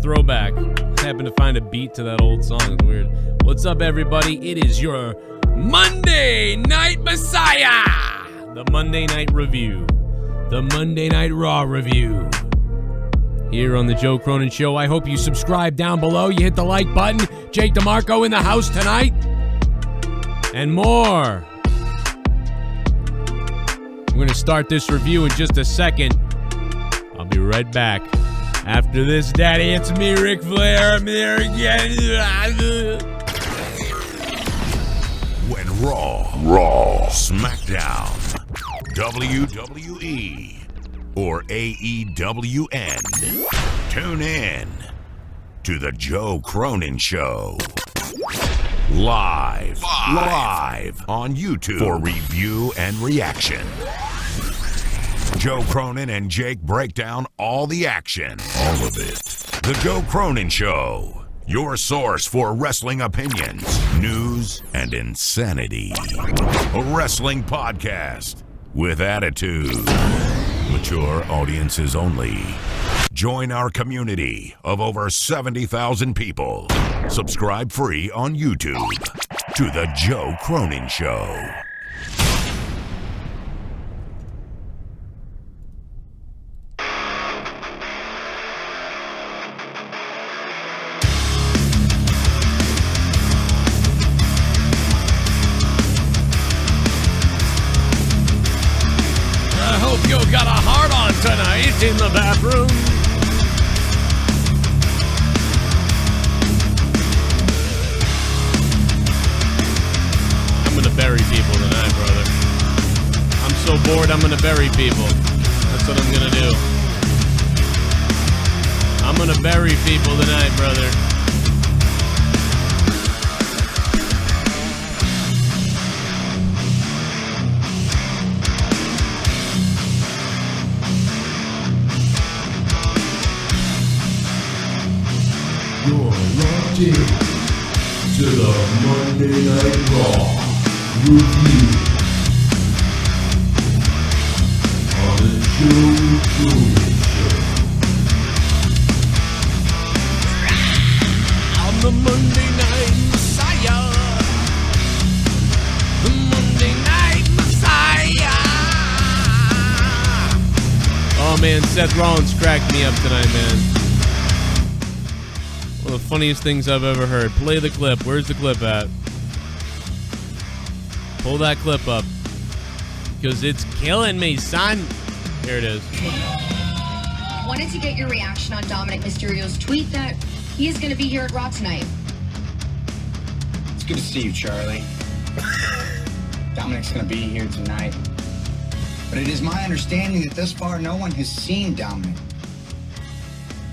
Throwback. I happened to find a beat to that old song. It's weird. What's up, everybody? It is your Monday Night Messiah. The Monday Night Review. The Monday Night Raw Review. Here on the Joe Cronin Show. I hope you subscribe down below. You hit the like button. Jake DeMarco in the house tonight. And more. We're going to start this review in just a second. I'll be right back. After this, Daddy, it's me, Ric Flair. I'm there again. When Raw, SmackDown, WWE, or AEWN, tune in to the Joe Cronin Show. Live on YouTube for review and reaction. Joe Cronin and Jake break down all the action. All of it. The Joe Cronin Show. Your source for wrestling opinions, news, and insanity. A wrestling podcast with attitude. Mature audiences only. Join our community of over 70,000 people. Subscribe free on YouTube to The Joe Cronin Show. Got a heart on tonight in the bathroom. I'm gonna bury people tonight, brother. I'm so bored, I'm gonna bury people. That's what I'm gonna do. I'm gonna bury people tonight, brother. You're locked in to the Monday Night Raw Review on the Joe Cronin Show. I'm the Monday Night Messiah. The Monday Night Messiah. Oh man, Seth Rollins cracked me up tonight, man. One of the funniest things I've ever heard. Play the clip. Where's the clip at? Pull that clip up. Because it's killing me, son. Here it is. Wanted to get your reaction on Dominic Mysterio's tweet that he is going to be here at Raw tonight. It's good to see you, Charlie. Dominic's going to be here tonight. But it is my understanding that thus far no one has seen Dominic.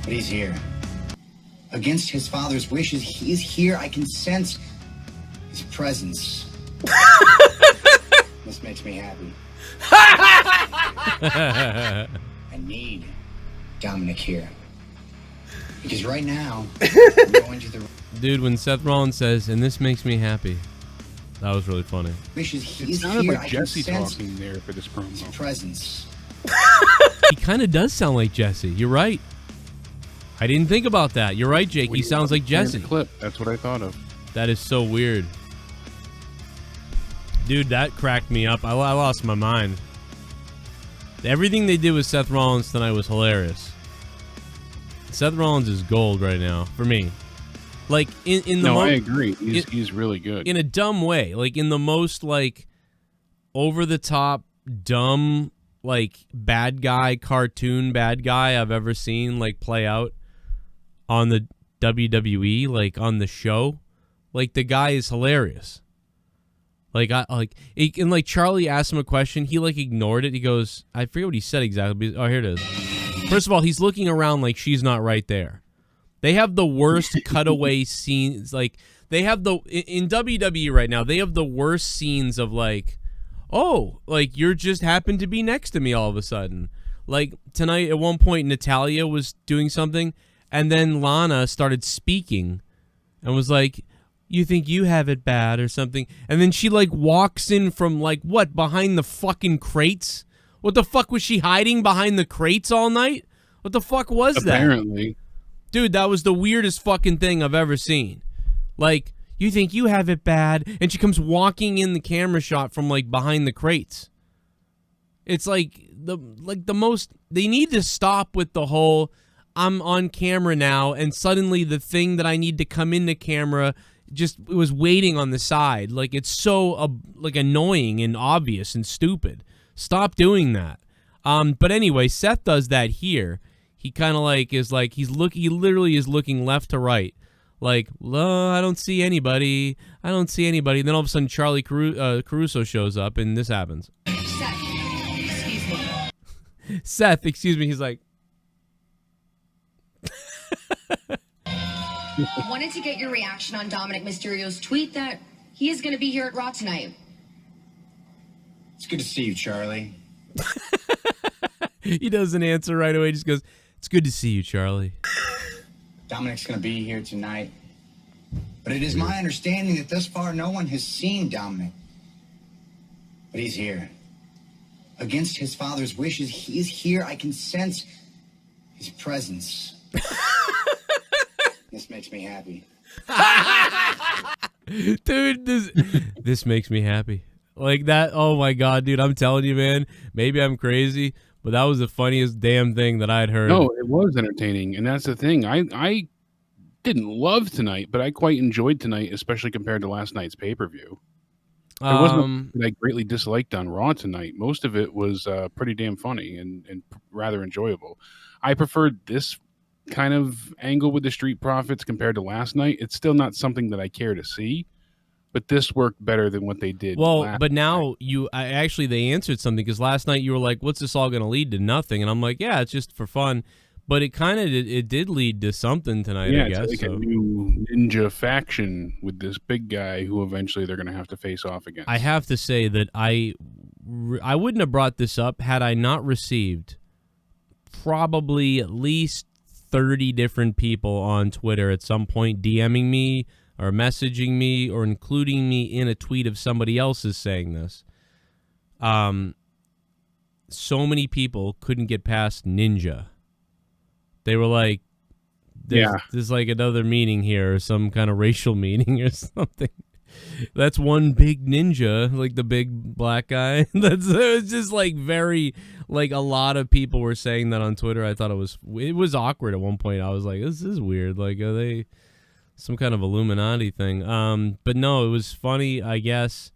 But he's here. Against his father's wishes, he is here. I can sense his presence. This makes me happy. I need Dominic here. Because right now, I'm going to the... Dude, when Seth Rollins says, and this makes me happy, that was really funny. Wishes It he's sounded here. like I Jesse can sense talking there for this his promo. presence. He kind of does sound like Jesse. You're right. I didn't think about that. You're right, Jake. He sounds like Jesse. Clip. That's what I thought of. That is so weird. Dude, that cracked me up. I lost my mind. Everything they did with Seth Rollins tonight was hilarious. Seth Rollins is gold right now, for me. Like, in the... No, I agree. He's really good. In a dumb way. Like, in the most, like, over-the-top, dumb, like, bad guy, cartoon bad guy I've ever seen, like, play out on the WWE, like, on the show. Like, the guy is hilarious. And like Charlie asked him a question, he like ignored it. He goes, I forget what he said exactly. Oh, here it is. First of all, he's looking around like she's not right there. They have the worst cutaway scenes. Like they have in WWE right now, they have the worst scenes of like, oh, like you're just happened to be next to me all of a sudden. Like tonight, at one point, Natalya was doing something, and then Lana started speaking, and was like, "You think you have it bad or something?" And then she like walks in from like what, behind the fucking crates? What the fuck was she hiding behind the crates all night? What the fuck was that? Apparently. Dude, that was the weirdest fucking thing I've ever seen. Like, you think you have it bad, and she comes walking in the camera shot from like behind the crates. It's like the most. They need to stop with the whole I'm on camera now, and suddenly the thing that I need to come into camera just was waiting on the side. Like it's so like annoying and obvious and stupid. Stop doing that. But anyway, Seth does that here. He kind of like is like he literally is looking left to right. Like, I don't see anybody. I don't see anybody. And then all of a sudden, Charlie Caruso shows up, and this happens. Seth, excuse me. He's like, wanted to get your reaction on Dominic Mysterio's tweet that he is going to be here at Raw tonight. It's good to see you, Charlie. He doesn't answer right away. He just goes, "It's good to see you, Charlie." Dominic's going to be here tonight. But it is my understanding that thus far no one has seen Dominic. But he's here. Against his father's wishes, he is here. I can sense his presence. This makes me happy. Dude, this makes me happy. Like that, oh my God, dude, I'm telling you, man, maybe I'm crazy, but that was the funniest damn thing that I'd heard. No, it was entertaining, and that's the thing. I didn't love tonight, but I quite enjoyed tonight, especially compared to last night's pay-per-view. There wasn't that I greatly disliked on Raw tonight. Most of it was pretty damn funny and rather enjoyable. I preferred this kind of angle with the Street Profits compared to last night. It's still not something that I care to see, but this worked better than what they did. Well, but now they answered something, because last night you were like, "What's this all going to lead to?" Nothing, and I'm like, "Yeah, it's just for fun." But it kind of did lead to something tonight. Yeah, I guess it's like a new ninja faction with this big guy who eventually they're going to have to face off against. I have to say that I wouldn't have brought this up had I not received probably at least 30 different people on Twitter at some point DMing me or messaging me or including me in a tweet of somebody else's saying this. So many people couldn't get past ninja. They were like, there's like another meaning here, or some kind of racial meaning or something. That's one big ninja, like the big black guy. It was just like very, like a lot of people were saying that on Twitter. I thought it was awkward at one point. I was like, this is weird. Like, are they some kind of Illuminati thing? But no, it was funny, I guess.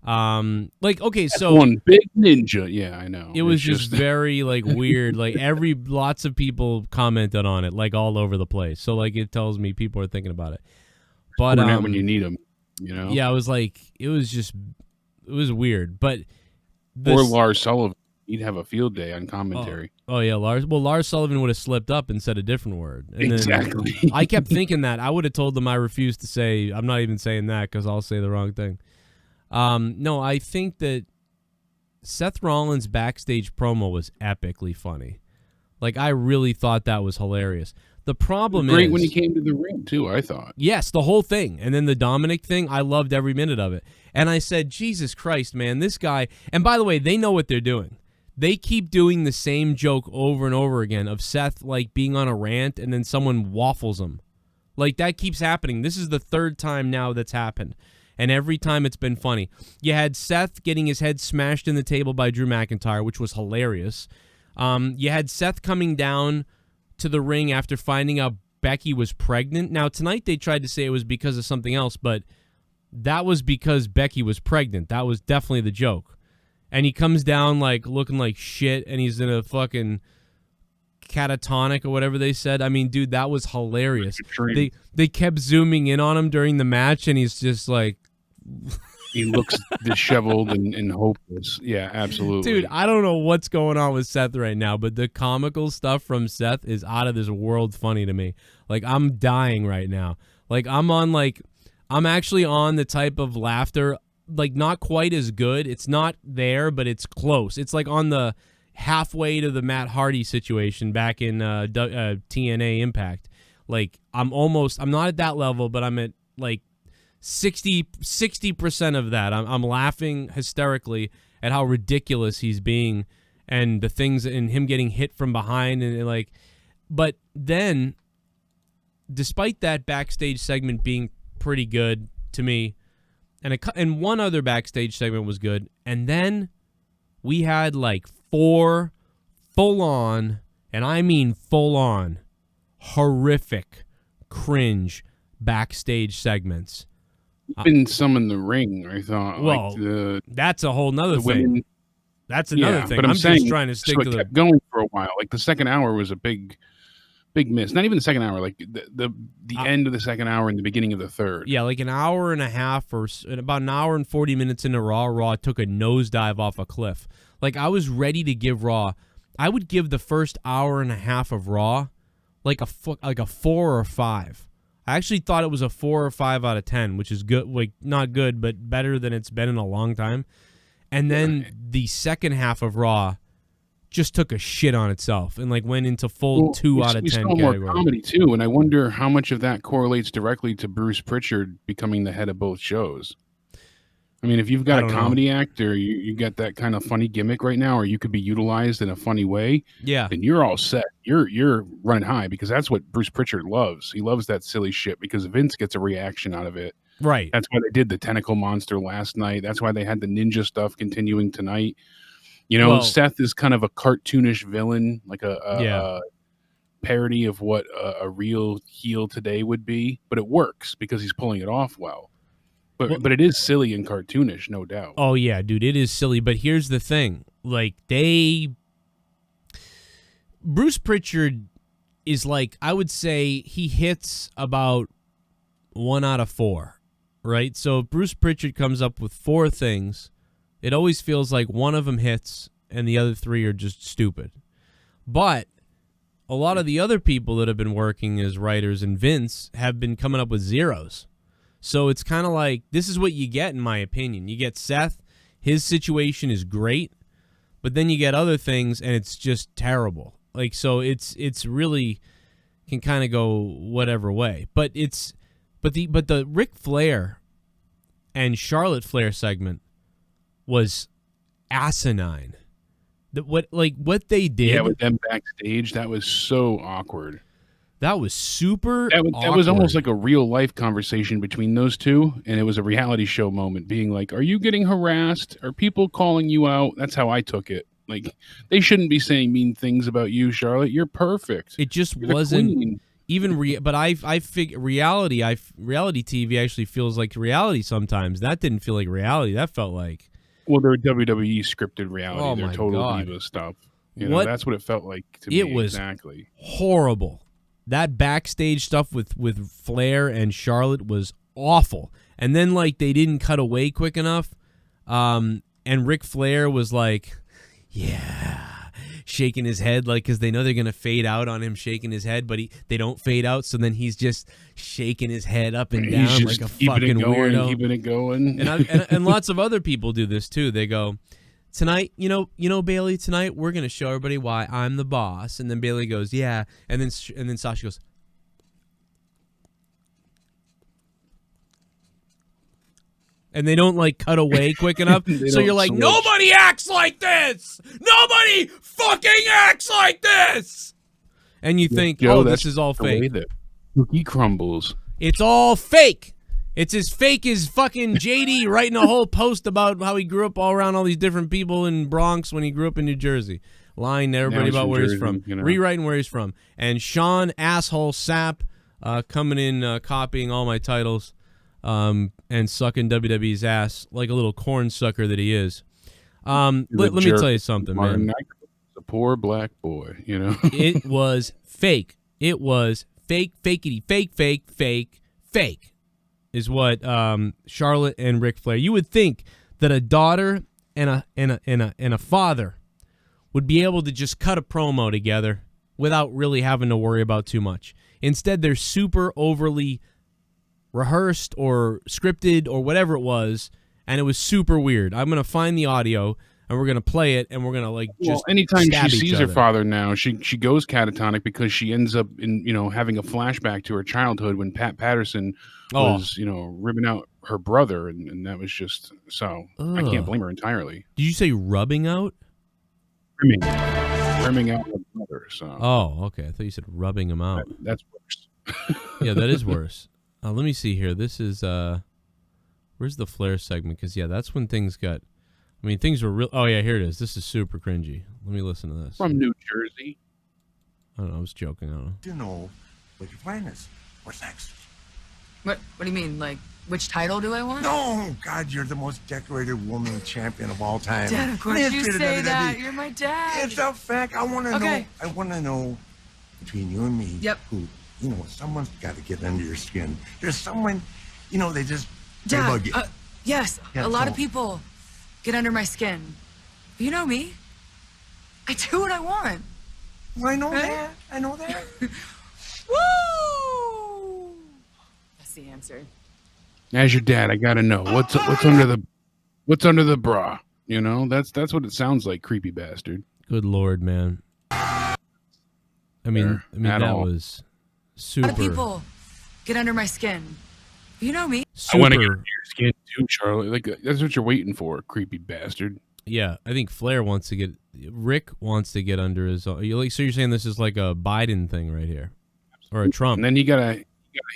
Like, okay, That's so one big ninja. Yeah, I know. It was just very like weird. Like lots of people commented on it, like all over the place. So like it tells me people are thinking about it. But when you need them, you know. Yeah, I was like, it was weird. But or Lars Sullivan, he'd have a field day on commentary. Oh yeah, Lars. Well, Lars Sullivan would have slipped up and said a different word. And exactly. Then I kept thinking that. I would have told them I refuse to say. I'm not even saying that because I'll say the wrong thing. No, I think that Seth Rollins' backstage promo was epically funny. Like, I really thought that was hilarious. The problem is... Great when he came to the ring, too, I thought. Yes, the whole thing. And then the Dominic thing, I loved every minute of it. And I said, Jesus Christ, man, this guy... And by the way, they know what they're doing. They keep doing the same joke over and over again of Seth, like, being on a rant and then someone waffles him. Like, that keeps happening. This is the third time now that's happened. And every time it's been funny. You had Seth getting his head smashed in the table by Drew McIntyre, which was hilarious. You had Seth coming down to the ring after finding out Becky was pregnant. Now, tonight they tried to say it was because of something else, but that was because Becky was pregnant. That was definitely the joke. And he comes down like looking like shit, and he's in a fucking catatonic or whatever they said. I mean, dude, that was hilarious. They kept zooming in on him during the match, and he's just like He looks disheveled and hopeless. Yeah, absolutely. Dude, I don't know what's going on with Seth right now, but the comical stuff from Seth is out of this world funny to me. Like, I'm dying right now. Like, I'm actually on the type of laughter, like, not quite as good. It's not there, but it's close. It's like on the halfway to the Matt Hardy situation back in TNA Impact. Like, I'm not at that level, but I'm at, like, 60% of that. I'm laughing hysterically at how ridiculous he's being and the things and him getting hit from behind and like. But then, despite that backstage segment being pretty good to me, and one other backstage segment was good, and then we had like 4 full-on, and I mean full-on, horrific, cringe backstage segments. Even some in the ring, I thought. Well, like that's a whole nother thing. Women, that's another thing. But I'm just trying to stick to the. Kept going for a while. Like the second hour was a big miss. Not even the second hour. Like the end of the second hour and the beginning of the third. Yeah, like an hour and a half or about an hour and 40 minutes into Raw. Raw took a nosedive off a cliff. Like I was ready to give Raw. I would give the first hour and a half of Raw like a 4 or 5. I actually thought it was a 4 or 5 out of 10, which is good. Like not good, but better than it's been in a long time. And then the second half of Raw just took a shit on itself and like went into full 2 out of 10 category. More comedy too, and I wonder how much of that correlates directly to Bruce Pritchard becoming the head of both shows. I mean, if you've got a comedy act or you got that kind of funny gimmick right now, or you could be utilized in a funny way, then you're all set. You're running high because that's what Bruce Pritchard loves. He loves that silly shit because Vince gets a reaction out of it. Right. That's why they did the tentacle monster last night. That's why they had the ninja stuff continuing tonight. You know, Seth is kind of a cartoonish villain, like a parody of what a real heel today would be, but it works because he's pulling it off well. But it is silly and cartoonish, no doubt. Oh, yeah, dude, it is silly. But here's the thing. Like, Bruce Pritchard is like, I would say he hits about 1 out of 4, right? So if Bruce Pritchard comes up with 4 things, it always feels like one of them hits and the other 3 are just stupid. But a lot of the other people that have been working as writers and Vince have been coming up with zeros. So it's kind of like, this is what you get, in my opinion. You get Seth, his situation is great, but then you get other things, and it's just terrible. Like, so it's really can kind of go whatever way. But the Ric Flair and Charlotte Flair segment was asinine. What they did. Yeah, with them backstage, that was so awkward. That was super awkward. That was almost like a real-life conversation between those two, and it was a reality show moment, being like, are you getting harassed? Are people calling you out? That's how I took it. Like, they shouldn't be saying mean things about you, Charlotte. You're perfect. It just wasn't even but I figure reality TV actually feels like reality sometimes. That didn't feel like reality. That felt like... Well, they're WWE scripted reality. Oh, they're total diva stuff. You know, that's what it felt like to me. It was exactly horrible. That backstage stuff with Flair and Charlotte was awful. And then, like, they didn't cut away quick enough. And Ric Flair was like, yeah, shaking his head, like, because they know they're going to fade out on him shaking his head, but they don't fade out. So then he's just shaking his head up and down like a fucking weirdo. Keeping it going. And lots of other people do this, too. They go, tonight, you know, Bailey, tonight we're going to show everybody why I'm the boss. And then Bailey goes, yeah. And then Sasha goes, and they don't, like, cut away quick enough. So you're like, nobody acts like this. Nobody fucking acts like this. And you think, Joe, this is all fake. Cookie crumbles. It's all fake. It's as fake as fucking JD writing a whole post about how he grew up all around all these different people in Bronx when he grew up in New Jersey. Lying to everybody about where he's from. You know. Rewriting where he's from. And Sean Asshole Sapp coming in, copying all my titles and sucking WWE's ass like a little corn sucker that he is. Let me tell you something, man. The poor black boy, you know. It was fake. It was fake, fakety, fake, fake, fake, fake. is what Charlotte and Ric Flair. You would think that a daughter and a father would be able to just cut a promo together without really having to worry about too much. Instead, they're super overly rehearsed or scripted or whatever it was, and it was super weird. I'm going to find the audio, and we're going to play it, and we're going to just anytime stab she each sees her other. father now, she goes catatonic because she ends up in having a flashback to her childhood when Pat Patterson was ribbing out her brother, and that was just so. I can't blame her entirely. Did you say rubbing out? Rimming out her brother. So. Oh, okay. I thought you said rubbing him out. That's worse. Yeah, that is worse. Let me see here. This is where's the Flair segment? Because that's when things got. I mean, things were real. Oh yeah, here it is. This is super cringy. Let me listen to this. From New Jersey. I don't know. I was joking. I don't know. You know what your plan is. What's next? What do you mean? Like, which title do I want? No, God, you're the most decorated woman champion of all time. Dad, of course you say that. You're my dad. It's a fact. I want to Okay. know. I want to know between you and me. Yep. Who, someone's got to get under your skin. There's someone, they just they Dad, bug you. yes, Yeah, a lot of so- people get under my skin. But you know me. I do what I want. Well, I know Right? that. I know that. Woo! That's the answer. As your dad, I gotta know what's under the bra. That's what it sounds like, creepy bastard. Good Lord, man. I mean that was super. A lot of people get under my skin. But you know me. I want to get super. under your skin too, Charlie. Like that's what you're waiting for, creepy bastard. Yeah, I think Flair wants to get. Rick wants to get under his. So you're saying this is like a Biden thing right here, or a Trump? And then you got a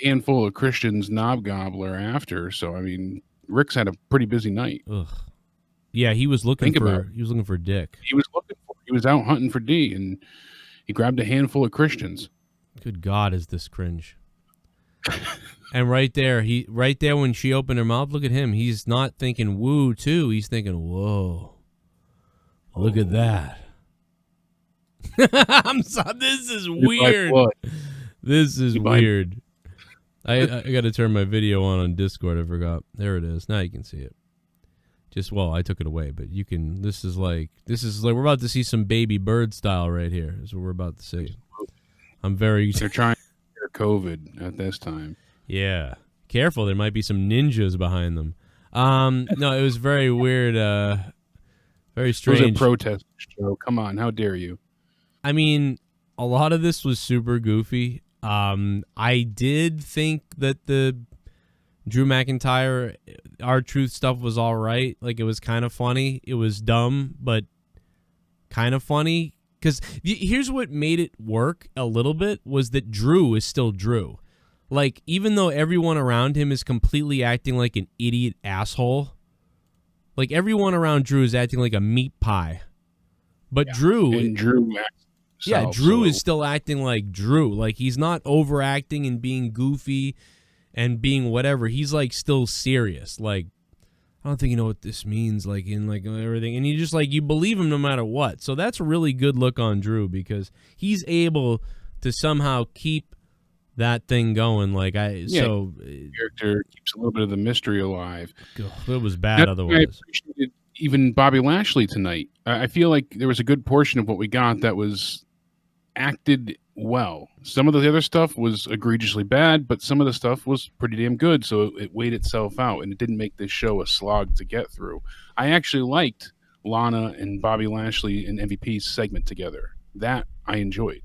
handful of Christian's knob gobbler after. So I mean, Rick's had a pretty busy night. Ugh. Yeah, he was looking Think about for. it. He was looking for Dick. He was out hunting for D, and he grabbed a handful of Christians. Good God, is this cringe? And right there when she opened her mouth, look at him. He's not thinking woo too. He's thinking whoa. Look at that. I'm sorry. This is weird. This is weird. I got to turn my video on Discord. I forgot. There it is. Now you can see it. I took it away, but you can. This is like we're about to see some Baby Bird style right here. Is what we're about to see. They're trying to cure COVID at this time. Yeah. Careful, there might be some ninjas behind them. No, it was very weird, very strange. It was a protest show. Come on, how dare you? I mean, a lot of this was super goofy. I did think that the Drew McIntyre R-Truth stuff was all right. Like, it was kind of funny. It was dumb, but kind of funny. Because here's what made it work a little bit was that Drew is still Drew. Like, even though everyone around him is completely acting like an idiot asshole, like, everyone around Drew is acting like a meat pie. But Drew is still acting like Drew. Like, he's not overacting and being goofy and being whatever. He's, like, still serious. Like, I don't think you know what this means, like, in, like, everything. And you just, like, you believe him no matter what. So that's a really good look on Drew because he's able to somehow keep that thing going. Like, character keeps a little bit of the mystery alive. It was bad otherwise. I appreciated even Bobby Lashley tonight. I feel like there was a good portion of what we got that was acted well. Some of the other stuff was egregiously bad, but some of the stuff was pretty damn good, so it weighed itself out, and it didn't make this show a slog to get through. I actually liked Lana and Bobby Lashley and MVP's segment together. That I enjoyed.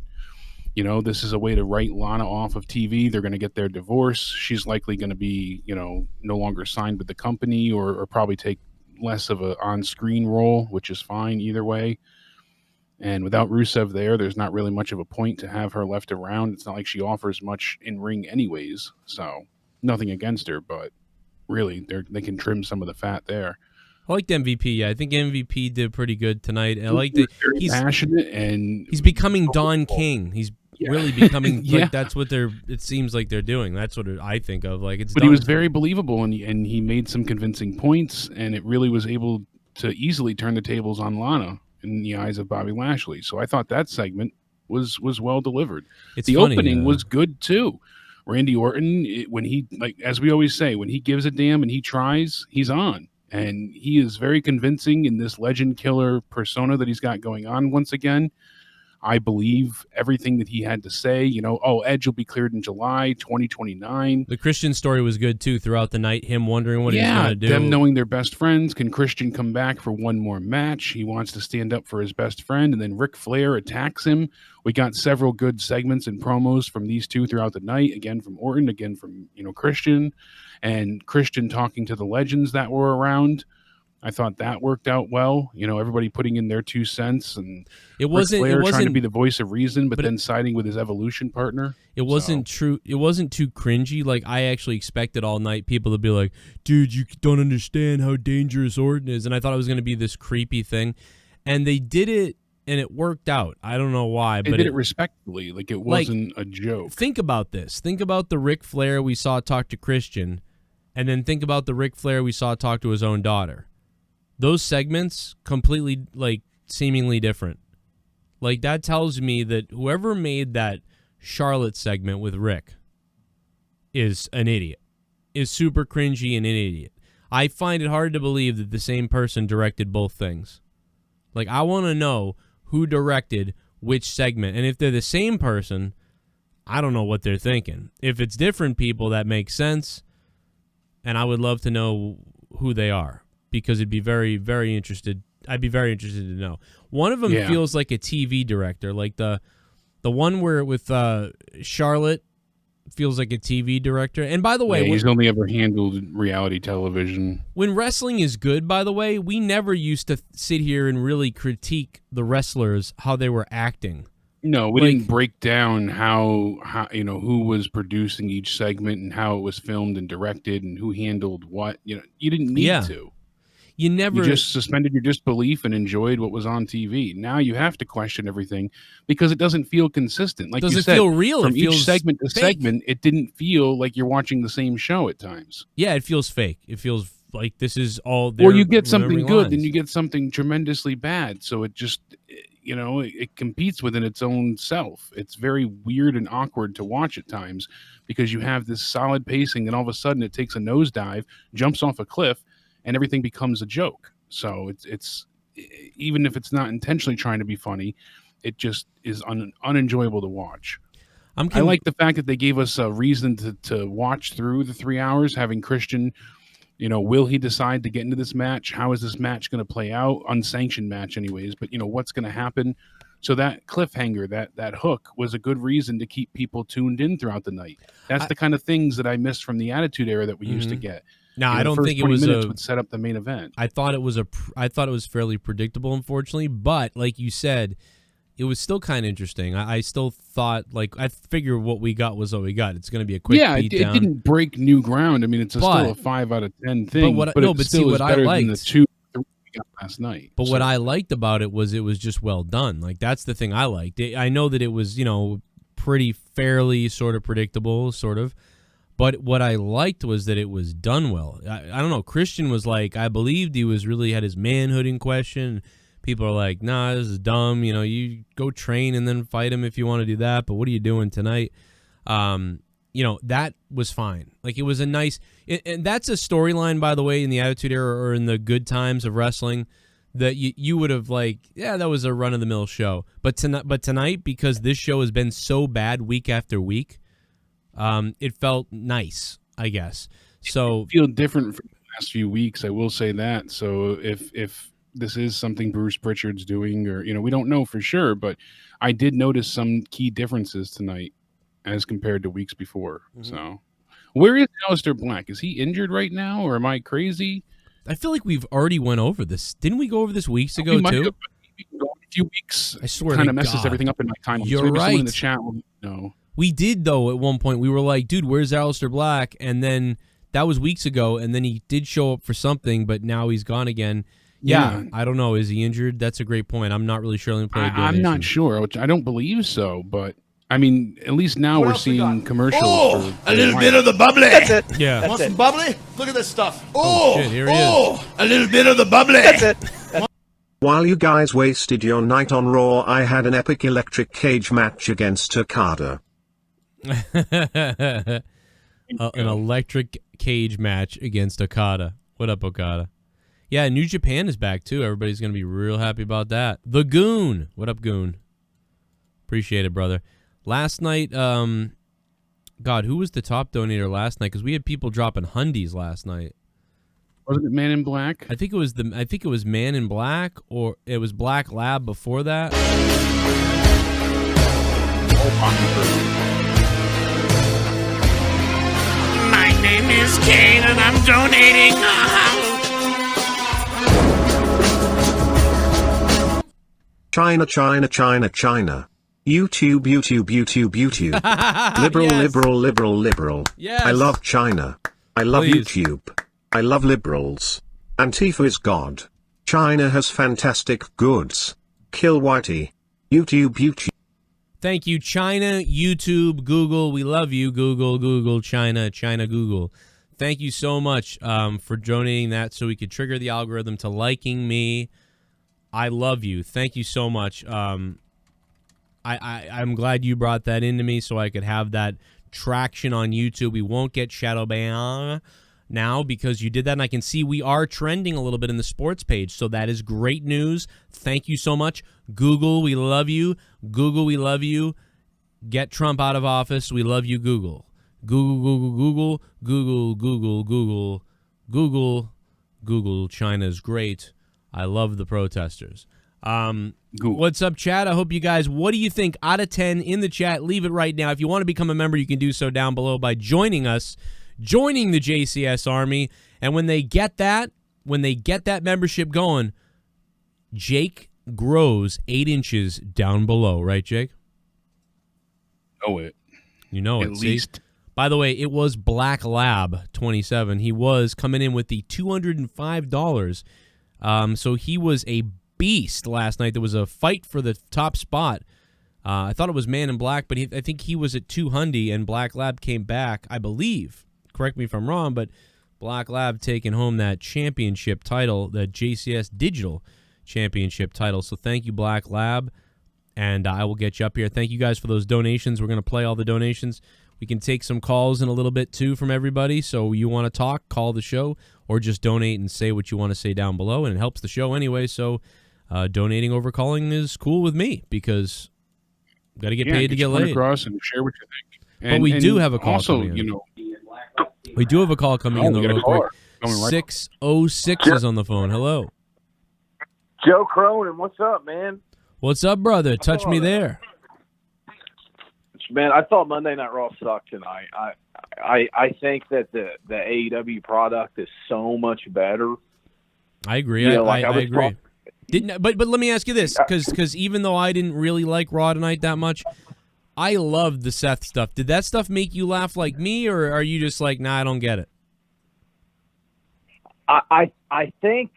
You know, this is a way to write Lana off of TV. They're going to get their divorce. She's likely going to be, no longer signed with the company or probably take less of a on-screen role, which is fine either way. And without Rusev there's not really much of a point to have her left around. It's not like she offers much in ring anyways. So nothing against her, but really they can trim some of the fat there. I liked MVP. Yeah, I think MVP did pretty good tonight. I like that he's passionate and he's becoming Don King. He's really becoming Yeah. like that's what it seems like they're doing. That's what I think of. Like it's. But he was very believable and he made some convincing points, and it really was able to easily turn the tables on Lana in the eyes of Bobby Lashley. So I thought that segment was well delivered. It's the funny, opening was good too. Randy Orton, when he, like, as we always say, when he gives a damn and he tries, he's on. And he is very convincing in this legend killer persona that he's got going on once again. I believe everything that he had to say. You know, Edge will be cleared in July 2029. The Christian story was good, too, throughout the night. Him wondering what he's going to do. Them knowing they're best friends. Can Christian come back for one more match? He wants to stand up for his best friend. And then Ric Flair attacks him. We got several good segments and promos from these two throughout the night. Again, from Orton. Again, from, Christian. And Christian talking to the legends that were around. I thought that worked out well. Everybody putting in their 2 cents, and Ric Flair trying to be the voice of reason, but then siding with his Evolution partner. It wasn't true. It wasn't too cringy. Like, I actually expected all night people to be like, "Dude, you don't understand how dangerous Orton is," and I thought it was going to be this creepy thing, and they did it, and it worked out. I don't know why, but they did it respectfully. Like, it wasn't a joke. Think about this. Think about the Ric Flair we saw talk to Christian, and then think about the Ric Flair we saw talk to his own daughter. Those segments, completely, seemingly different. Like, that tells me that whoever made that Charlotte segment with Rick is an idiot, is super cringy and an idiot. I find it hard to believe that the same person directed both things. Like, I want to know who directed which segment. And if they're the same person, I don't know what they're thinking. If it's different people, that makes sense. And I would love to know who they are, because it'd be very, very interested. I'd be very interested to know. One of them feels like a TV director, like the one where with Charlotte feels like a TV director. And by the way, he's only ever handled reality television. When wrestling is good, by the way, we never used to sit here and really critique the wrestlers, how they were acting. No, we didn't break down how who was producing each segment and how it was filmed and directed and who handled what. You didn't need to. You just suspended your disbelief and enjoyed what was on TV. Now you have to question everything because it doesn't feel consistent. Like, does you it said, feel real? From it feels each segment to fake. segment, it didn't feel like you're watching the same show at times. Yeah, it feels fake. It feels like this is all. Or you get something good, then you get something tremendously bad. So it just, it competes within its own self. It's very weird and awkward to watch at times because you have this solid pacing, and all of a sudden it takes a nosedive, jumps off a cliff, and everything becomes a joke. So it's even if it's not intentionally trying to be funny, it just is unenjoyable to watch. I like the fact that they gave us a reason to watch through the 3 hours, having Christian, will he decide to get into this match? How is this match going to play out? Unsanctioned match anyways, but what's going to happen? So that cliffhanger, that hook was a good reason to keep people tuned in throughout the night. That's the kind of things that I missed from the Attitude Era that we used to get. No, I don't think it was would set up the main event. I thought it was fairly predictable, unfortunately, but like you said, it was still kind of interesting. I still thought, I figure what we got was what we got. It's going to be a quick beat down. It didn't break new ground. I mean, it's still a 5 out of 10 thing. But what I liked, than the 2 we got last night. But what I liked about it was just well done. Like, that's the thing I liked. I know that it was pretty fairly sort of predictable, sort of. But what I liked was that it was done well. I don't know. Christian was like, I believed he was really had his manhood in question. People are like, nah, this is dumb. You go train and then fight him if you want to do that. But what are you doing tonight? That was fine. Like, it was a nice, and that's a storyline, by the way, in the Attitude Era or in the good times of wrestling that you would have that was a run of the mill show. But tonight, because this show has been so bad week after week, it felt nice, I guess. So it feel different from the last few weeks, I will say that. So if this is something Bruce Pritchard's doing, or we don't know for sure, but I did notice some key differences tonight as compared to weeks before. So where is Aleister Black? Is he injured right now, or am I crazy? I feel like we've already went over this. Didn't we go over this weeks ago too? A few weeks. I swear, kind of messes everything up in my timeline. You're so maybe right. Someone in the chat will know. We did, though, at one point. We were like, dude, where's Aleister Black? And then that was weeks ago, and then he did show up for something, but now he's gone again. Yeah, I don't know. Is he injured? That's a great point. I'm not really sure. I'm not sure, which I don't believe so, but I mean, at least now we're seeing commercials. For a little bit of the bubbly. That's it. Yeah. Want some bubbly? Look at this stuff. Oh, shit, here he is. A little bit of the bubbly. That's it. While you guys wasted your night on Raw, I had an epic electric cage match against Okada. An electric cage match against Okada. What up, Okada? Yeah, New Japan is back, too. Everybody's going to be real happy about that. The Goon. What up, Goon? Appreciate it, brother. Last night, God, who was the top donator last night? Because we had people dropping hundies last night. Wasn't it Man in Black? I think it was Man in Black, or it was Black Lab before that. My name is Kane, and I'm donating. China, China, China, China. YouTube, YouTube, YouTube, YouTube. Liberal, Yes. liberal, liberal, liberal. Yes. I love China. I love Please. YouTube. I love liberals. Antifa is God. China has fantastic goods. Kill Whitey. YouTube, YouTube. Thank you, China, YouTube, Google. We love you, Google, Google, China, China, Google. Thank you so much for donating that so we could trigger the algorithm to liking me. I love you. Thank you so much. I'm glad you brought that into me so I could have that traction on YouTube. We won't get shadow ban now because you did that, and I can see we are trending a little bit in the sports page, so that is great news. Thank you so much. Google, we love you. Google, we love you. Get Trump out of office. We love you, Google. Google, Google, Google, Google, Google, Google, Google, Google. China's great. I love the protesters. What's up, chat? I hope you guys, what do you think out of 10 in the chat? Leave it right now. If you want to become a member, you can do so down below by joining us, joining the JCS Army. And when they get that membership going, Jake grows 8 inches down below. Right, Jake? Know it. You know it. At least. See? By the way, it was Black Lab 27. He was coming in with the $205. So he was a beast last night. There was a fight for the top spot. I thought it was Man in Black, but I think he was at 200, and Black Lab came back, I believe. Correct me if I'm wrong, but Black Lab taking home that championship title, the JCS Digital Championship title. So thank you, Black Lab, and I will get you up here. Thank you guys for those donations. We're going to play all the donations. We can take some calls in a little bit, too, from everybody. So you want to talk, call the show, or just donate and say what you want to say down below, and it helps the show anyway. So donating over calling is cool with me because got to get paid to get laid. Across and share what you think. But we do have a call also, coming in. you know, we do have a call coming in, though, real quick. 606 is on the phone. Hello. Joe Cronin, what's up, man? What's up, brother? Touch me there. Man, I thought Monday Night Raw sucked tonight. I think that the AEW product is so much better. I agree. You know, I agree. But let me ask you this, because even though I didn't really like Raw tonight that much, I loved the Seth stuff. Did that stuff make you laugh like me, or are you just like, nah, I don't get it? I think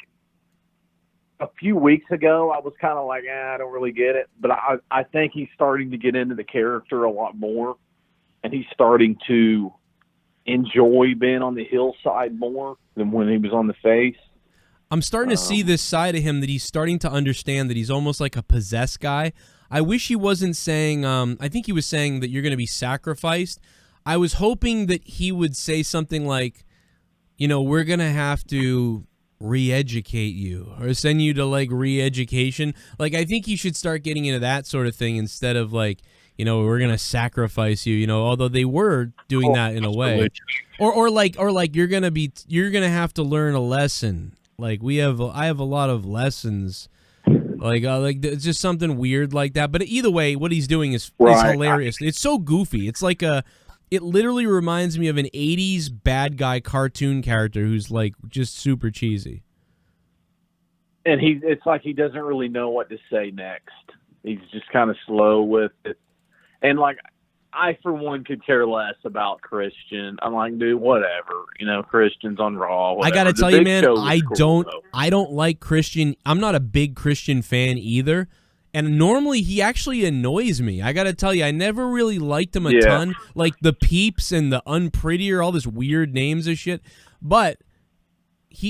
a few weeks ago I was kind of like, I don't really get it. But I think he's starting to get into the character a lot more, and he's starting to enjoy being on the hillside more than when he was on the face. I'm starting to see this side of him that he's starting to understand that he's almost like a possessed guy. I wish he wasn't saying, I think he was saying that you're going to be sacrificed. I was hoping that he would say something like, you know, we're going to have to re-educate you or send you to like re-education. Like, I think he should start getting into that sort of thing instead of like, you know, we're going to sacrifice you, you know, although they were doing that in a way. Or like you're going to have to learn a lesson. Like I have a lot of lessons, like it's just something weird like that. But either way, what he's doing is hilarious. It's so goofy. It's like it literally reminds me of an 80s bad guy cartoon character who's like just super cheesy. And it's like he doesn't really know what to say next. He's just kind of slow with it. And like, I, for one, could care less about Christian. I'm like, dude, whatever. You know, Christian's on Raw. Whatever. I got to tell you, man, I don't like Christian. I'm not a big Christian fan either. And normally he actually annoys me. I got to tell you, I never really liked him a ton. Like the Peeps and the Unprettier, all this weird names and shit. But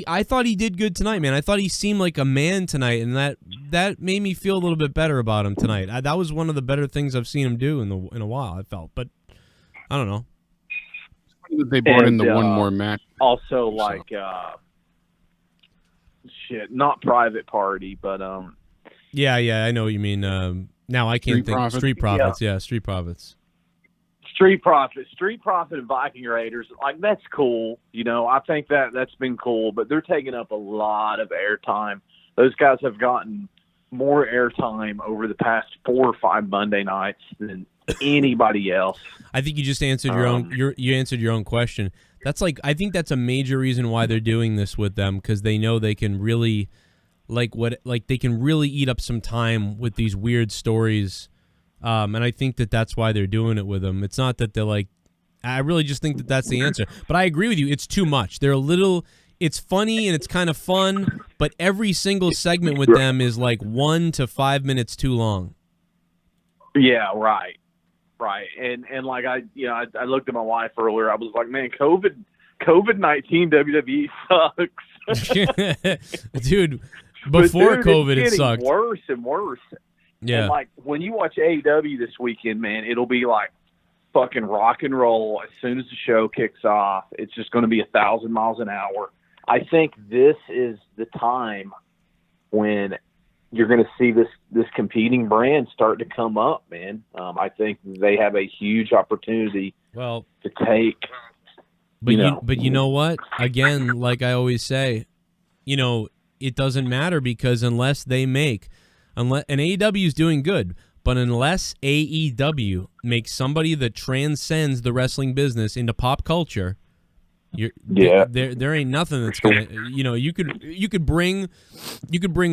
I thought he did good tonight, man. I thought he seemed like a man tonight, and that made me feel a little bit better about him tonight. That was one of the better things I've seen him do in a while, I felt. But I don't know. They brought in the one more match. Also, like, not Private Party, but Yeah, I know what you mean. Now I can't think. Street Profits, yeah, Street Profits. Street Profit and Viking Raiders, like, that's cool. I think that's been cool, but they're taking up a lot of airtime. Those guys have gotten more airtime over the past 4 or 5 Monday nights than anybody else. I think you just answered your own. You answered your own question. That's like, I think that's a major reason why they're doing this with them, because they know they can really, they can really eat up some time with these weird stories. And I think that's why they're doing it with them. It's not that they're like, I really just think that's the answer. But I agree with you. It's too much. They're a little, it's funny and it's kind of fun, but every single segment with them is like 1 to 5 minutes too long. Yeah, right. And like, I looked at my wife earlier. I was like, man, COVID-19 WWE sucks. Dude, before COVID, it sucked. Worse and worse. Yeah. And like, when you watch AEW this weekend, man, it'll be like fucking rock and roll as soon as the show kicks off. It's just going to be 1,000 miles an hour. I think this is the time when you're going to see this competing brand start to come up, man. I think they have a huge opportunity to take. But you know what? Again, like I always say, it doesn't matter, because unless they make, and AEW is doing good, but unless AEW makes somebody that transcends the wrestling business into pop culture, there ain't nothing that's gonna. You could bring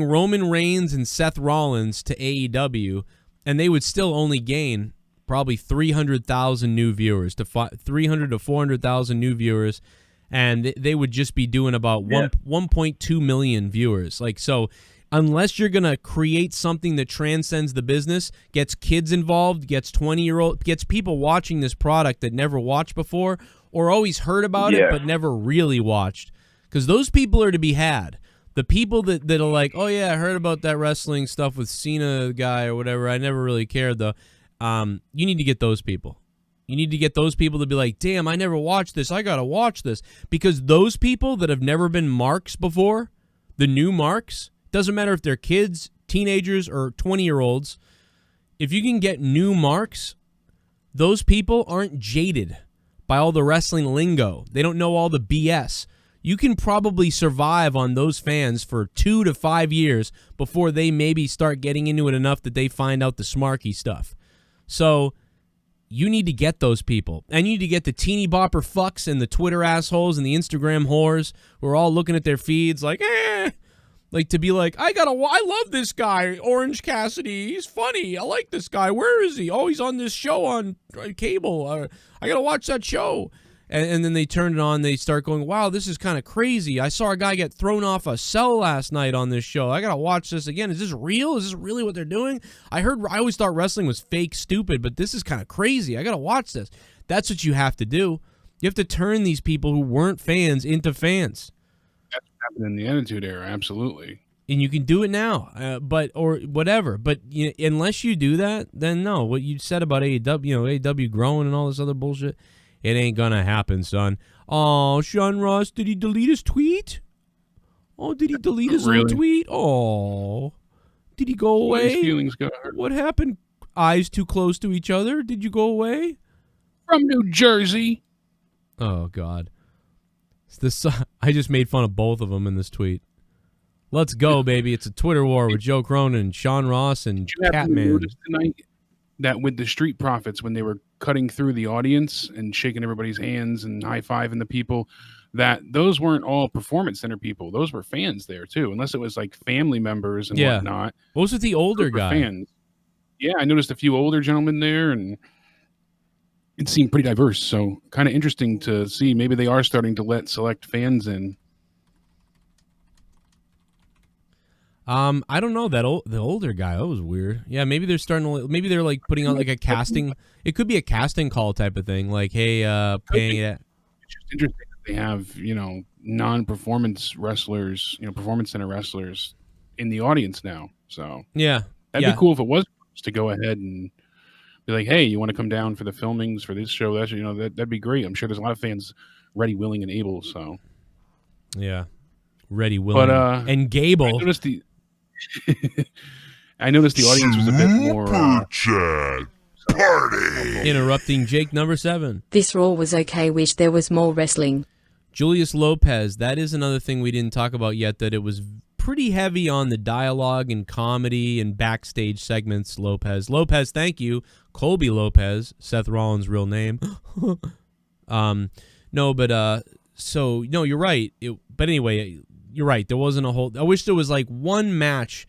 Roman Reigns and Seth Rollins to AEW, and they would still only gain probably 300,000 new viewers, to 300 to 400,000 new viewers, and they would just be doing about 1.2 million viewers. Like, so, unless you're gonna create something that transcends the business, gets kids involved, gets 20-year-old, gets people watching this product that never watched before, or always heard about it but never really watched, because those people are to be had. The people that are like, oh yeah, I heard about that wrestling stuff with Cena guy or whatever, I never really cared though. You need to get those people. You need to get those people to be like, damn, I never watched this, I gotta watch this. Because those people that have never been marks before, the new marks, doesn't matter if they're kids, teenagers, or 20-year-olds, if you can get new marks, those people aren't jaded by all the wrestling lingo. They don't know all the BS. You can probably survive on those fans for 2 to 5 years before they maybe start getting into it enough that they find out the smarky stuff. So you need to get those people. And you need to get the teeny bopper fucks and the Twitter assholes and the Instagram whores who are all looking at their feeds like, like, to be like, I love this guy, Orange Cassidy. He's funny. I like this guy. Where is he? Oh, he's on this show on cable. I got to watch that show. And then they turn it on. They start going, wow, this is kind of crazy. I saw a guy get thrown off a cell last night on this show. I got to watch this again. Is this real? Is this really what they're doing? I always thought wrestling was fake stupid, but this is kind of crazy. I got to watch this. That's what you have to do. You have to turn these people who weren't fans into fans. That's what happened in the Attitude Era, absolutely. And you can do it now, or whatever. But unless you do that, then no. What you said about AEW, AEW growing and all this other bullshit, it ain't gonna happen, son. Oh, Sean Ross, did he delete his tweet? Oh, did he delete his own tweet? Oh, did he go away? His feelings got hurt. What happened? Eyes too close to each other? Did you go away? From New Jersey. Oh God. I just made fun of both of them in this tweet. Let's go, baby. It's a Twitter war with Joe Cronin, Sean Ross, and Catman. Tonight that with the Street Profits, when they were cutting through the audience and shaking everybody's hands and high-fiving the people, that those weren't all Performance Center people. Those were fans there, too, unless it was like family members and whatnot. What was with the older guy? Fans. Yeah, I noticed a few older gentlemen there, and it seemed pretty diverse, so kind of interesting to see. Maybe they are starting to let select fans in. I don't know, the older guy, that was weird. Yeah, maybe they're maybe they're like putting on like a casting. It could be a casting call type of thing, like, hey, paying it. It's just interesting that they have, non-performance wrestlers, Performance Center wrestlers in the audience now. So yeah, that'd be cool if it was to go ahead and be like, hey, you want to come down for the filmings for this show? That's, you know, that'd be great. I'm sure there's a lot of fans ready, willing, and able. So yeah, ready, willing, and Gable. I noticed the audience was a bit more chat party. Interrupting Jake number 7. This Raw was okay. Wish there was more wrestling. Julius Lopez. That is another thing we didn't talk about yet. That it was pretty heavy on the dialogue and comedy and backstage segments. Lopez, thank you. Colby Lopez, Seth Rollins' real name. No, but so no, you're right. But anyway, you're right. There wasn't a whole. I wish there was like one match,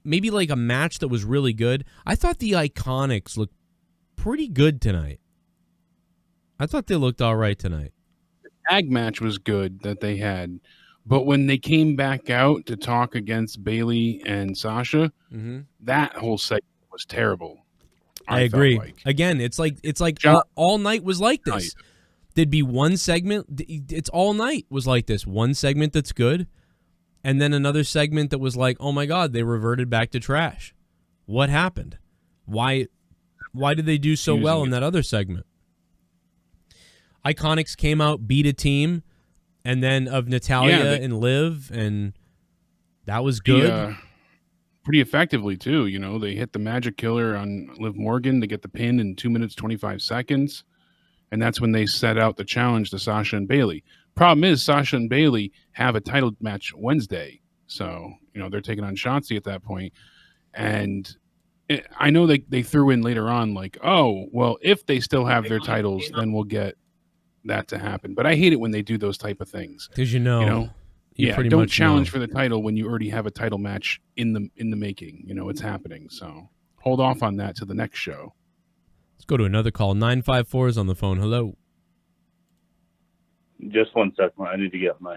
maybe like a match that was really good. I thought the Iconics looked pretty good tonight. I thought they looked all right tonight. The tag match was good that they had. But when they came back out to talk against Bayley and Sasha, that whole segment was terrible. I agree. Like. Again, it's like all night was like this. There'd be one segment. It's all night was like this. One segment that's good, and then another segment that was like, oh my God, they reverted back to trash. What happened? Why did they do so well in that other segment? Iconics came out, beat a team. And then of Natalya and Liv, and that was good. Pretty effectively, too. You know, they hit the Magic Killer on Liv Morgan to get the pin in 2 minutes, 25 seconds. And that's when they set out the challenge to Sasha and Bayley. Problem is, Sasha and Bayley have a title match Wednesday. So, you know, they're taking on Shotzi at that point. And I know they threw in later on, like, oh, well, if they still have their titles, then we'll get that to happen. But I hate it when they do those type of things, because don't challenge for the title when you already have a title match in the making. You know, it's happening. So hold off on that to the next show. Let's go to another call. 954 is on the phone. Hello. Just 1 second. I need to get my.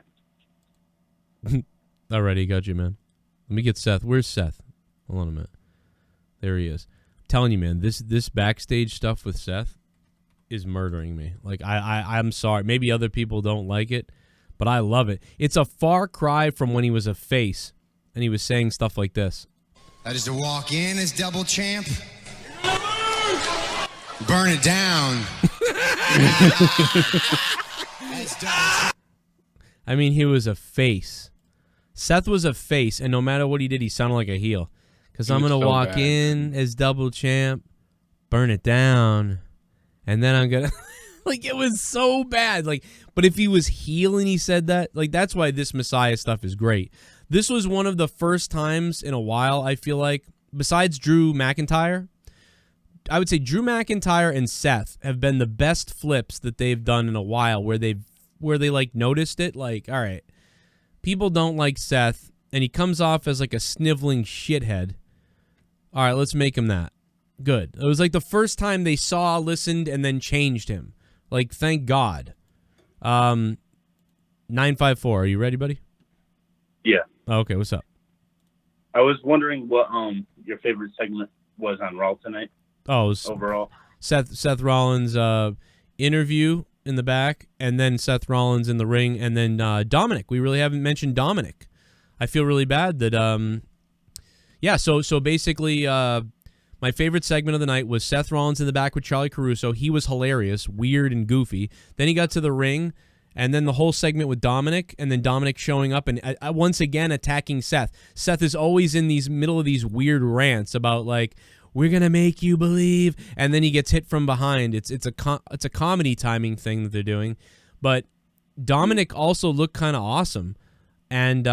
Alrighty, got you, man. Let me get Seth. Where's Seth? Hold on a minute. There he is. I'm telling you, man, this backstage stuff with Seth is murdering me. Like, I'm sorry. Maybe other people don't like it, but I love it. It's a far cry from when he was a face and he was saying stuff like this. That is to walk in as double champ. Burn it down. I mean, he was a face. Seth was a face, and no matter what he did, he sounded like a heel. Because I'm going to walk in as double champ, burn it down. And then I'm going to, like, it was so bad. Like, but if he was heel and he said that, like, that's why this Messiah stuff is great. This was one of the first times in a while, I feel like, besides Drew McIntyre, I would say Drew McIntyre and Seth have been the best flips that they've done in a while, where they like noticed it. Like, all right, people don't like Seth, and he comes off as like a sniveling shithead. All right, let's make him that. Good. It was like the first time they saw, listened, and then changed him. Like, thank God. 954, are you ready, buddy? Yeah. Okay, what's up? I was wondering what your favorite segment was on Raw tonight. Oh, overall, Seth Rollins' interview in the back, and then Seth Rollins in the ring, and then Dominic. We really haven't mentioned Dominic. I feel really bad that So basically, my favorite segment of the night was Seth Rollins in the back with Charlie Caruso. He was hilarious, weird, and goofy. Then he got to the ring, and then the whole segment with Dominic, and then Dominic showing up and once again attacking Seth. Seth is always in these middle of these weird rants about, like, we're going to make you believe, and then he gets hit from behind. It's a comedy timing thing that they're doing. But Dominic also looked kind of awesome. And,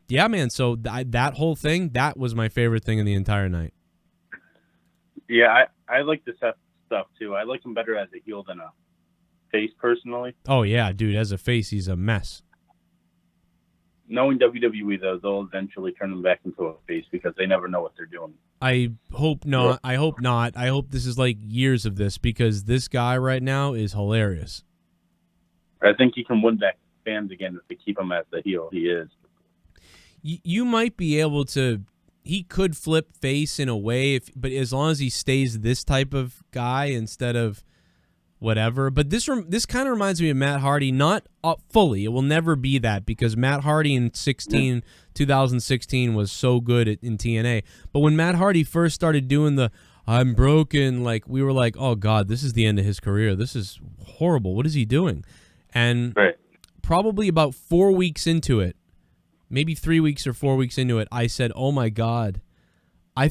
yeah, man, so that whole thing, that was my favorite thing in the entire night. Yeah, I like the Seth stuff, too. I like him better as a heel than a face, personally. Oh, yeah, dude, as a face, he's a mess. Knowing WWE, though, they'll eventually turn him back into a face because they never know what they're doing. I hope not. I hope not. I hope this is like years of this, because this guy right now is hilarious. I think he can win back fans again if they keep him as the heel he is. You might be able to. He could flip face in a way, but as long as he stays this type of guy instead of whatever. But this kind of reminds me of Matt Hardy, not fully. It will never be that, because Matt Hardy in 2016 was so good in TNA. But when Matt Hardy first started doing the I'm broken. Like, we were like, oh, God, this is the end of his career. This is horrible. What is he doing? And probably about 4 weeks into it, maybe 3 weeks or 4 weeks into it, I said, oh, my God, I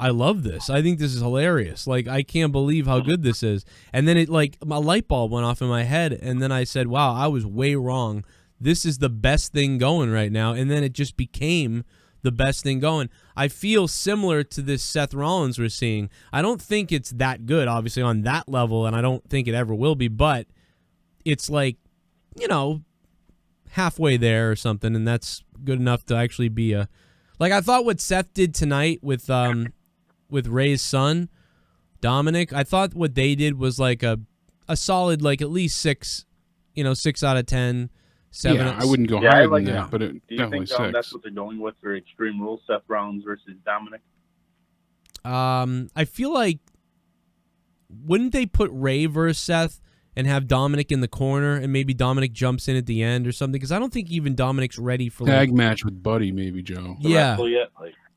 love this. I think this is hilarious. Like, I can't believe how good this is. And then my light bulb went off in my head, and then I said, wow, I was way wrong. This is the best thing going right now. And then it just became the best thing going. I feel similar to this Seth Rollins we're seeing. I don't think it's that good, obviously, on that level, and I don't think it ever will be, but it's like, halfway there or something, and that's good enough to actually be a... Like, I thought what Seth did tonight with Ray's son, Dominic, I thought what they did was like a solid, like, at least 6 out of 10, 7. Yeah, I wouldn't go higher than that, but it do you definitely think 6. that's what they're going with for Extreme Rules, Seth Rollins versus Dominic? I feel like, wouldn't they put Ray versus Seth and have Dominic in the corner, and maybe Dominic jumps in at the end or something? Because I don't think even Dominic's ready for tag match with Buddy, maybe, Joe. Yeah,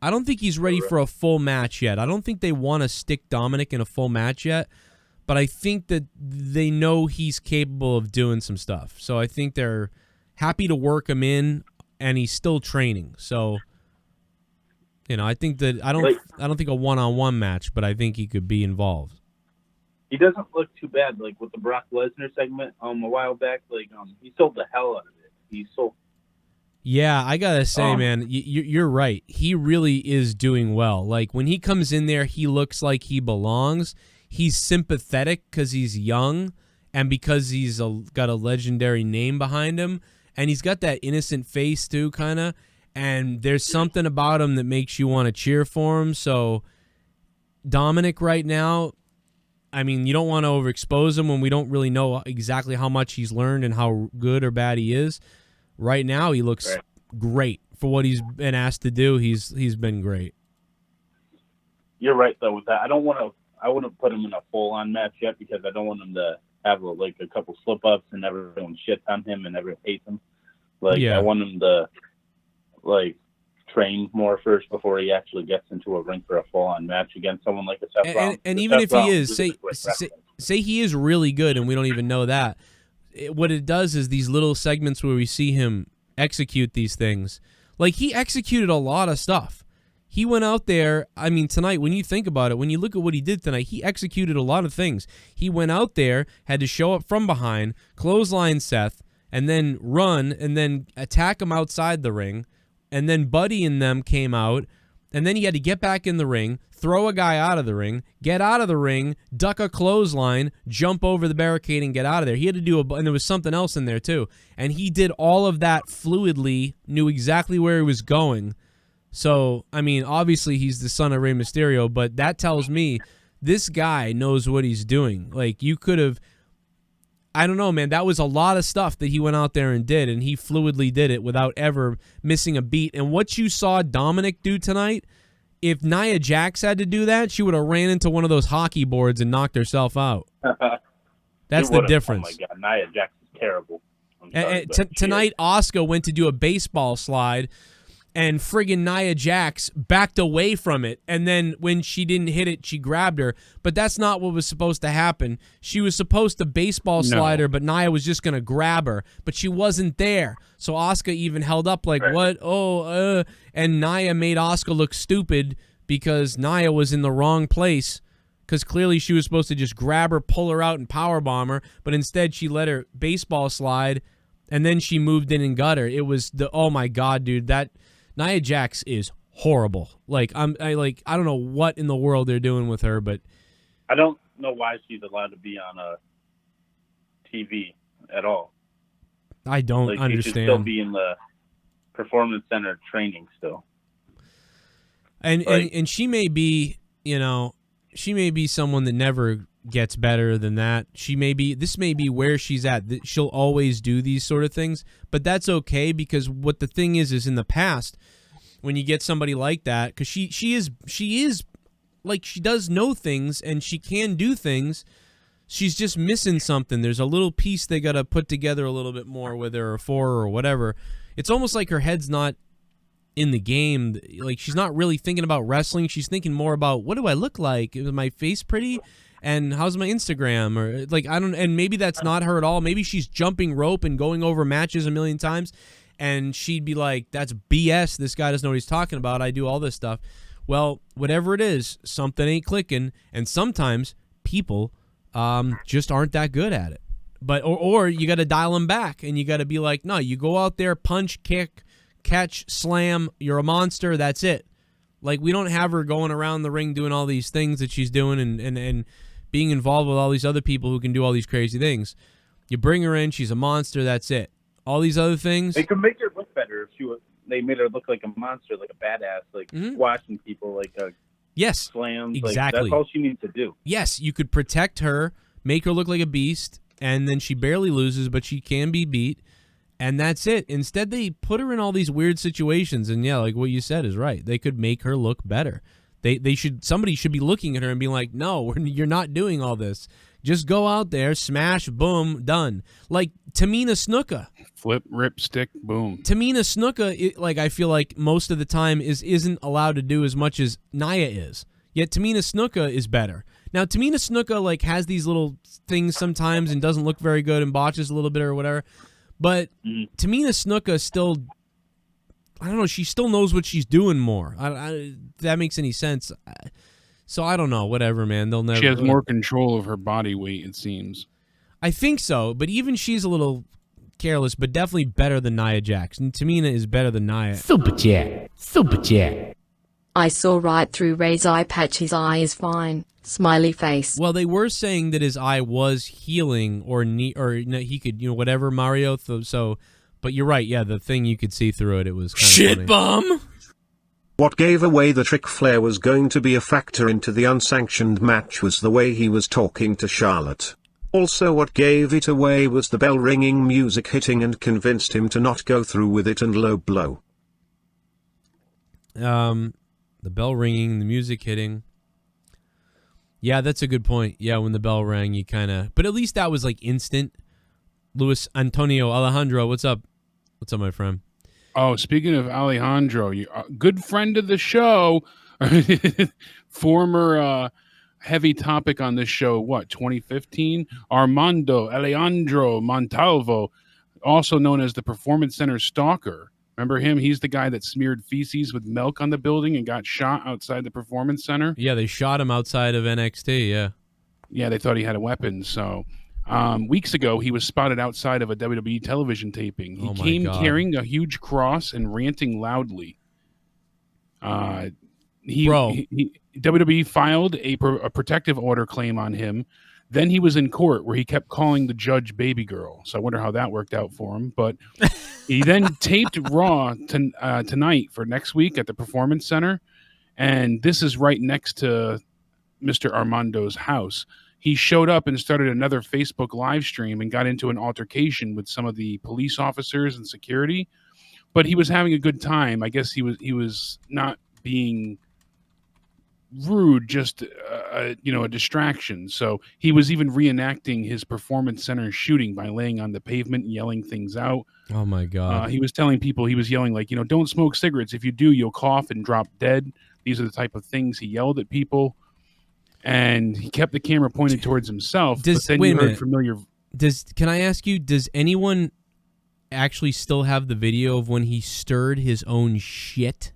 I don't think he's ready for a full match yet. I don't think they want to stick Dominic in a full match yet, but I think that they know he's capable of doing some stuff. So I think they're happy to work him in, and he's still training. So, I think that I don't think a one-on-one match, but I think he could be involved. He doesn't look too bad, like with the Brock Lesnar segment a while back. Like he sold the hell out of it. Yeah, I gotta say, man, you're right. He really is doing well. Like, when he comes in there, he looks like he belongs. He's sympathetic because he's young and because he's got a legendary name behind him, and he's got that innocent face too, kind of. And there's something about him that makes you want to cheer for him. So Dominic right now, I mean, you don't want to overexpose him when we don't really know exactly how much he's learned and how good or bad he is. Right now, he looks great for what he's been asked to do. He's been great. You're right though with that. I wouldn't put him in a full-on match yet because I don't want him to have a couple slip-ups and everyone shits on him and everyone hates him. I want him to train more first before he actually gets into a ring for a full-on match against someone like a Seth Rollins. And even if he is, say he is really good and we don't even know that, what it does is these little segments where we see him execute these things. Like, he executed a lot of stuff. He went out there, I mean, tonight, when you think about it, when you look at what he did tonight, he executed a lot of things. He went out there, had to show up from behind, clothesline Seth, and then run, and then attack him outside the ring, and then Buddy and them came out, and then he had to get back in the ring, throw a guy out of the ring, get out of the ring, duck a clothesline, jump over the barricade, and get out of there. He had to do and there was something else in there too. And he did all of that fluidly, knew exactly where he was going. So, I mean, obviously he's the son of Rey Mysterio, but that tells me this guy knows what he's doing. Like, you could have, I don't know, man, that was a lot of stuff that he went out there and did, and he fluidly did it without ever missing a beat. And what you saw Dominic do tonight, if Nia Jax had to do that, she would have ran into one of those hockey boards and knocked herself out. That's the difference. Oh, my God. Nia Jax is terrible. Tonight, Asuka went to do a baseball slide, and friggin' Nia Jax backed away from it, and then when she didn't hit it, she grabbed her. But that's not what was supposed to happen. She was supposed to baseball slide her, but Nia was just going to grab her, but she wasn't there. So Asuka even held up like, what? Oh, and Nia made Asuka look stupid because Nia was in the wrong place, because clearly she was supposed to just grab her, pull her out, and powerbomb her, but instead she let her baseball slide, and then she moved in and got her. It was oh my God, dude, that Nia Jax is horrible. Like, I don't know what in the world they're doing with her, but I don't know why she's allowed to be on a TV at all. I don't understand. She should still be in the Performance Center training still. And she may be, she may be someone that never gets better than that. This may be where she's at. She'll always do these sort of things, but that's okay, because what the thing is in the past, when you get somebody like that, because she is like, she does know things and she can do things, she's just missing something. There's a little piece they got to put together a little bit more with her, or for her, or whatever. It's almost like her head's not in the game. Like, she's not really thinking about wrestling. She's thinking more about, what do I look like? Is my face pretty? And how's my Instagram? Or like, I don't. And maybe that's not her at all. Maybe she's jumping rope and going over matches a million times, and she'd be like, "That's BS. This guy doesn't know what he's talking about. I do all this stuff." Well, whatever it is, something ain't clicking, and sometimes people just aren't that good at it. But or you got to dial them back, and you got to be like, no, you go out there, punch, kick, catch, slam. You're a monster. That's it. Like, we don't have her going around the ring doing all these things that she's doing and being involved with all these other people who can do all these crazy things. You bring her in, she's a monster. That's it. All these other things. They could make her look better if they made her look like a monster, like a badass, like squashing people, like yes, slams. Exactly. Like, that's all she needs to do. Yes, you could protect her, make her look like a beast, and then she barely loses, but she can be beat, and that's it. Instead, they put her in all these weird situations, and yeah, like what you said is right. They could make her look better. Somebody should be looking at her and being like, no, you're not doing all this. Just go out there, smash, boom, done. Like Tamina Snuka. Flip, rip, stick, boom. Tamina Snuka, I feel like most of the time isn't allowed to do as much as Nia is. Yet Tamina Snuka is better. Now, Tamina Snuka has these little things sometimes and doesn't look very good and botches a little bit or whatever. But Tamina Snuka still, I don't know, she still knows what she's doing more. If that makes any sense. So I don't know, whatever, man. They'll never. She has more control of her body weight, it seems. I think so, but even she's a little careless, but definitely better than Nia Jax. And Tamina is better than Nia. Super chat. I saw right through Ray's eye patch. His eye is fine. Smiley face. Well, they were saying that his eye was healing, or he could, whatever, Mario. So, but you're right. Yeah, the thing you could see through it. It was kind of shit funny. bum. What gave away that Ric Flair was going to be a factor into the unsanctioned match was the way he was talking to Charlotte. Also, what gave it away was the bell ringing, music hitting, and convinced him to not go through with it, and low blow. The bell ringing, the music hitting. Yeah, that's a good point. Yeah, when the bell rang, you kind of... But at least that was, instant. Luis Antonio Alejandro, what's up? What's up, my friend? Oh, speaking of Alejandro, good friend of the show, former heavy topic on this show, 2015? Armando Alejandro Montalvo, also known as the Performance Center Stalker. Remember him? He's the guy that smeared feces with milk on the building and got shot outside the Performance Center. Yeah, they shot him outside of NXT, yeah. Yeah, they thought he had a weapon, so... weeks ago, he was spotted outside of a WWE television taping. He came carrying a huge cross and ranting loudly. WWE filed a protective order claim on him. Then he was in court where he kept calling the judge baby girl. So I wonder how that worked out for him. But he then taped Raw tonight for next week at the Performance Center. And this is right next to Mr. Armando's house. He showed up and started another Facebook live stream and got into an altercation with some of the police officers and security, but he was having a good time. I guess he was not being rude, just a distraction. So he was even reenacting his Performance Center shooting by laying on the pavement and yelling things out. Oh my God. He was telling people, he was yelling don't smoke cigarettes. If you do, you'll cough and drop dead. These are the type of things he yelled at people. And he kept the camera pointed towards himself. But then you heard familiar. Can I ask you? Does anyone actually still have the video of when he stirred his own shit?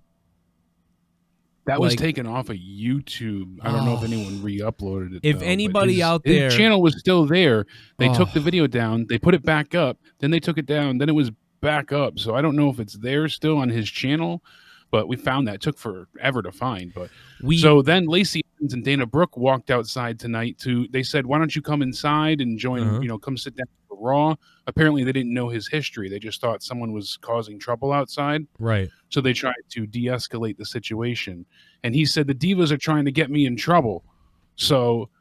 That was taken off of YouTube. I don't know if anyone re-uploaded it. If anybody out there, his channel was still there. They took the video down. They put it back up. Then they took it down. Then it was back up. So I don't know if it's there still on his channel. But we found that. It took forever to find. But so then Lacey and Dana Brooke walked outside tonight they said, why don't you come inside and join, come sit down for Raw. Apparently they didn't know his history. They just thought someone was causing trouble outside. Right. So they tried to de-escalate the situation. And he said, the Divas are trying to get me in trouble. So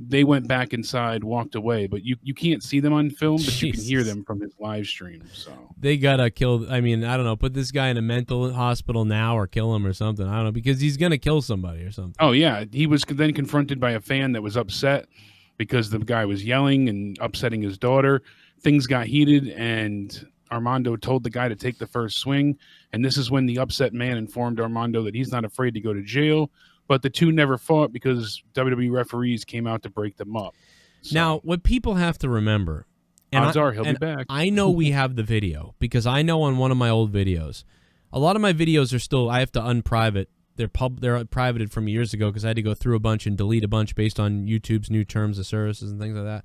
they went back inside, walked away, but you can't see them on film, but you can hear them from his live stream. So they gotta kill. I mean, I don't know. Put this guy in a mental hospital now, or kill him or something. I don't know, because he's gonna kill somebody or something. Oh yeah, he was then confronted by a fan that was upset because the guy was yelling and upsetting his daughter. Things got heated, and Armando told the guy to take the first swing, And this is when the upset man informed Armando that he's not afraid to go to jail, but the two never fought because WWE referees came out to break them up. So, now, what people have to remember, odds are he'll be back. I know we have the video because I know on one of my old videos, a lot of my videos are still, I have to unprivate. They're privated from years ago because I had to go through a bunch and delete a bunch based on YouTube's new terms of services and things like that.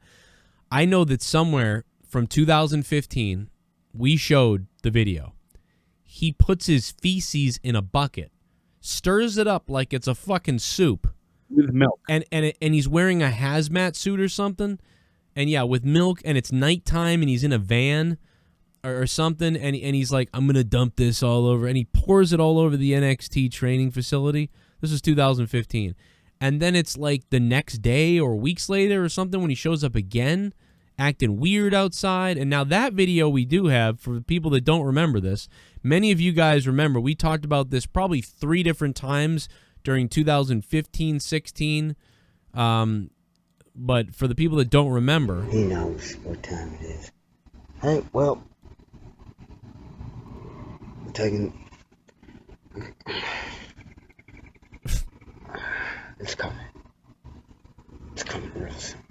I know that somewhere from 2015, we showed the video. He puts his feces in a bucket, stirs it up like it's a fucking soup. With milk. And he's wearing a hazmat suit or something. And yeah, with milk, and it's nighttime, and he's in a van or something, and he's like, I'm going to dump this all over. And he pours it all over the NXT training facility. This was 2015. And then it's like the next day or weeks later or something when he shows up again, acting weird outside. And now that video we do have, for people that don't remember this, many of you guys remember, we talked about this probably 3 different times during 2015, 16. But for the people that don't remember... He knows what time it is. Hey, well... we're taking... It's coming. It's coming real soon.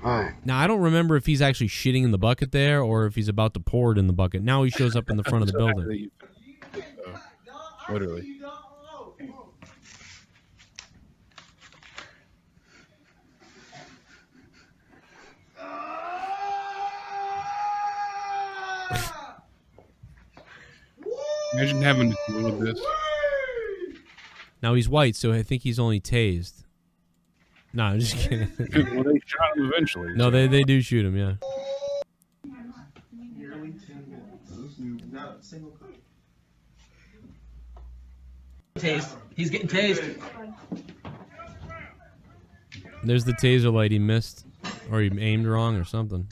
Alright. Now, I don't remember if he's actually shitting in the bucket there or if he's about to pour it in the bucket. Now he shows up in the front of the building. Literally. Imagine having to deal with this. Now he's white, so I think he's only tased. No, I'm just kidding. Well, they shot him eventually. No, so. they do shoot him, yeah. Tased. He's getting tased. There's the taser light he missed, or he aimed wrong or something.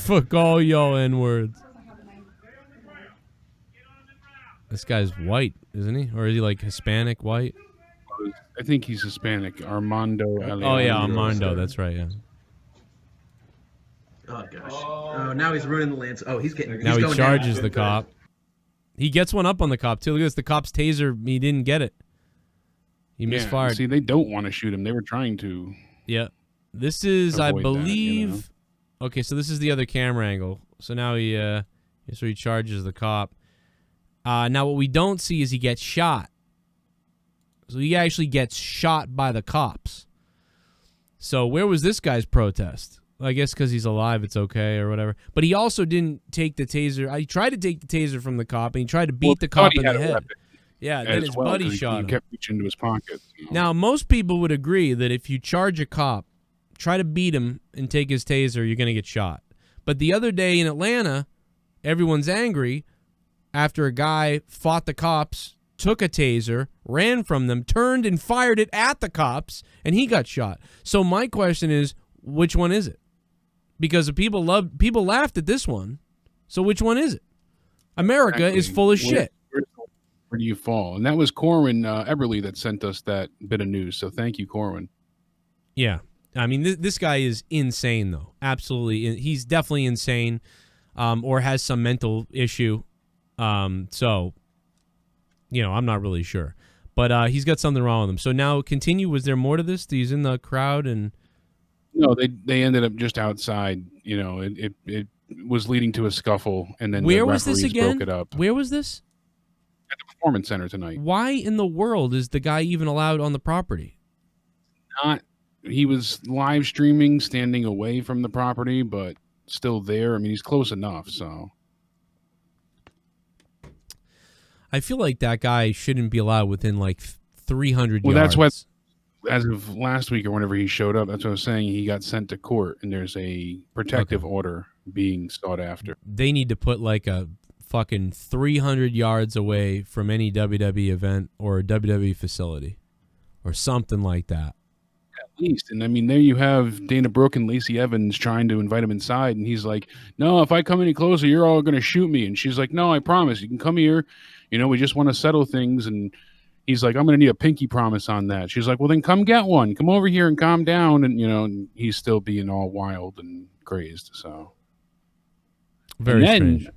Fuck all y'all N-words. This guy's white, isn't he? Or is he like Hispanic white? I think he's Hispanic. Armando. Oh, yeah, Armando. That's right, yeah. Oh, gosh. Oh, now he's ruining the lance. Oh, he's getting... Now he's he charges the cop. He gets one up on the cop, too. Look at this. The cop's taser, he didn't get it. He misfired. See, they don't want to shoot him. They were trying to... Yeah. This is, I believe... That, you know? Okay, so this is the other camera angle. So now he charges the cop. Now what we don't see is he gets shot. So he actually gets shot by the cops. So where was this guy's protest? Well, I guess because he's alive, it's okay or whatever. But he also didn't take the taser. He tried to take the taser from the cop, and he tried to beat the cop in the head. Yeah, then his buddy shot him. He kept reaching into his pocket. You know? Now, most people would agree that if you charge a cop, try to beat him and take his taser, you're going to get shot. But the other day in Atlanta, everyone's angry after a guy fought the cops, took a taser, ran from them, turned and fired it at the cops, and he got shot. So my question is, which one is it? Because people laughed at this one. So which one is it? America is full of shit. Where do you fall? And that was Corwin Eberly that sent us that bit of news. So thank you, Corwin. Yeah. I mean, this guy is insane, though. Absolutely. He's definitely insane or has some mental issue. So, you know, I'm not really sure. But he's got something wrong with him. So now continue. Was there more to this? He's in the crowd and... No, they ended up just outside. You know, it was leading to a scuffle, and then where the was this referees again? broke it up. Where was this? At the Performance Center tonight. Why in the world is the guy even allowed on the property? He was live streaming, standing away from the property, but still there. I mean, he's close enough, so. I feel like that guy shouldn't be allowed within like 300 yards. Well, that's what, as of last week or whenever he showed up, that's what I was saying. He got sent to court, and there's a protective order being sought after. They need to put like a fucking 300 yards away from any WWE event or a WWE facility or something like that. At least. And I mean, there you have Dana Brooke and Lacey Evans trying to invite him inside, and he's like, no, if I come any closer, you're all going to shoot me. And she's like, no, I promise. You can come here. You know, we just want to settle things. And, he's like, I'm going to need a pinky promise on that. She's like, well, then come get one. Come over here and calm down. And, and he's still being all wild and crazed. So very strange.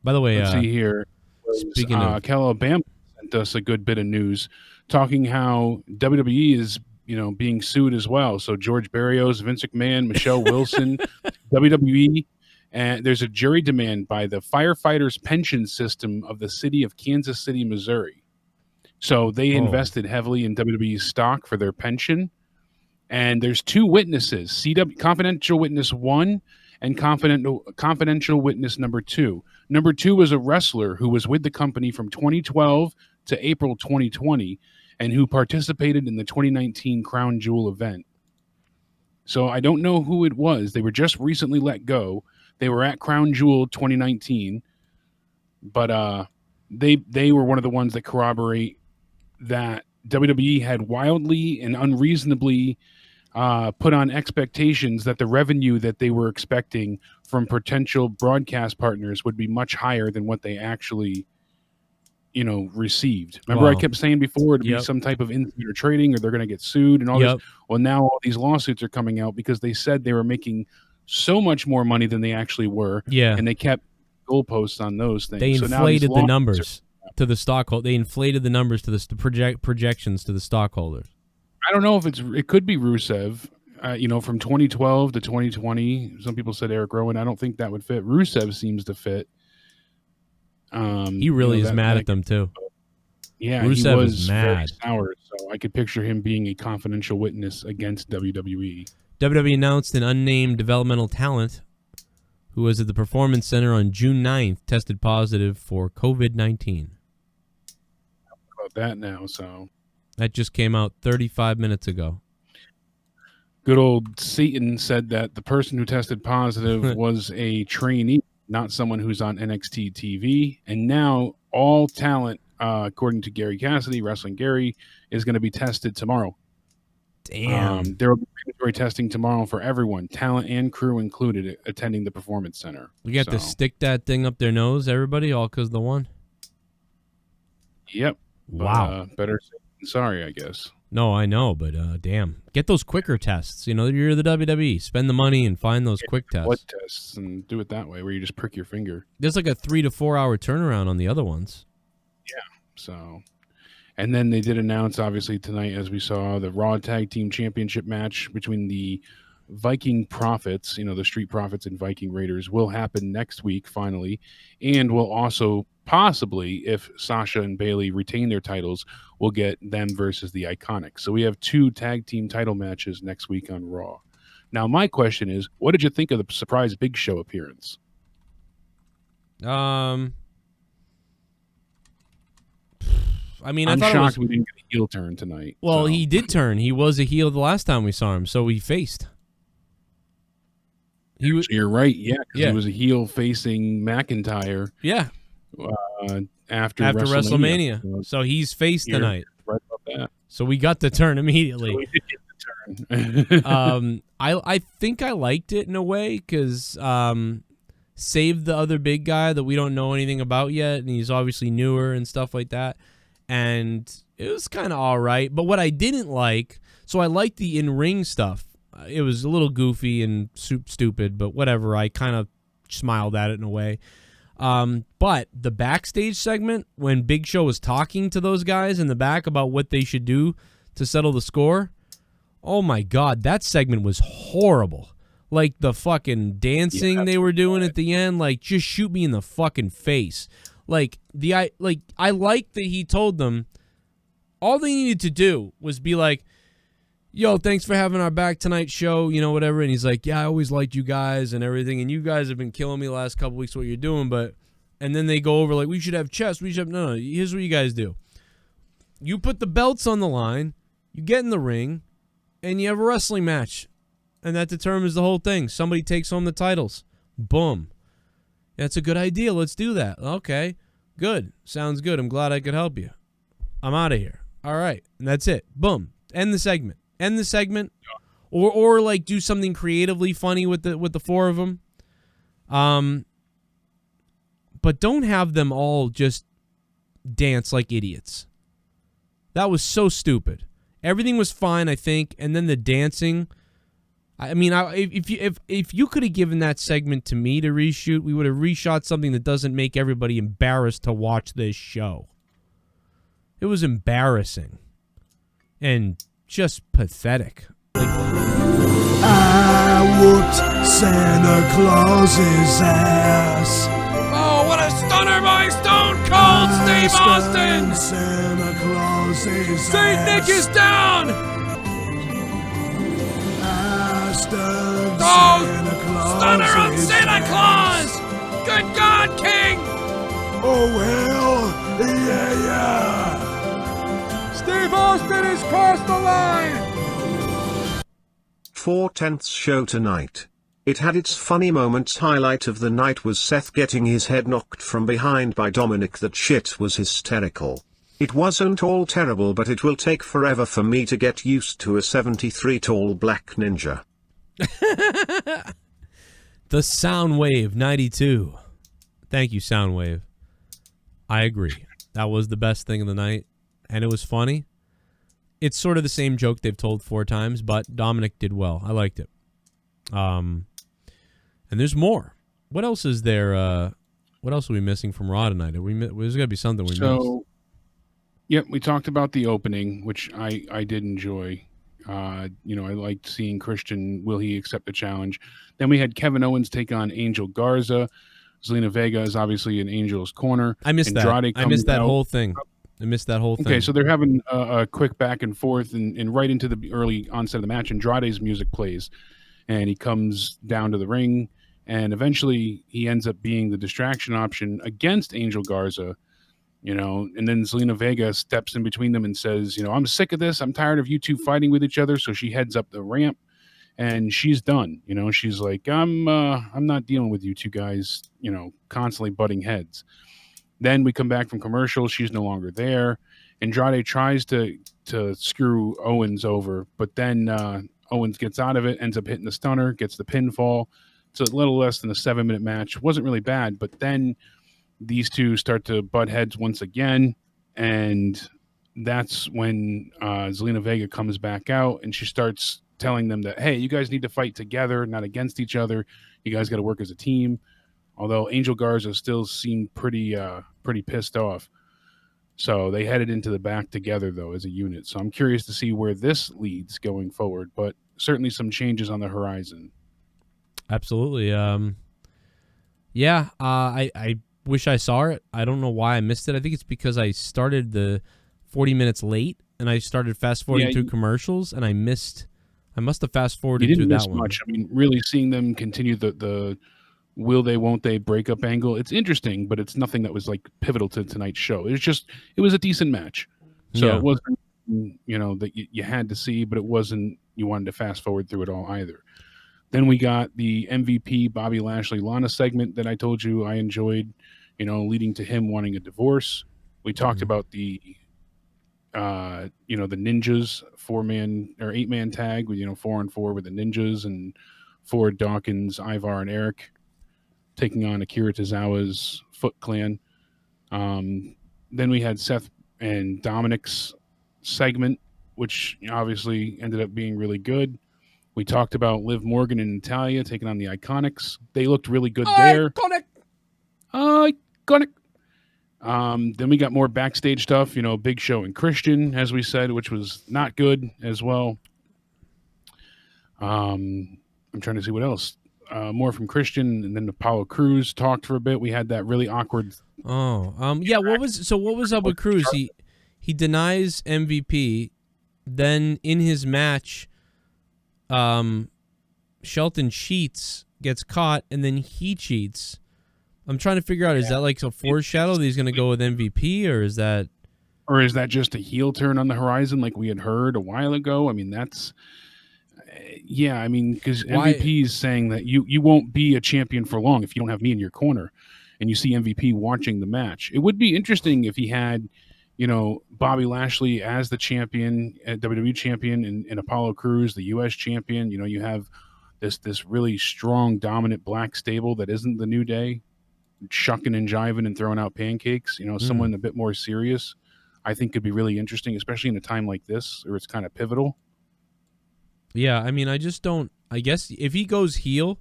By the way, let's see here. Speaking of Calabama sent us a good bit of news talking how WWE is, being sued as well. So George Barrios, Vince McMahon, Michelle Wilson, WWE, and there's a jury demand by the firefighters pension system of the city of Kansas City, Missouri. So they invested heavily in WWE's stock for their pension. And there's two witnesses, CW confidential witness 1 and confidential witness number 2. Number 2 was a wrestler who was with the company from 2012 to April 2020 and who participated in the 2019 Crown Jewel event. So I don't know who it was. They were just recently let go. They were at Crown Jewel 2019, but they were one of the ones that corroborate that WWE had wildly and unreasonably put on expectations that the revenue that they were expecting from potential broadcast partners would be much higher than what they actually, received. Remember, I kept saying before it'd be some type of insider trading or they're going to get sued and all this. Well, now all these lawsuits are coming out because they said they were making so much more money than they actually were. Yeah. And they kept goalposts on those things. They inflated the numbers to the stockholder. They inflated the numbers to the projections to the stockholders. I don't know if it could be Rusev, from 2012 to 2020. Some people said Eric Rowan. I don't think that would fit. Rusev seems to fit. He really is mad at them too. Yeah, Rusev he was is mad. Very sour, so I could picture him being a confidential witness against WWE. WWE announced an unnamed developmental talent who was at the Performance Center on June 9th tested positive for COVID-19. About that now, so that just came out 35 minutes ago. Good old Satan said that the person who tested positive was a trainee, not someone who's on NXT TV. And now all talent, according to Gary Cassidy, Wrestling Gary, is going to be tested tomorrow. Damn. There will be mandatory testing tomorrow for everyone, talent and crew included, attending the Performance Center. We got to stick that thing up their nose, everybody, all because of the one? Yep. Wow. Better safe than sorry, I guess. No, I know, but damn. Get those quicker tests. You're the WWE. Spend the money and find those quick tests. Blood tests and do it that way, where you just prick your finger. There's like a 3 to 4 hour turnaround on the other ones. Yeah, so... And then they did announce, obviously, tonight, as we saw, the Raw Tag Team Championship match between the Viking Profits, the Street Profits and Viking Raiders, will happen next week, finally, and will also possibly, if Sasha and Bayley retain their titles, we'll get them versus the Iconics. So we have 2 tag team title matches next week on Raw. Now, my question is, what did you think of the surprise Big Show appearance? I mean, I'm I thought shocked we didn't get a heel turn tonight. Well, he did turn. He was a heel the last time we saw him, so he faced. You're right, yeah, because he was a heel facing McIntyre. Yeah. After WrestleMania. So he's faced tonight. Right about that. So we got the turn immediately. So we did get the turn. I think I liked it in a way because saved the other big guy that we don't know anything about yet, and he's obviously newer and stuff like that. And it was kind of all right. But what I didn't like, so I liked the in-ring stuff. It was a little goofy and stupid, but whatever. I kind of smiled at it in a way. But the backstage segment, when Big Show was talking to those guys in the back about what they should do to settle the score, oh my God, that segment was horrible. Like the fucking dancing they were doing at the end, like just shoot me in the fucking face. I like that he told them all they needed to do was be like, yo, thanks for having our back tonight show, whatever. And he's like, yeah, I always liked you guys and everything, and you guys have been killing me the last couple weeks what you're doing, and then they go over like, we should have chess, no, here's what you guys do. You put the belts on the line, you get in the ring, and you have a wrestling match, and that determines the whole thing. Somebody takes home the titles. Boom. That's a good idea. Let's do that. Okay, good. Sounds good. I'm glad I could help you. I'm out of here. All right, and that's it. Boom. End the segment. Or like do something creatively funny with the 4 of them. But don't have them all just dance like idiots. That was so stupid. Everything was fine, I think, and then the dancing. I mean, if you could have given that segment to me to reshoot, we would have reshot something that doesn't make everybody embarrassed to watch this show. It was embarrassing and just pathetic. I whooped Santa Claus's ass. Oh, what a stunner by Stone Cold Steve Austin! Santa Claus's Saint ass. Nick is down! Stunner on Santa Claus! Good God, King! Oh, well, yeah. Steve Austin has crossed the line! 4/10 show tonight. It had its funny moments. Highlight of the night was Seth getting his head knocked from behind by Dominic. That shit was hysterical. It wasn't all terrible, but it will take forever for me to get used to a 73 tall black ninja. The Soundwave 92. Thank you, Soundwave. I agree. That was the best thing of the night, and it was funny. It's sort of the same joke they've told 4 times, but Dominic did well. I liked it. And there's more. What else is there? What else are we missing from Raw tonight? There's got to be something we missed. Yep, we talked about the opening, which I did enjoy. I liked seeing Christian. Will he accept the challenge? Then we had Kevin Owens take on Angel Garza. Zelina Vega is obviously in Angel's corner. I missed that. I missed that whole thing. Okay, so they're having a quick back and forth, and right into the early onset of the match, Andrade's music plays, and he comes down to the ring, and eventually he ends up being the distraction option against Angel Garza, and then Zelina Vega steps in between them and says, I'm sick of this. I'm tired of you two fighting with each other. So she heads up the ramp, and she's done. She's like, I'm not dealing with you two guys, constantly butting heads. Then we come back from commercial. She's no longer there. Andrade tries to screw Owens over, but then Owens gets out of it, ends up hitting the stunner, gets the pinfall. It's a little less than a 7-minute match. Wasn't really bad, but then these two start to butt heads once again, and that's when Zelina Vega comes back out, and she starts telling them that, hey, you guys need to fight together, not against each other. You guys got to work as a team. Although Angel Garza still seemed pretty pissed off. So they headed into the back together, though, as a unit. So I'm curious to see where this leads going forward, but certainly some changes on the horizon. Absolutely. I wish I saw it. I don't know why I missed it. I think it's because I started the 40 minutes late, and I started fast-forwarding through commercials, and I must have fast-forwarded through that one. Much. I mean, really seeing them continue the will they, won't they breakup angle. It's interesting, but it's nothing that was like pivotal to tonight's show. It was a decent match. So it wasn't, that you had to see, but it wasn't, you wanted to fast forward through it all either. Then we got the MVP Bobby Lashley Lana segment that I told you I enjoyed, leading to him wanting a divorce. We talked about the Ninjas 4-man or 8-man tag with, 4-on-4 with the Ninjas and Ford, Dawkins, Ivar, and Eric taking on Akira Tozawa's Foot Clan. Then we had Seth and Dominic's segment, which obviously ended up being really good. We talked about Liv Morgan and Natalya taking on the Iconics. They looked really good there. Iconic. Then we got more backstage stuff, Big Show and Christian, as we said, which was not good as well. I'm trying to see what else. More from Christian, and then Apollo Crews talked for a bit. We had that really awkward. What was up with Crews? He denies MVP. Then in his match, Shelton cheats, gets caught, and then he cheats. I'm trying to figure out, is that like a foreshadow that he's going to go with MVP, or is that just a heel turn on the horizon like we had heard a while ago? I mean, that's because MVP is saying that you won't be a champion for long if you don't have me in your corner, and you see MVP watching the match. It would be interesting if he had, Bobby Lashley as the champion, WWE champion, and Apollo Crews, the U.S. champion. You have this really strong, dominant black stable that isn't the New Day, shucking and jiving and throwing out pancakes. Someone a bit more serious. I think could be really interesting, especially in a time like this where it's kind of pivotal. Yeah, I mean, I just don't. I guess if he goes heel,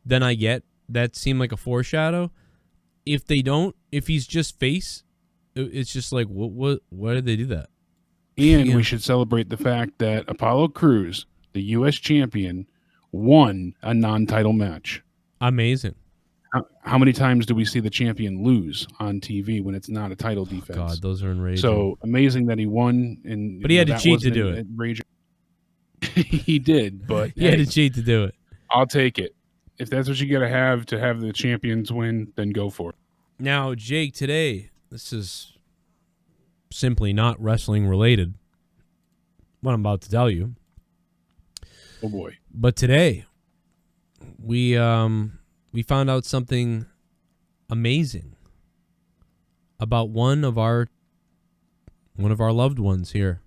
then I get that seemed like a foreshadow. If they don't, if he's just face, it's just like, why did they do that? And we should celebrate the fact that Apollo Crews, the U.S. champion, won a non-title match. Amazing. How many times do we see the champion lose on TV when it's not a title defense? God, those are enraging. So amazing that he won. But he had to cheat to do it. He did, but he had to cheat to do it. I'll take it. If that's what you got to have the champions win, then go for it. Now, Jake, today, this is simply not wrestling related, what I'm about to tell you. Oh, boy. But today, we found out something amazing about one of our loved ones here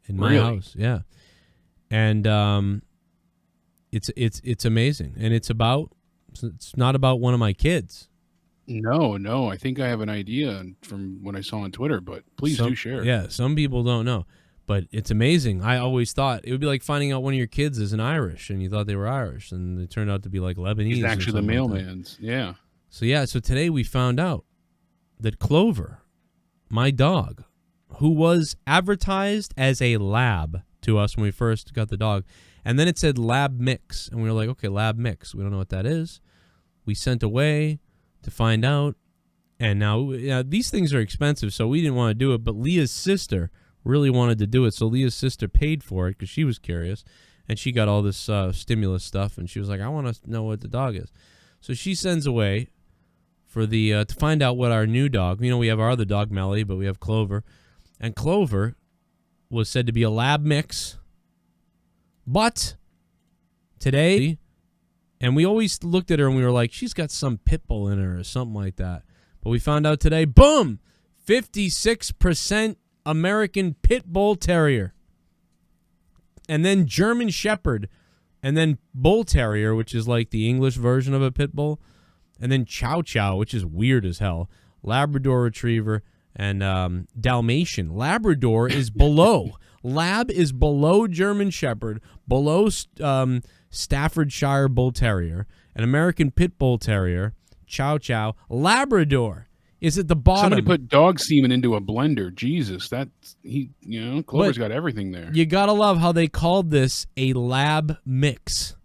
in my house. Yeah. And it's amazing. And it's not about one of my kids. No, I think I have an idea from what I saw on Twitter, but please do share. Yeah, some people don't know, but it's amazing. I always thought it would be like finding out one of your kids is an Irish, and you thought they were Irish, and they turned out to be like Lebanese. He's actually the mailman's, like yeah. So today we found out that Clover, my dog, who was advertised as a lab to us when we first got the dog, and then it said lab mix, and we were like, okay, lab mix. We don't know what that is. We sent away to find out, and now these things are expensive, so we didn't want to do it, but Leah's sister really wanted to do it, so Leah's sister paid for it because she was curious, and she got all this stimulus stuff, and she was like, I want to know what the dog is. So she sends away for the to find out what our new dog, we have our other dog, Melly, but we have Clover, and Clover was said to be a lab mix, but today, and we always looked at her and we were like, she's got some pit bull in her or something like that. But we found out today, boom, 56% American Pit Bull Terrier. And then German Shepherd. And then Bull Terrier, which is like the English version of a Pit Bull. And then Chow Chow, which is weird as hell. Labrador Retriever and Dalmatian. Labrador is below. Lab is below German Shepherd, below Staffordshire Bull Terrier, an American Pit Bull Terrier, Chow Chow, Labrador is at the bottom. Somebody put dog semen into a blender. Jesus, Clover's got everything there. You gotta love how they called this a lab mix.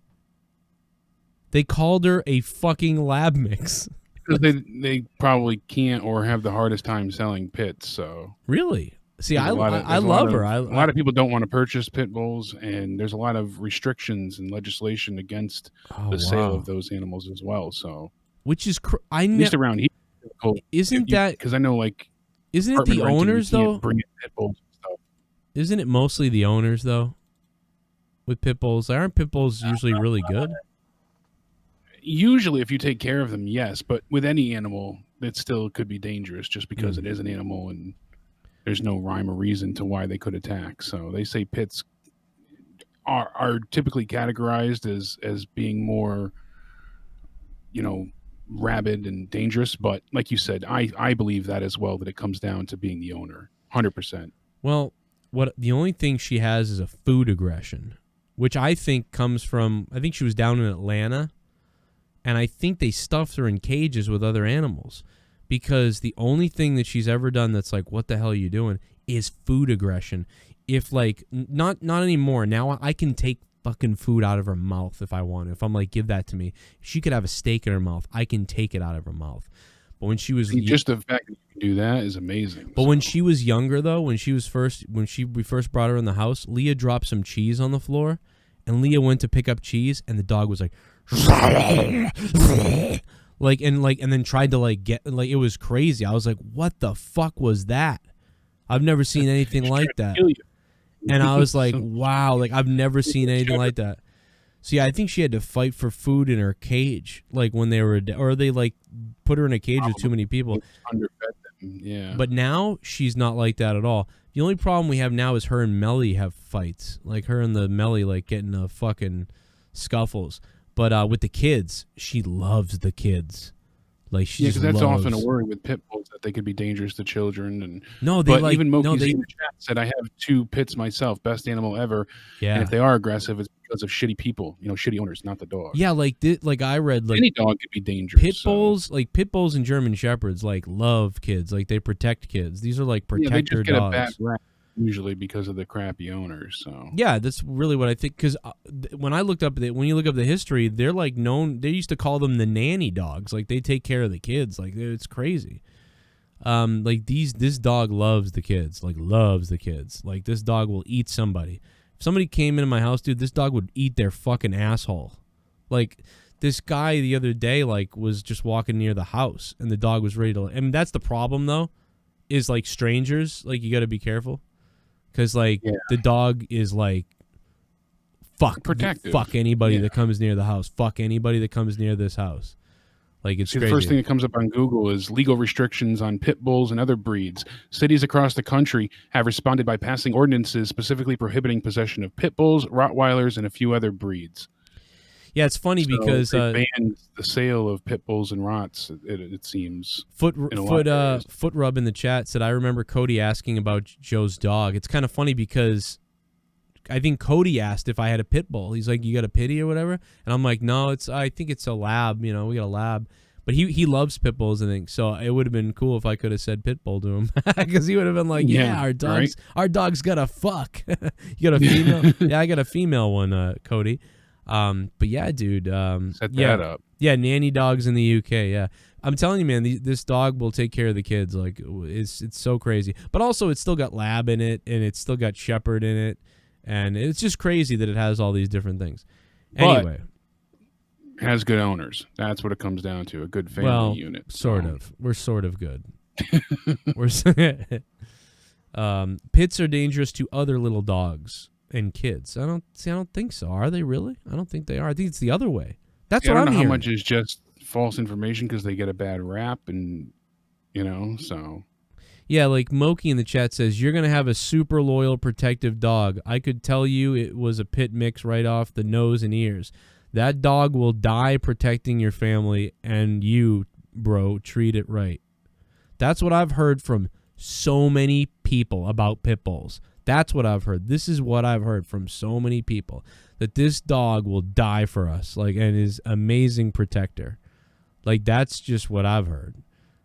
They called her a fucking lab mix. Because they probably can't or have the hardest time selling pits. So really. See, I love her. A lot of people don't want to purchase pit bulls, and there's a lot of restrictions and legislation against the sale of those animals as well. So, which is at least around here, isn't that because I know isn't it the owners though? Bring in pit bulls and stuff. Isn't it mostly the owners though? With pit bulls, aren't pit bulls usually really good? Usually, if you take care of them, yes. But with any animal, it still could be dangerous just because it is an animal and there's no rhyme or reason to why they could attack. So they say pits are typically categorized as being more, rabid and dangerous. But like you said, I believe that as well, that it comes down to being the owner, 100%. Well, the only thing she has is a food aggression, which I think comes from, I think she was down in Atlanta, and I think they stuffed her in cages with other animals. Because the only thing that she's ever done that's like, what the hell are you doing, is food aggression. If not anymore. Now I can take fucking food out of her mouth if I want. If I'm like, give that to me. If she could have a steak in her mouth, I can take it out of her mouth. But when she was just the fact that you can do that is amazing. But when she was younger though, when we first brought her in the house, Leah dropped some cheese on the floor, and Leah went to pick up cheese, and the dog was like. And then tried to get it was crazy. I was like, what the fuck was that? I've never seen anything like that. And I was like, wow, I've never seen anything like that. So yeah, I think she had to fight for food in her cage, when they were, or they put her in a cage with too many people. Underfed them, yeah. But now she's not like that at all. The only problem we have now is her and Melly have fights, her and the Melly getting fucking scuffles. But with the kids, she loves the kids. Because that's often a worry with pit bulls, that they could be dangerous to children. And no, they but even Moki's they in the chat said, I have 2 pits myself, best animal ever. Yeah. And if they are aggressive, it's because of shitty people, shitty owners, not the dog. Yeah, like I read, like any dog could be dangerous. Pit bulls, like pit bulls and German shepherds, like love kids, like they protect kids. These are like protector they just get dogs. A bad rap, usually because of the crappy owners. So yeah, that's really what I think. Because when you look up the history, they're like known. They used to call them the nanny dogs. Like they take care of the kids. Like it's crazy. Like this dog loves the kids. Like loves the kids. Like this dog will eat somebody. If somebody came into my house, dude, this dog would eat their fucking asshole. Like this guy the other day, like was just walking near the house, and the dog was ready to. I mean, that's the problem though, is like strangers. Like you got to be careful. Because, like, the dog is, like, protective. Fuck anybody that comes near the house. Fuck anybody that comes near this house. Like, it's crazy. The first thing that comes up on Google is legal restrictions on pit bulls and other breeds. Cities across the country have responded by passing ordinances specifically prohibiting possession of pit bulls, Rottweilers, and a few other breeds. Yeah, it's funny because they banned the sale of pit bulls and rots. It seems. Foot Rub in the chat said, "I remember Cody asking about Joe's dog." It's kind of funny because I think Cody asked if I had a pit bull. He's like, "You got a pitty or whatever?" And I'm like, "No, I think it's a lab. We got a lab." But he loves pit bulls, I think. So it would have been cool if I could have said pit bull to him, because he would have been like, "Yeah, our dog's got a fuck." You got a female? Yeah, I got a female one, Cody. But yeah, dude, set that up. Yeah, nanny dogs in the UK. Yeah, I'm telling you, man, this dog will take care of the kids. Like it's so crazy. But also, it's still got lab in it, and it's still got shepherd in it, and it's just crazy that it has all these different things. Anyway, has good owners. That's what it comes down to. A good family unit. Sort of. We're sort of good. Pits are dangerous to other little dogs and kids. I don't think so. Are they really? I don't think they are. I think it's the other way. That's what I'm hearing. How much is just false information because they get a bad rap, and so. Yeah, like Moki in the chat says, you're going to have a super loyal, protective dog. I could tell you it was a pit mix right off the nose and ears. That dog will die protecting your family, and you, bro, treat it right. That's what I've heard from so many people about pit bulls. That's what I've heard. This is what I've heard from so many people, that this dog will die for us, like, and is amazing protector. Like, that's just what I've heard.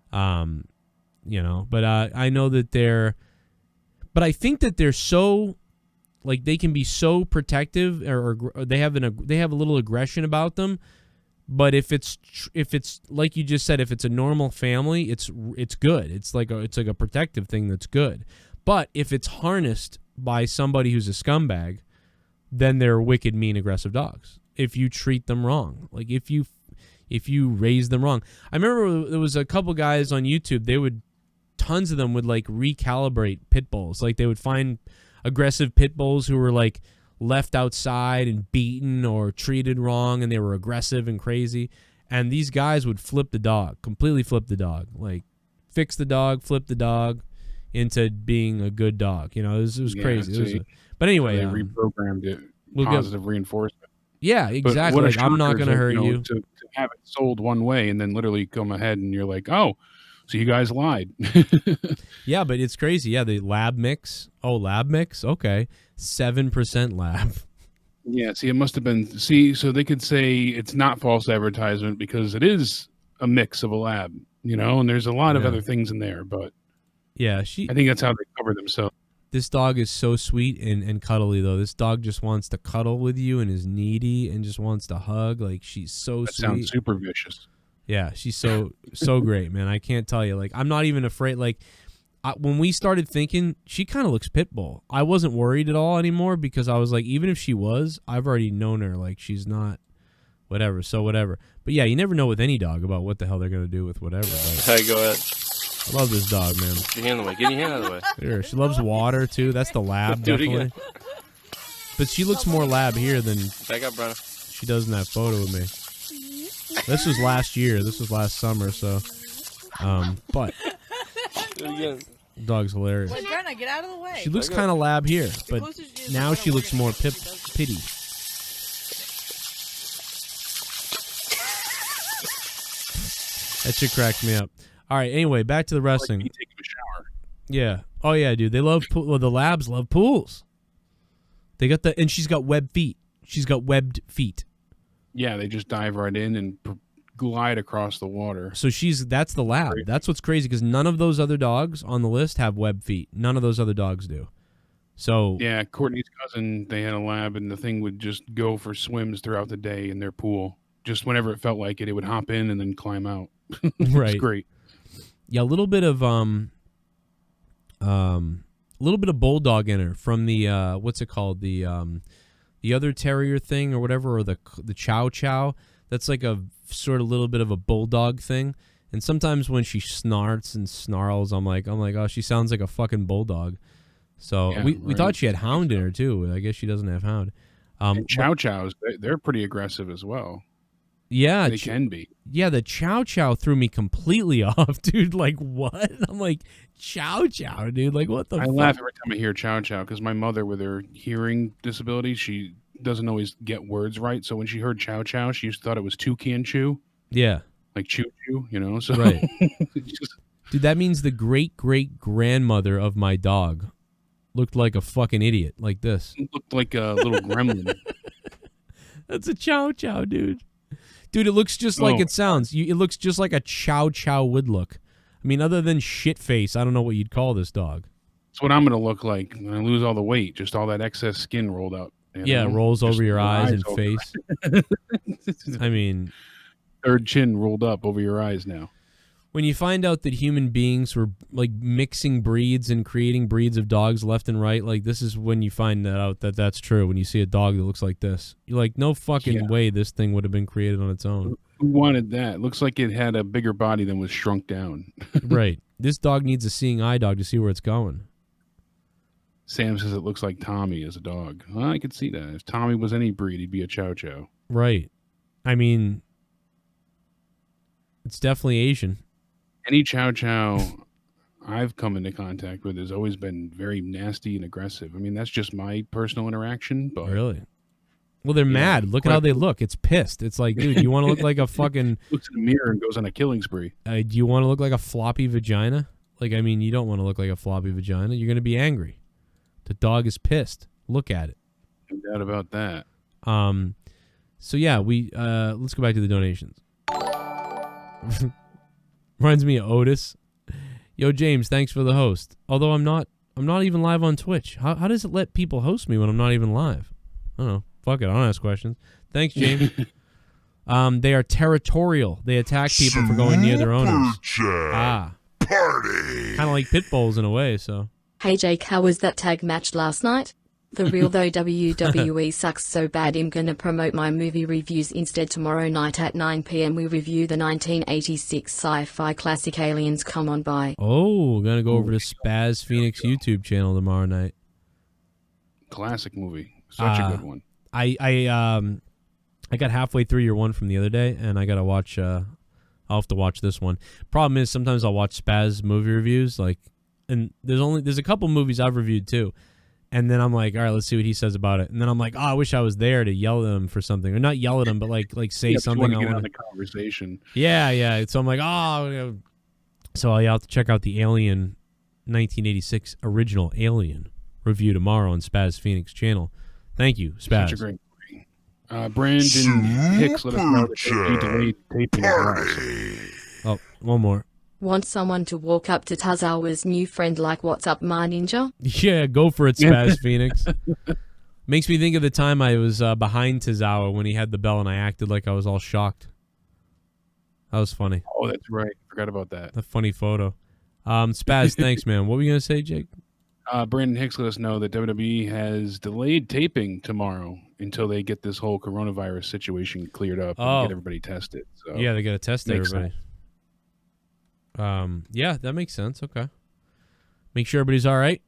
But I know that but I think that they're so, like, they can be so protective, or they have a little aggression about them. But if it's like you just said, if it's a normal family, it's good. It's like a protective thing that's good. But if it's harnessed by somebody who's a scumbag, then they're wicked, mean, aggressive dogs. If you treat them wrong, like if you raise them wrong. I remember there was a couple guys on YouTube. Tons of them would like recalibrate pit bulls. Like they would find aggressive pit bulls who were like left outside and beaten or treated wrong, and they were aggressive and crazy. And these guys would completely flip the dog, like fix the dog, flip the dog into being a good dog. It was crazy. But anyway, they reprogrammed it. Positive reinforcement. Yeah, exactly. Like, I'm not going to hurt you. To have it sold one way and then literally come ahead and you're like, oh, so you guys lied. Yeah, but it's crazy. Yeah, the lab mix. Oh, lab mix? Okay. 7% lab. Yeah, see, it must have been... See, so they could say it's not false advertisement because it is a mix of a lab, and there's a lot of other things in there, but... Yeah, I think that's how they cover themselves. This dog is so sweet and cuddly, though. This dog just wants to cuddle with you and is needy and just wants to hug. Like, she's so sweet. Sounds super vicious. Yeah, she's so great, man. I can't tell you. Like, I'm not even afraid. Like, when we started thinking, she kind of looks pit bull. I wasn't worried at all anymore because I was like, even if she was, I've already known her. Like, she's not whatever, so whatever. But, yeah, you never know with any dog about what the hell they're going to do with whatever. Hey, go ahead. I love this dog, man. Get your hand out of the way. Get your hand out of the way. Here, she loves water, too. That's the lab, Do it definitely. again. But she looks more lab here than Back up, Brian. she does in that photo of me. This was last year. This was last summer, so... but... Do it again. The dog's hilarious. Wait, Brenna, get out of the way. She looks kind of lab here, but now she looks more pitty. That shit cracked me up. All right. Anyway, back to the wrestling. Like me taking a shower. Yeah. Oh yeah, dude. They love the labs love pools. They got and she's got webbed feet. She's got webbed feet. Yeah, they just dive right in and glide across the water. So that's the lab. Crazy. That's what's crazy because none of those other dogs on the list have webbed feet. None of those other dogs do. So yeah, Courtney's cousin, they had a lab, and the thing would just go for swims throughout the day in their pool. Just whenever it felt like it would hop in and then climb out. Right. It's great. Yeah, a little bit of bulldog in her from the what's it called, the other terrier thing or whatever, or the chow chow. That's like a sort of little bit of a bulldog thing. And sometimes when she snarts and snarls, I'm like, oh, she sounds like a fucking bulldog. So Yeah, we thought she had hound in her too. I guess she doesn't have hound. And chow chows, they're pretty aggressive as well. Yeah, they can be. Yeah, the chow chow threw me completely off, dude. Like, what? I'm like, chow chow, dude. Like, what the fuck? I laugh every time I hear chow chow because my mother, with her hearing disability, she doesn't always get words right. So when she heard chow chow, she thought it was toucan chew. Yeah. Like chew chew, you know? So right. Dude, that means the great-great-grandmother of my dog looked like a fucking idiot, like this. It looked like a little gremlin. That's a chow chow, dude. Dude, it looks just like it sounds. It looks just like a chow chow would look. I mean, other than shit face, I don't know what you'd call this dog. It's what I'm going to look like when I lose all the weight. Just all that excess skin rolled up. Yeah, it rolls over your eyes and face. I mean, third chin rolled up over your eyes now. When you find out that human beings were like mixing breeds and creating breeds of dogs left and right, like this is when you find that out that that's true. When you see a dog that looks like this, you're like, no fucking way this thing would have been created on its own. Who wanted that? Looks like it had a bigger body than was shrunk down. Right. This dog needs a seeing eye dog to see where it's going. Sam says it looks like Tommy as a dog. Well, I could see that. If Tommy was any breed, he'd be a chow chow. Right. I mean, it's definitely Asian. Any chow chow I've come into contact with has always been very nasty and aggressive. I mean, that's just my personal interaction. But really? Well, they're mad. Look at how they look. It's pissed. It's like, dude, you want to look like a fucking... Looks in the mirror and goes on a killing spree. Do you want to look like a floppy vagina? Like, I mean, you don't want to look like a floppy vagina. You're going to be angry. The dog is pissed. Look at it. No doubt about that. So yeah, let's go back to the donations. Reminds me of Otis. Yo, James, thanks for the host. Although I'm not even live on Twitch. How does it let people host me when I'm not even live? I don't know. Fuck it. I don't ask questions. Thanks, James. They are territorial. They attack people for going near their owners. Party. Kind of like pit bulls in a way, so. Hey Jake, how was that tag match last night? The real though WWE sucks so bad I'm gonna promote my movie reviews instead. Tomorrow night at 9 p.m. we review the 1986 sci-fi classic Aliens. Come on by. Oh, we're gonna go over to Spaz Phoenix YouTube channel tomorrow night. Classic movie. Such a good one. I got halfway through your one from the other day, and I gotta watch. I'll have to watch this one. Problem is, sometimes I'll watch Spaz movie reviews, and there's a couple movies I've reviewed too. And then I'm like, all right, let's see what he says about it. And then I'm like, oh, I wish I was there to yell at him for something. Or not yell at him, but like say something. You want to get on the conversation. Yeah. So I'm like, oh. So I'll have to check out the Alien 1986 original Alien review tomorrow on Spaz Phoenix channel. Thank you, Spaz. Such a great movie. Brandon Hicks let us know that he delayed taping as well. Oh, one more. Want someone to walk up to Tazawa's new friend like, what's up, my ninja? Yeah, go for it, Spaz Phoenix. Makes me think of the time I was behind Tazawa when he had the bell and I acted like I was all shocked. That was funny. Oh, that's right. Forgot about that. A funny photo. Spaz, thanks, man. What were you going to say, Jake? Brandon Hicks let us know that WWE has delayed taping tomorrow until they get this whole coronavirus situation cleared up and get everybody tested. So yeah, they got to test everybody. Sense. Yeah, that makes sense. Okay, make sure everybody's all right.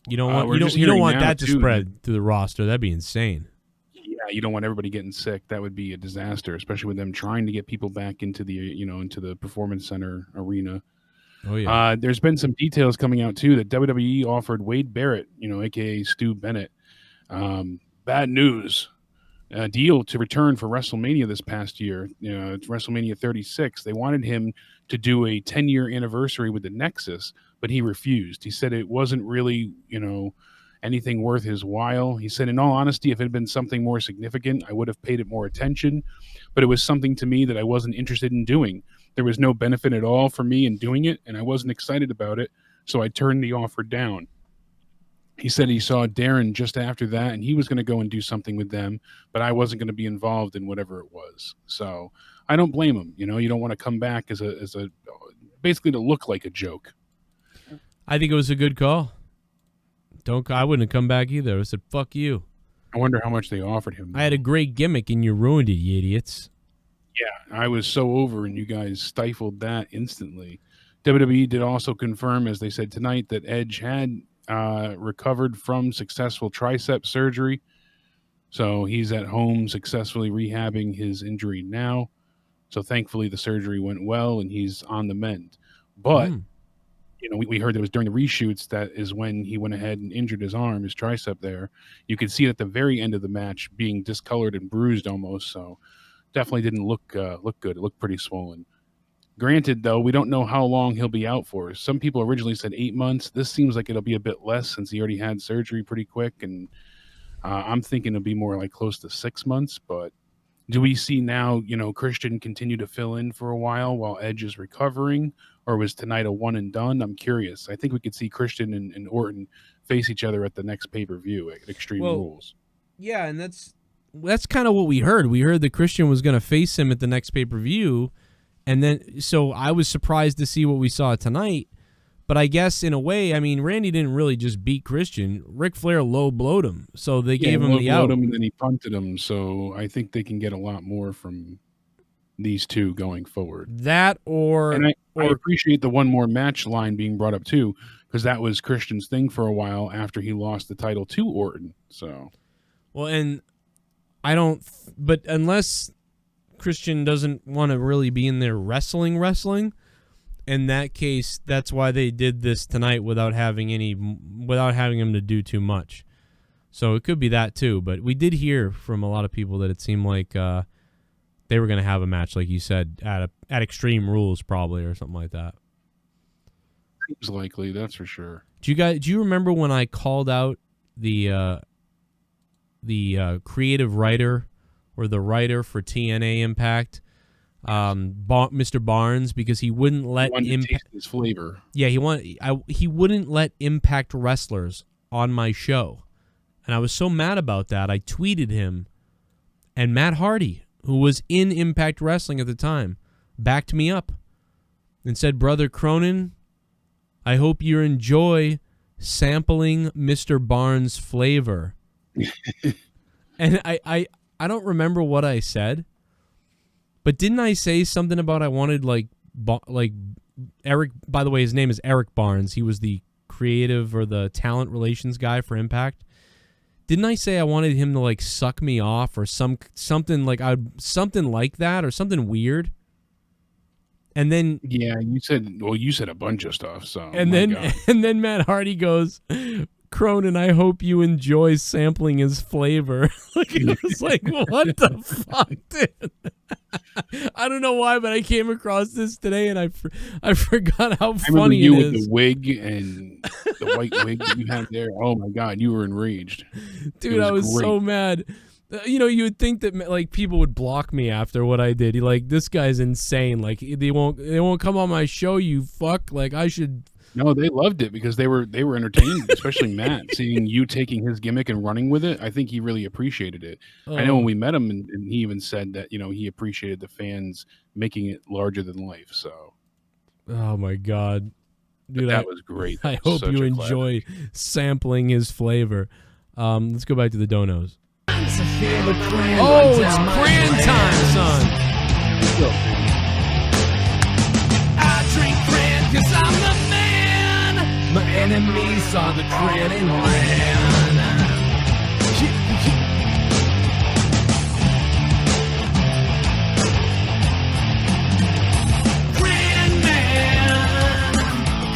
You don't want you don't want that to spread through the roster. That'd be insane. Yeah, you don't want everybody getting sick. That would be a disaster, especially with them trying to get people back into the into the performance center arena. Oh yeah. There's been some details coming out too that WWE offered Wade Barrett, aka Stu Bennett, bad news. deal to return for WrestleMania this past year. It's WrestleMania 36. They wanted him to do a 10-year anniversary with the Nexus, but he refused. He said it wasn't really, anything worth his while. He said, in all honesty, if it had been something more significant, I would have paid it more attention, but it was something to me that I wasn't interested in doing. There was no benefit at all for me in doing it, and I wasn't excited about it, so I turned the offer down. He said he saw Darren just after that, and he was going to go and do something with them, but I wasn't going to be involved in whatever it was. So I don't blame him. You don't want to come back as a basically to look like a joke. I think it was a good call. I wouldn't have come back either. I said, fuck you. I wonder how much they offered him. I had a great gimmick, and you ruined it, you idiots. Yeah, I was so over, and you guys stifled that instantly. WWE did also confirm, as they said tonight, that Edge had recovered from successful tricep surgery. So he's at home successfully rehabbing his injury now. So thankfully the surgery went well and he's on the mend. But, we heard that it was during the reshoots that is when he went ahead and injured his arm, his tricep there. You could see it at the very end of the match being discolored and bruised almost. So definitely didn't look good. It looked pretty swollen. Granted, though, we don't know how long he'll be out for. Some people originally said 8 months. This seems like it'll be a bit less since he already had surgery pretty quick. And I'm thinking it'll be more like close to 6 months. But do we see now, Christian continue to fill in for a while Edge is recovering? Or was tonight a one and done? I'm curious. I think we could see Christian and Orton face each other at the next pay-per-view at Extreme Rules. Yeah, and that's kind of what we heard. We heard that Christian was going to face him at the next pay-per-view. And then, so I was surprised to see what we saw tonight. But I guess in a way, I mean, Randy didn't really just beat Christian. Ric Flair low-blowed him. So they gave him the out. And then he punted him. So I think they can get a lot more from these two going forward. That And I appreciate the one more match line being brought up too, because that was Christian's thing for a while after he lost the title to Orton. So, well, and I don't, but unless Christian doesn't want to really be in there wrestling, in that case, that's why they did this tonight without having him to do too much. So it could be that too, but we did hear from a lot of people that it seemed like they were going to have a match, like you said, at Extreme Rules probably or something like that. Seems likely, that's for sure. Do you remember when I called out the creative writer or the writer for TNA Impact, Mr. Barnes, because he wouldn't let his flavor. Yeah, he wouldn't let Impact wrestlers on my show, and I was so mad about that. I tweeted him, and Matt Hardy, who was in Impact Wrestling at the time, backed me up and said, "Brother Cronin, I hope you enjoy sampling Mr. Barnes' flavor." And I don't remember what I said, but didn't I say something about I wanted like Eric? By the way, his name is Eric Barnes. He was the creative or the talent relations guy for Impact. Didn't I say I wanted him to like suck me off or something like that or something weird? And then you said a bunch of stuff. So and then Matt Hardy goes, "Cronin, I hope you enjoy sampling his flavor." It was like, what the fuck, dude? I don't know why, but I came across this today and I forgot how funny you it with is. The wig and the white wig that you had there. Oh my God, you were enraged, dude! I was so mad. You would think that like people would block me after what I did. Like, this guy's insane. Like, they won't come on my show. You fuck. Like, I should. No, they loved it because they were entertained, especially Matt, seeing you taking his gimmick and running with it. I think he really appreciated it. I know when we met him, and he even said that he appreciated the fans making it larger than life. So, oh my God, dude, that was great. I hope you enjoy sampling his flavor. Let's go back to the donos. Oh, it's Cran time, son. I drink Cran 'cause I'm the man. My enemies are the Cran and Lan. Cran man,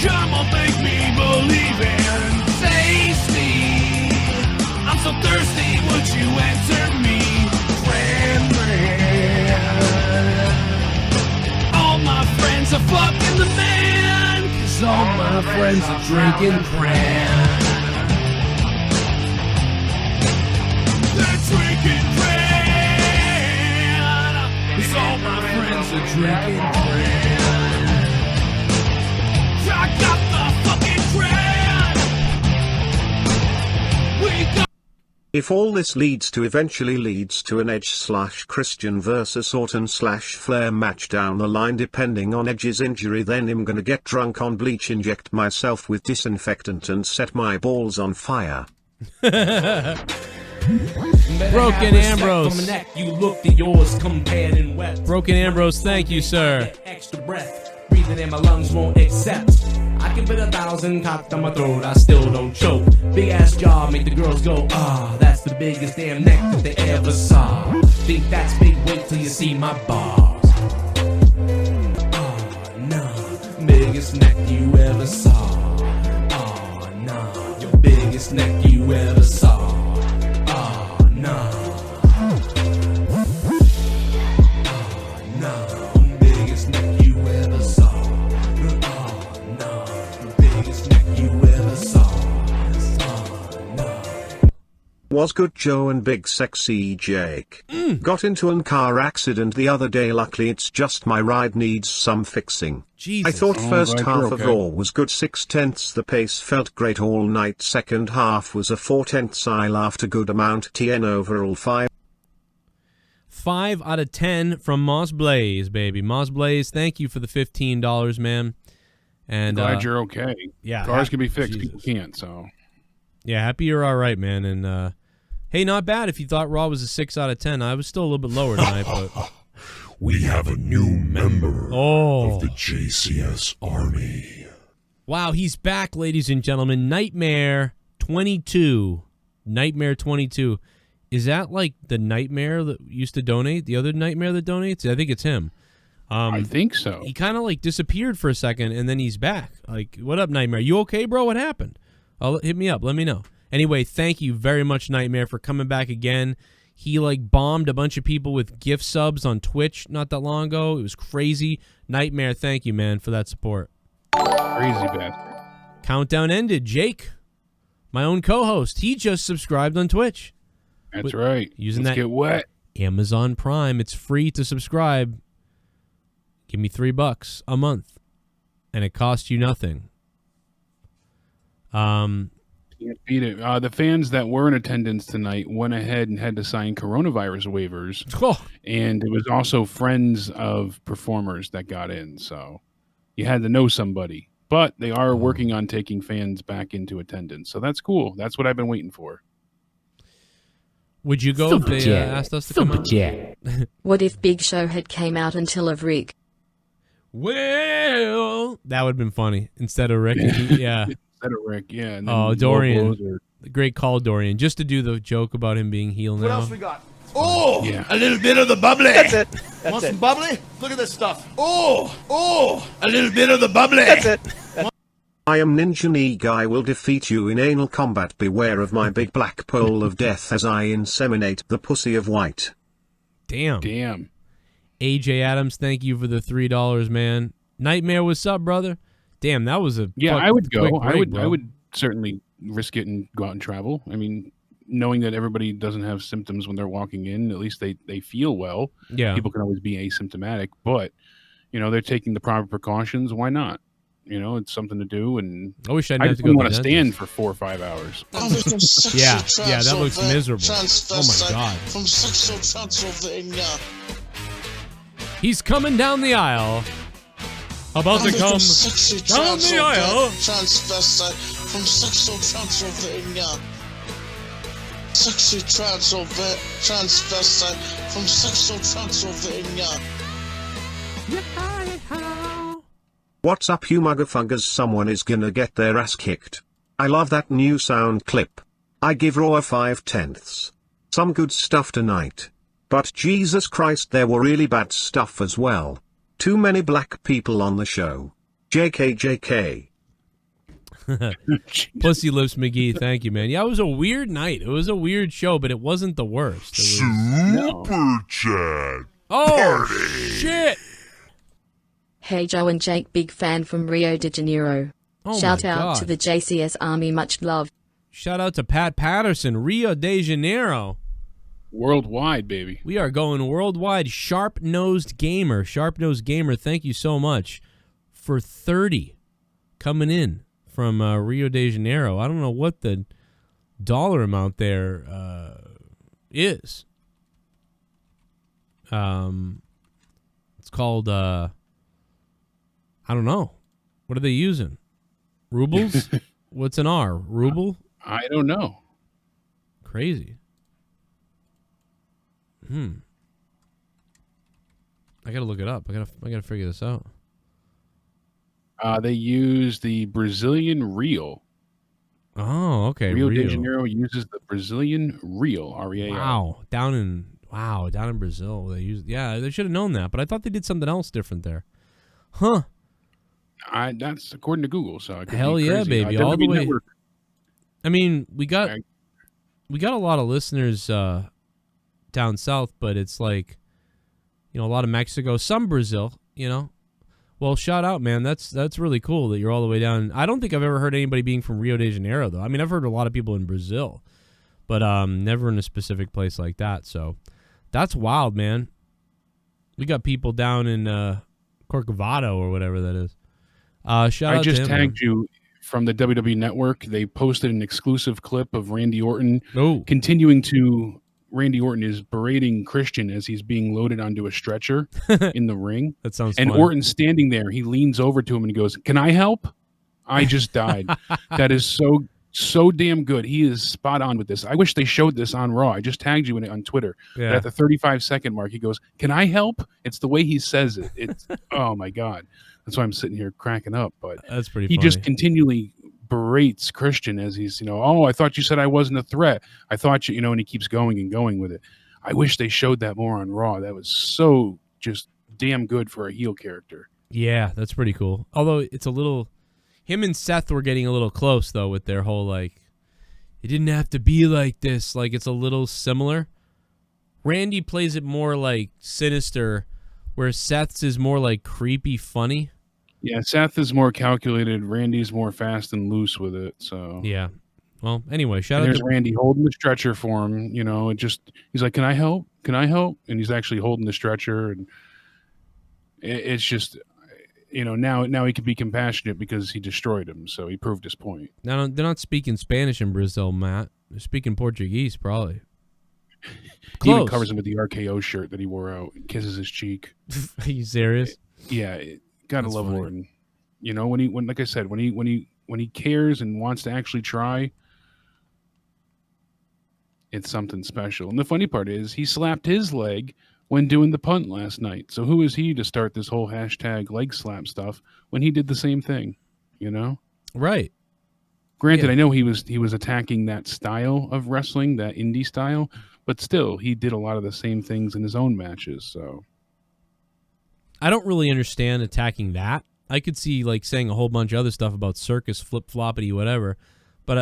come on, make me believe in tasty. I'm so thirsty, would you answer me? 'cause all my friends are drinking cran. They're drinking cran, 'cause all my friends are drinking cran. I got the fucking cran. We got. If all this eventually leads to an Edge/Christian versus Orton/Flair match down the line depending on Edge's injury, then I'm gonna get drunk on bleach, inject myself with disinfectant and set my balls on fire. Broken Ambrose. You look to yours compared and wet. Broken Ambrose, thank you, sir. Extra breath, breathing in my lungs won't accept. I can put 1,000 cocked on my throat, I still don't choke. Big ass jaw make the girls go, ah, that's the biggest damn neck that they ever saw. Think that's big, wait till you see my bars. Oh no, biggest neck you ever saw. Oh no, your biggest neck you ever saw. Oh no. Was good Joe and Big Sexy Jake. Got into a car accident the other day, luckily it's just my ride needs some fixing. Jesus. I thought first right, half you're of okay. Raw was good 6/10, the pace felt great all night, second half was a 4/10, I laughed a good amount, TN overall 5. 5 out of 10 from Moss Blaze, baby. Moss Blaze, thank you for the $15, man. And Glad you're okay. Yeah, Cars can be fixed, people can't, so. Yeah, happy you're all right, man. And hey, not bad if you thought Raw was a 6 out of 10. I was still a little bit lower tonight, but We have a new member of the JCS Army. Wow, he's back, ladies and gentlemen. Nightmare 22. Nightmare 22. Is that like the Nightmare that used to donate? The other Nightmare that donates? I think it's him. I think so. He kind of like disappeared for a second, and then he's back. Like, what up, Nightmare? You okay, bro? What happened? Hit me up. Let me know. Anyway, thank you very much, Nightmare, for coming back again. He like bombed a bunch of people with gift subs on Twitch not that long ago. It was crazy. Nightmare, thank you, man, for that support. Crazy bastard. Countdown ended. Jake, my own co-host, he just subscribed on Twitch. That's right. Using Let's that get wet. Amazon Prime. It's free to subscribe. Give me $3 a month, and it costs you nothing. Can't beat it. The fans that were in attendance tonight went ahead and had to sign coronavirus waivers. And it was also friends of performers that got in. So you had to know somebody. But they are working on taking fans back into attendance. So that's cool. That's what I've been waiting for. Would you go if they asked us to come out? What if Big Show had came out until of Rick? Well, that would have been funny. Instead of Rick. Yeah. Instead of Rick, yeah. And Oh, then Dorian. logos The great call, Dorian. Just to do the joke about him being heel now. What else we got? Oh, Yeah. a little bit of the bubbly. That's it. Want some bubbly? Look at this stuff. Oh, a little bit of the bubbly. That's it. I am Ninja Knee Guy will defeat you in anal combat. Beware of my big black pole of death as I inseminate the pussy of white. Damn. Damn. AJ Adams, thank you for the $3, man. Nightmare, what's up, brother? Damn, that was a Yeah, I would go. quick break, I would certainly risk it and go out and travel. I mean, knowing that everybody doesn't have symptoms when they're walking in, at least they feel well. Yeah. People can always be asymptomatic, but you know, they're taking the proper precautions. Why not? You know, it's something to do, and I wish I I didn't have just to go want to to the stand dentist. for 4 or 5 hours. Yeah, that looks miserable. Oh my God. From sexual Transylvania. He's coming down the aisle. About to come down the aisle. Transvestite from sexual Transylvania. Sexy transvestite from sexual Transylvania. What's up, you motherfuckers? Someone is gonna get their ass kicked. I love that new sound clip. I give Raw a 5/10. Some good stuff tonight. But Jesus Christ, there were really bad stuff as well. Too many black people on the show. JK. Pussy Lips McGee, thank you, man. Yeah, it was a weird night. It was a weird show, but it wasn't the worst. It was... Super Chat. Oh, Party. shit. Hey Joe and Jake, big fan from Rio de Janeiro. Oh Shout my out God. to the JCS Army, much love. Shout out to Pat Patterson, Rio de Janeiro. Worldwide, baby. We are going worldwide. Sharp-nosed gamer. Sharp-nosed gamer, thank you so much for 30 coming in from Rio de Janeiro. I don't know what the dollar amount there is. It's called, I don't know. What are they using? Rubles? What's an R? Ruble? I don't know. Crazy. I gotta look it up. I gotta figure this out. They use the Brazilian real. Oh, okay. Rio de Janeiro uses the Brazilian real. R-E-A-L. Wow, down in Brazil they use. Yeah, they should have known that, but I thought they did something else different there. Huh? That's according to Google. So it could Hell be yeah, crazy. baby! All the way. Network. I mean, we got a lot of listeners down south, but it's like, a lot of Mexico, some Brazil. Well, shout out, man. That's really cool that you're all the way down. I don't think I've ever heard anybody being from Rio de Janeiro, though. I mean, I've heard a lot of people in Brazil, but never in a specific place like that. So that's wild, man. We got people down in Corcovado or whatever that is. Shout out I just to him, tagged you from the WWE Network. They posted an exclusive clip of Randy Orton continuing to. Randy Orton is berating Christian as he's being loaded onto a stretcher in the ring. That sounds And fun. Orton's standing there. He leans over to him and he goes, "Can I help? I just died." That is so damn good. He is spot on with this. I wish they showed this on Raw. I just tagged you in it on Twitter. Yeah. But at the 35-second mark, he goes, "Can I help?" It's the way he says it. It's oh my God. That's why I'm sitting here cracking up. But that's pretty he funny. just continually berates Christian as he's, "Oh, I thought you said I wasn't a threat. I thought you," and he keeps going and going with it. I wish they showed that more on Raw. That was so just damn good for a heel character. Yeah, that's pretty cool. Although it's a little, him and Seth were getting a little close though with their whole it didn't have to be like this. Like it's a little similar. Randy plays it more like sinister, where Seth's is more like creepy, funny. Yeah, Seth is more calculated. Randy's more fast and loose with it. So yeah. Well, anyway, shout and out there's to Randy holding the stretcher for him. He's like, "Can I help? Can I help?" And he's actually holding the stretcher, and it's just, now he can be compassionate because he destroyed him. So he proved his point. Now they're not speaking Spanish in Brazil, Matt. They're speaking Portuguese, probably. He even covers him with the RKO shirt that he wore out and kisses his cheek. Are you serious? Yeah, gotta That's love funny. Orton. When like I said, when he cares and wants to actually try, it's something special. And the funny part is he slapped his leg when doing the punt last night. So who is he to start this whole hashtag leg slap stuff when he did the same thing? Right. Granted, Yeah. I know he was attacking that style of wrestling, that indie style, but still, he did a lot of the same things in his own matches. So I don't really understand attacking that. I could see saying a whole bunch of other stuff about circus, flip-floppity, whatever. But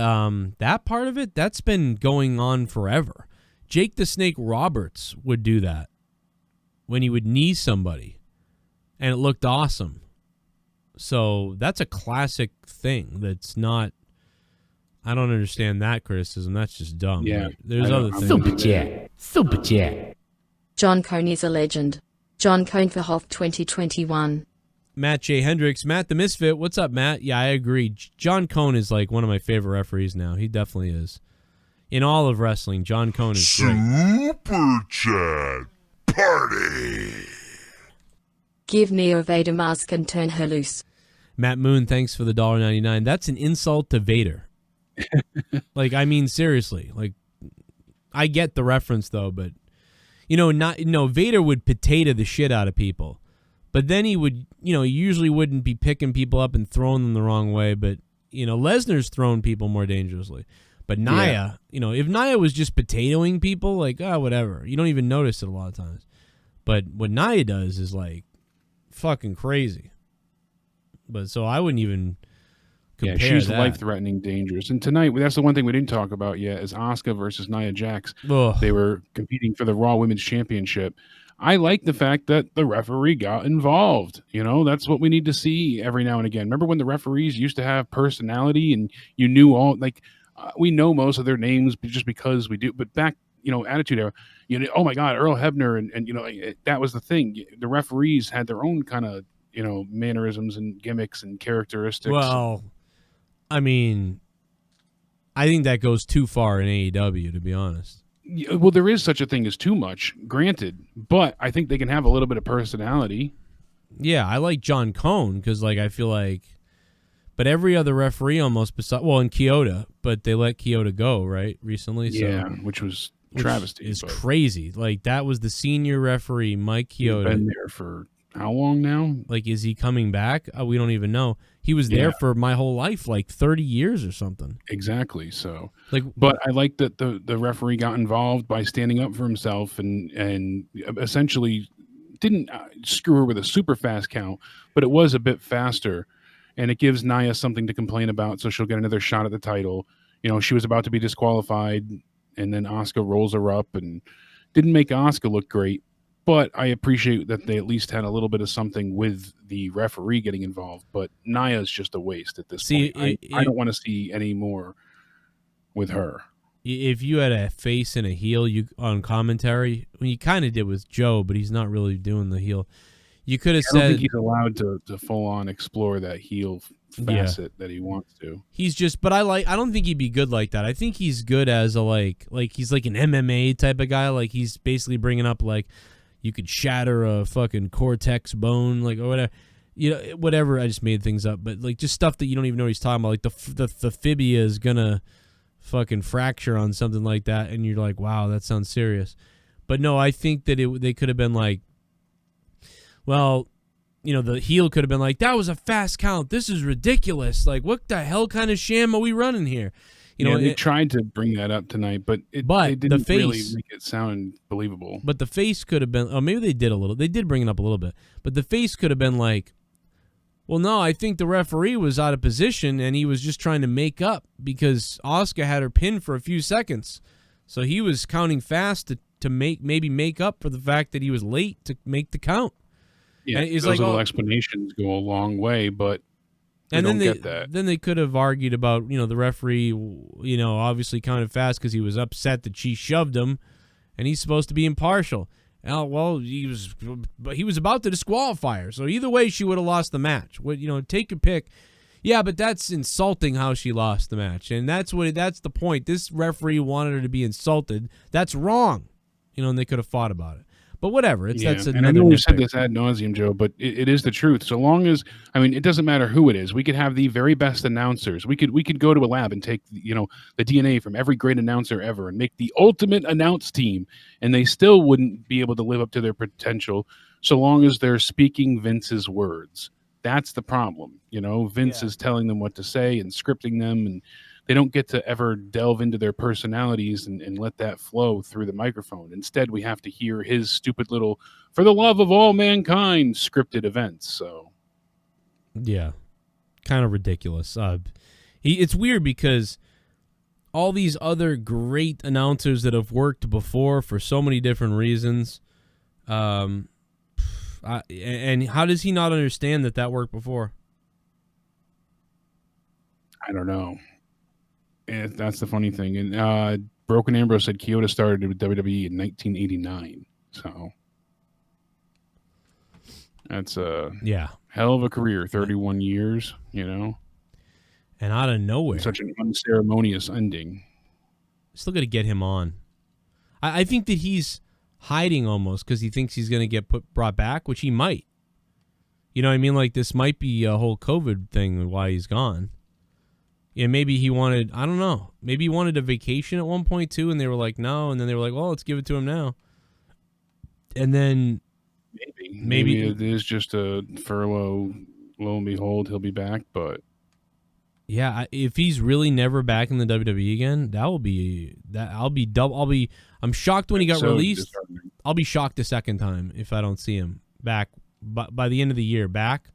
that part of it, that's been going on forever. Jake the Snake Roberts would do that when he would knee somebody, and it looked awesome. So that's a classic thing that's not... I don't understand that criticism. That's just dumb. Yeah. But there's other things. Super chat. John Cone is a legend. John Cone for Hoth 2021. Matt J. Hendricks, Matt the Misfit. What's up, Matt? Yeah, I agree. John Cone is one of my favorite referees now. He definitely is. In all of wrestling, John Cone is great. Super Chat Party. Give Nia Vader mask and turn her loose. Matt Moon, thanks for the $1.99. That's an insult to Vader. I mean, seriously. I get the reference, though, but, Vader would potato the shit out of people. But then he would, he usually wouldn't be picking people up and throwing them the wrong way. But, Lesnar's thrown people more dangerously. But Nia, if Nia was just potatoing people, whatever. You don't even notice it a lot of times. But what Nia does is, fucking crazy. But so I wouldn't even compare she's that. life-threatening, dangerous. And tonight, that's the one thing we didn't talk about yet, is Asuka versus Nia Jax. Ugh. They were competing for the Raw Women's Championship. I like the fact that the referee got involved. That's what we need to see every now and again. Remember when the referees used to have personality and you knew all, we know most of their names just because we do, but back, Attitude Era, oh my God, Earl Hebner. And that was the thing. The referees had their own kind of, mannerisms and gimmicks and characteristics. Well, I mean, I think that goes too far in AEW, to be honest. Well, there is such a thing as too much, granted, but I think they can have a little bit of personality. Yeah, I like John Cone because, I feel like, but every other referee almost, in Kyoto, but they let Kyoto go, right, recently? Yeah, which was travesty. It's crazy. That was the senior referee, Mike Kyoto. He's been there for how long now? Is he coming back? We don't even know. He was there for my whole life, 30 years or something. Exactly. So, but I like that the referee got involved by standing up for himself and essentially didn't screw her with a super fast count, but it was a bit faster, and it gives Nia something to complain about, so she'll get another shot at the title. She was about to be disqualified, and then Asuka rolls her up and didn't make Asuka look great. But I appreciate that they at least had a little bit of something with the referee getting involved. But Nia's just a waste at this point. I don't want to see any more with her. If you had a face and a heel on commentary, you kind of did with Joe, but he's not really doing the heel. You could have said... I don't think he's allowed to full-on explore that heel facet that he wants to. He's just... But I don't think he'd be good like that. I think he's good as a, he's like an MMA type of guy. He's basically bringing up, you could shatter a fucking cortex bone, or whatever. Whatever. I just made things up, but just stuff that you don't even know what he's talking about. The fibia is gonna fucking fracture on something like that, and you're like, wow, that sounds serious. But no, I think that they could have been the heel could have been that was a fast count. This is ridiculous. What the hell kind of sham are we running here? They tried to bring that up tonight, but they didn't really make it sound believable. But the face could have been, maybe they did a little. They did bring it up a little bit, but the face could have been well, no, I think the referee was out of position and he was just trying to make up because Asuka had her pinned for a few seconds, so he was counting fast to maybe make up for the fact that he was late to make the count. Yeah, those little explanations go a long way, but. And then they could have argued about, the referee, obviously counted fast because he was upset that she shoved him, and he's supposed to be impartial. Well, he was about to disqualify her, so either way she would have lost the match. Take your pick. Yeah, but that's insulting how she lost the match, and that's the point. This referee wanted her to be insulted. That's wrong, and they could have fought about it. But whatever, that's another. And I know we said this ad nauseum, Joe, but it is the truth. So long as it doesn't matter who it is. We could have the very best announcers. We could go to a lab and take the DNA from every great announcer ever and make the ultimate announce team, and they still wouldn't be able to live up to their potential. So long as they're speaking Vince's words, that's the problem. Vince is telling them what to say and scripting them, and they don't get to ever delve into their personalities and let that flow through the microphone. Instead, we have to hear his stupid little, for the love of all mankind, scripted events. So, yeah, kind of ridiculous. It's weird because all these other great announcers that have worked before for so many different reasons, and how does he not understand that worked before? I don't know. And that's the funny thing. And Broken Ambrose said Kyoto started with WWE in 1989. So that's a hell of a career, 31 years, And out of nowhere. Such an unceremonious ending. Still got to get him on. I think that he's hiding almost because he thinks he's going to get brought back, which he might. You know what I mean? This might be a whole COVID thing why he's gone. Yeah, maybe he wanted, I don't know. Maybe he wanted a vacation at one point, too, and they were like, no. And then they were like, well, let's give it to him now. And then... Maybe it is just a furlough. Lo and behold, he'll be back, but... Yeah, if he's really never back in the WWE again, I'm shocked when he got released. I'll be shocked the second time if I don't see him back by the end of the year back.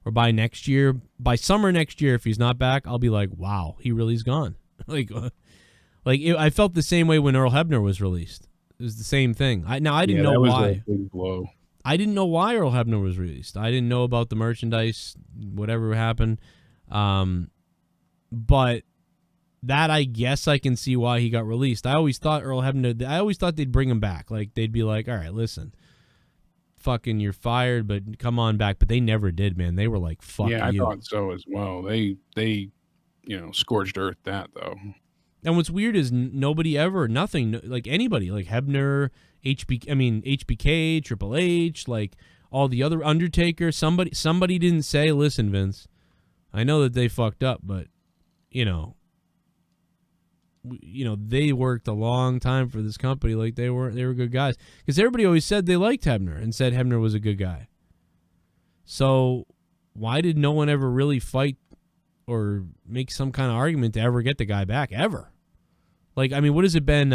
Or by next year, by summer next year, if he's not back, I'll be like, wow, he really's gone. I felt the same way when Earl Hebner was released. It was the same thing. I didn't know that was why. a big blow. I didn't know why Earl Hebner was released. I didn't know about the merchandise, whatever happened. But that, I guess I can see why he got released. I always thought Earl Hebner, I always thought they'd bring him back. Like, they'd be like, all right, listen, fucking you're fired, but come on back. But they never did, man. They were like, fuck you. Yeah, I thought so as well. They scorched earth that, though. And what's weird is nothing, like anybody, like Hebner, HBK, Triple H, like all the other Undertaker, somebody didn't say, listen, Vince, I know that they fucked up, but they worked a long time for this company. Like they were good guys, because everybody always said they liked Hebner and said Hebner was a good guy. So why did no one ever really fight or make some kind of argument to ever get the guy back ever? Like, I mean, what has it been?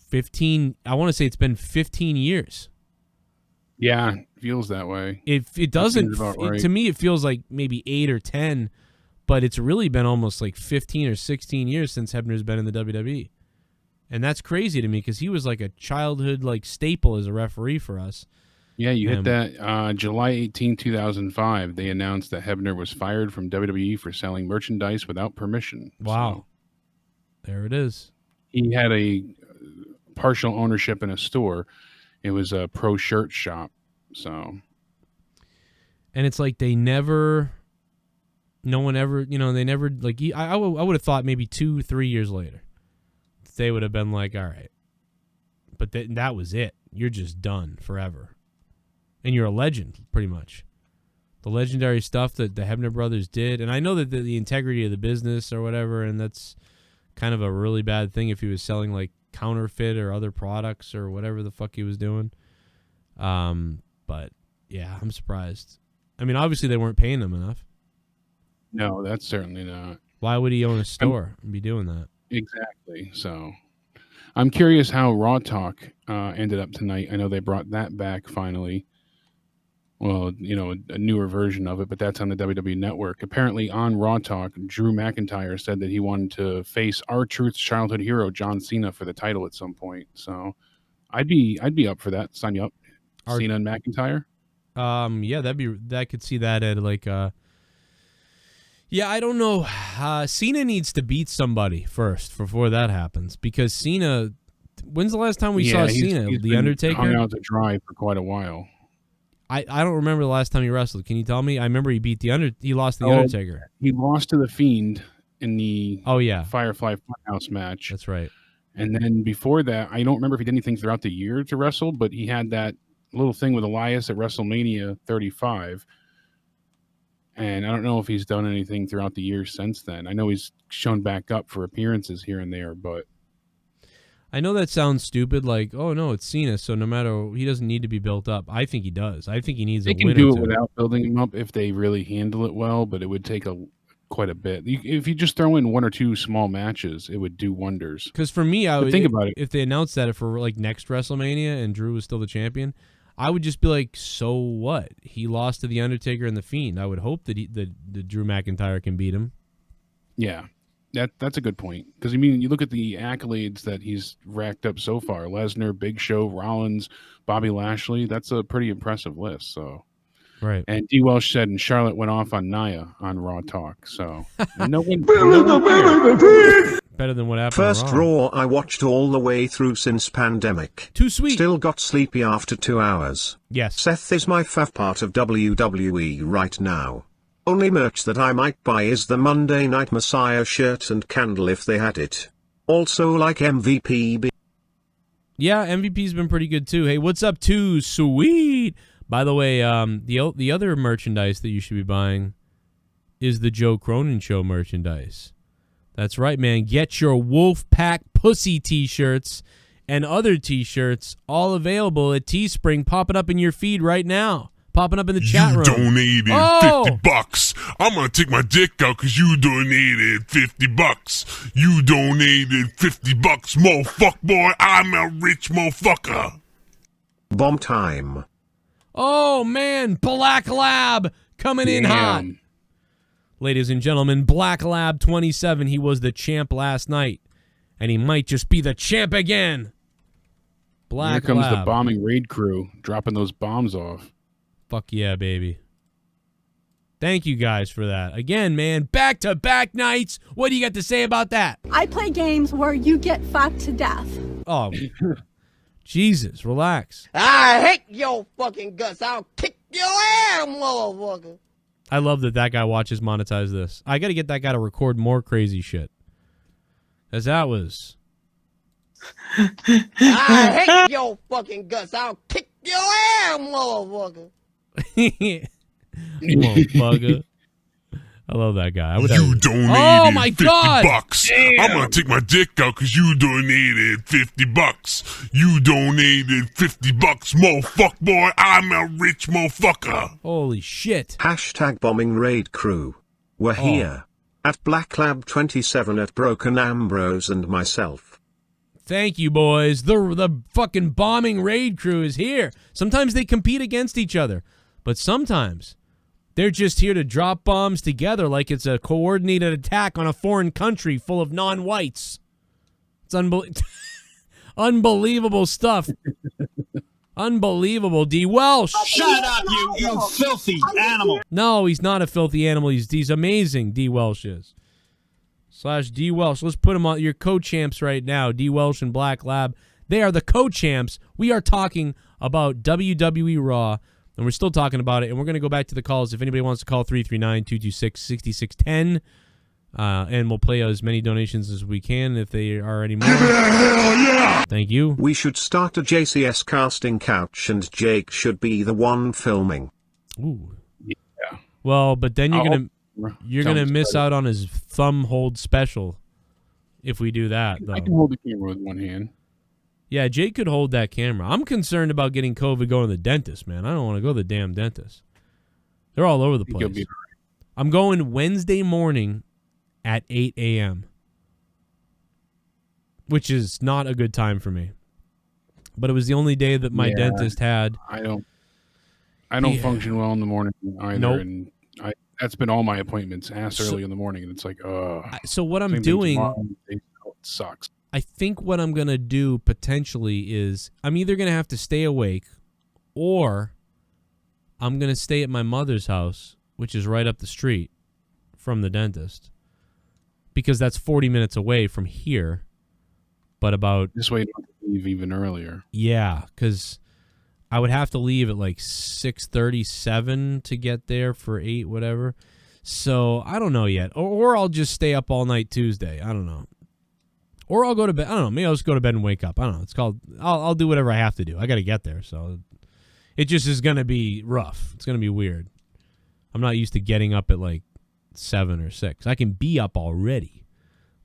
15. I want to say it's been 15 years. Yeah, it feels that way. It doesn't. Right. To me, it feels like maybe 8 or 10, but it's really been almost like 15 or 16 years since Hebner's been in the WWE, and that's crazy to me because he was like a childhood like staple as a referee for us. Yeah, you hit that. July 18, 2005, they announced that Hebner was fired from WWE for selling merchandise without permission. Wow. So, there it is. He had a partial ownership in a store. It was a pro shirt shop. So. And it's like they never like, I would have thought maybe 2-3 years later, they would have been like, all right. But that was it. You're just done forever. And you're a legend, pretty much. The legendary stuff that the Hebner brothers did. And I know that the integrity of the business or whatever, and that's kind of a really bad thing if he was selling like counterfeit or other products or whatever the fuck he was doing. But yeah, I'm surprised. I mean, obviously they weren't paying him enough. No, that's certainly not. Why would he own a store and be doing that? Exactly. So I'm curious how Raw Talk ended up tonight. I know they brought that back finally. Well, a newer version of it, but that's on the WWE Network. Apparently on Raw Talk, Drew McIntyre said that he wanted to face R-Truth's childhood hero, John Cena, for the title at some point. So I'd be up for that. Sign you up. Cena and McIntyre? Yeah, I could see that at like yeah, I don't know. Cena needs to beat somebody first before that happens, because Cena, when's the last time we saw Cena? He's The Undertaker? hung out to dry for quite a while. I don't remember the last time he wrestled. Can you tell me? I remember he lost the Undertaker. He lost to The Fiend in the Firefly Funhouse match. That's right. And then before that, I don't remember if he did anything throughout the year to wrestle, but he had that little thing with Elias at WrestleMania 35. And I don't know if he's done anything throughout the year since then. I know he's shown back up for appearances here and there, but I know that sounds stupid, like, oh no, it's Cena, so no matter, he doesn't need to be built up. I think he does. I think he needs a winner. They can do it without building him up if they really handle it well, but it would take quite a bit. If you just throw in 1 or 2 small matches, it would do wonders. Because for me, I would think about it. If they announced that for like next WrestleMania and Drew was still the champion, I would just be like, so what? He lost to the Undertaker and the Fiend. I would hope that the Drew McIntyre can beat him. Yeah. That's a good point, because I mean, you look at the accolades that he's racked up so far: Lesnar, Big Show, Rollins, Bobby Lashley. That's a pretty impressive list. So, right. And D. Welsh said, and Charlotte went off on Nia on Raw Talk. So, no one better than what happened. First Raw I watched all the way through since pandemic. Too sweet. Still got sleepy after 2 hours. Yes. Seth is my fav part of WWE right now. Only merch that I might buy is the Monday Night Messiah shirt and candle if they had it. Also like MVP. Yeah, MVP's been pretty good too. Hey, what's up, Too Sweet? By the way, the other merchandise that you should be buying is the Joe Cronin Show merchandise. That's right, man. Get your Wolfpack Pussy t-shirts and other t-shirts all available at Teespring, popping up in your feed right now. Popping up in the chat room. You donated $50. I'm gonna take my dick out because you donated $50. You donated $50, motherfucker, boy. I'm a rich motherfucker. Bomb time. Oh man, Black Lab coming in hot. Ladies and gentlemen, Black Lab 27. He was the champ last night. and he might just be the champ again. Black Here comes Lab. the bombing raid crew dropping those bombs off. Fuck yeah, baby. Thank you guys for that. Again, man, back-to-back nights. What do you got to say about that? I play games where you get fucked to death. Oh, Jesus, relax. I hate your fucking guts. I'll kick your ass, motherfucker. I love that guy watches Monetize This. I got to get that guy to record more crazy shit. As that was... I hate your fucking guts. I'll kick your ass, motherfucker. Motherfucker. I love that guy. I would You donated oh my 50 God! bucks. Damn. I'm gonna take my dick out because you donated 50 bucks. You donated 50 bucks, motherfucker boy. I'm a rich motherfucker. Holy shit. Hashtag bombing raid crew. We're here. At Black Lab 27 at Broken Ambrose and myself. Thank you, boys. The fucking bombing raid crew is here. Sometimes they compete against each other, but sometimes they're just here to drop bombs together like it's a coordinated attack on a foreign country full of non-whites. It's unbelievable stuff. Unbelievable, D. Welsh. Shut up, you filthy animal. No, he's not a filthy animal. He's amazing, D. Welsh is. / D. Welsh. Let's put him on your co-champs right now. D. Welsh and Black Lab. They are the co-champs. We are talking about WWE Raw, and we're still talking about it, and we're going to go back to the calls. If anybody wants to call 339-226-6610, and we'll play as many donations as we can if they are any more. Give it a hell yeah! Thank you. We should start a JCS casting couch and Jake should be the one filming. Ooh. Yeah. Well, but then you're I'll- gonna miss out on his thumb hold special if we do that, though. I can hold the camera with one hand. Yeah, Jake could hold that camera. I'm concerned about getting COVID going to the dentist, man. I don't want to go to the damn dentist. They're all over the You'll place. be I'm going Wednesday morning at 8 a.m., which is not a good time for me. But it was the only day that my dentist had. I don't function well in the morning either. Nope. And that's been all my appointments. Asked early in the morning, and it's like, So what I'm same thing doing, tomorrow, it sucks. I think what I'm going to do potentially is I'm either going to have to stay awake or I'm going to stay at my mother's house, which is right up the street from the dentist, because that's 40 minutes away from here, but about... This way you don't have to leave even earlier. Yeah, because I would have to leave at like 6:37 to get there for 8, whatever. So I don't know yet. Or I'll just stay up all night Tuesday. I don't know. Or I'll go to bed. I don't know. Maybe I'll just go to bed and wake up. I don't know. It's called... I'll do whatever I have to do. I got to get there, so... It just is going to be rough. It's going to be weird. I'm not used to getting up at like 7 or 6. I can be up already.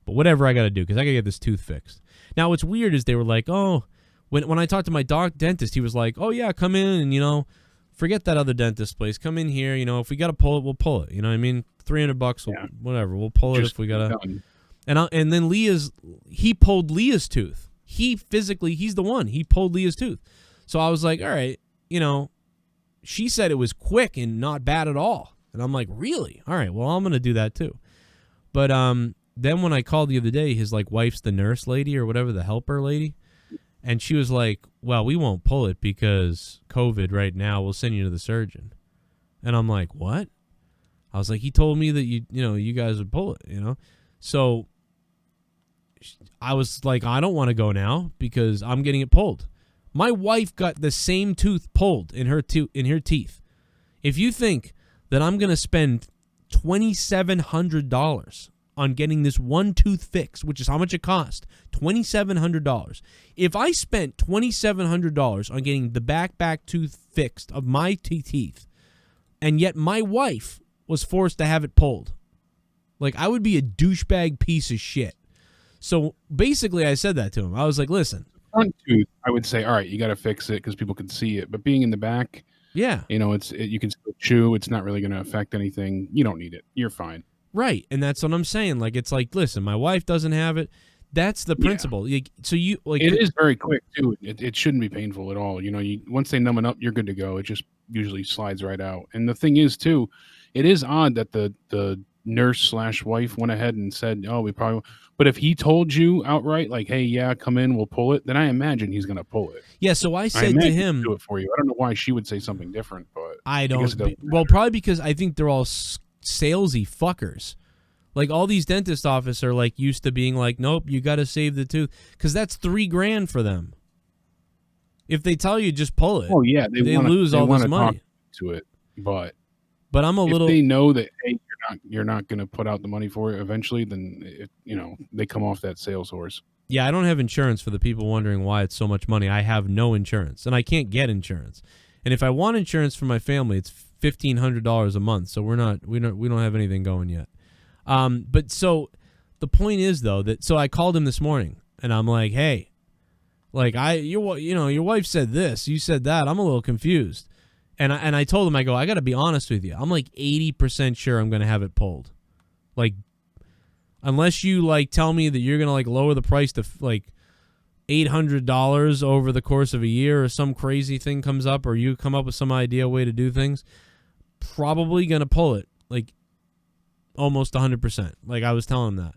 But whatever I got to do, because I got to get this tooth fixed. Now, what's weird is they were like, oh... When I talked to my dentist, he was like, oh, yeah, come in and, forget that other dentist place. Come in here. If we got to pull it, we'll pull it. You know what I mean? $300, whatever. We'll pull it if we got to... And then he pulled Leah's tooth. He's the one. He pulled Leah's tooth. So I was like, all right, she said it was quick and not bad at all. And I'm like, really? All right, well, I'm going to do that too. But then when I called the other day, his wife's the nurse lady or whatever, the helper lady. And she was like, well, we won't pull it because COVID right now. We'll send you to the surgeon. And I'm like, what? I was like, he told me that you guys would pull it, So I was like, I don't want to go now because I'm getting it pulled. My wife got the same tooth pulled in her teeth. If you think that I'm going to spend $2,700 on getting this one tooth fixed, which is how much it cost, $2,700. If I spent $2,700 on getting the back tooth fixed of my teeth, and yet my wife was forced to have it pulled, I would be a douchebag piece of shit. So basically, I said that to him. I was like, listen. Front tooth, I would say, all right, you got to fix it because people can see it. But being in the back, yeah, you can still chew. It's not really going to affect anything. You don't need it. You're fine. Right, and that's what I'm saying. It's like, listen, my wife doesn't have it. That's the principle. Yeah. So you it is very quick too. It shouldn't be painful at all. Once they numb it up, you're good to go. It just usually slides right out. And the thing is too, it is odd that the nurse/wife went ahead and said, "Oh, we probably." But if he told you outright, like, "Hey, yeah, come in, we'll pull it," then I imagine he's going to pull it. Yeah. So I said to him, "Do it for you." I don't know why she would say something different, but I guess it don't. doesn't Well, probably because I think they're all salesy fuckers. Like all these dentist offices are like used to being like, nope, you got to save the tooth because that's $3,000 for them. If they tell you just pull it, oh yeah, they lose all this money to it. But I'm a little. If they know that hey, you're not going to put out the money for it eventually, then they come off that sales horse. Yeah, I don't have insurance for the people wondering why it's so much money. I have no insurance, and I can't get insurance. And if I want insurance for my family, it's $1,500 a month. So we don't have anything going yet. But so the point is though so I called him this morning and I'm like, hey, like your wife said this, you said that. I'm a little confused. And I told him, I go, I got to be honest with you. I'm like 80% sure I'm going to have it pulled. Like, unless you like tell me that you're going to like lower the price to like $800 over the course of a year or some crazy thing comes up or you come up with some idea way to do things, probably going to pull it. Like, almost 100%. Like I was telling him that.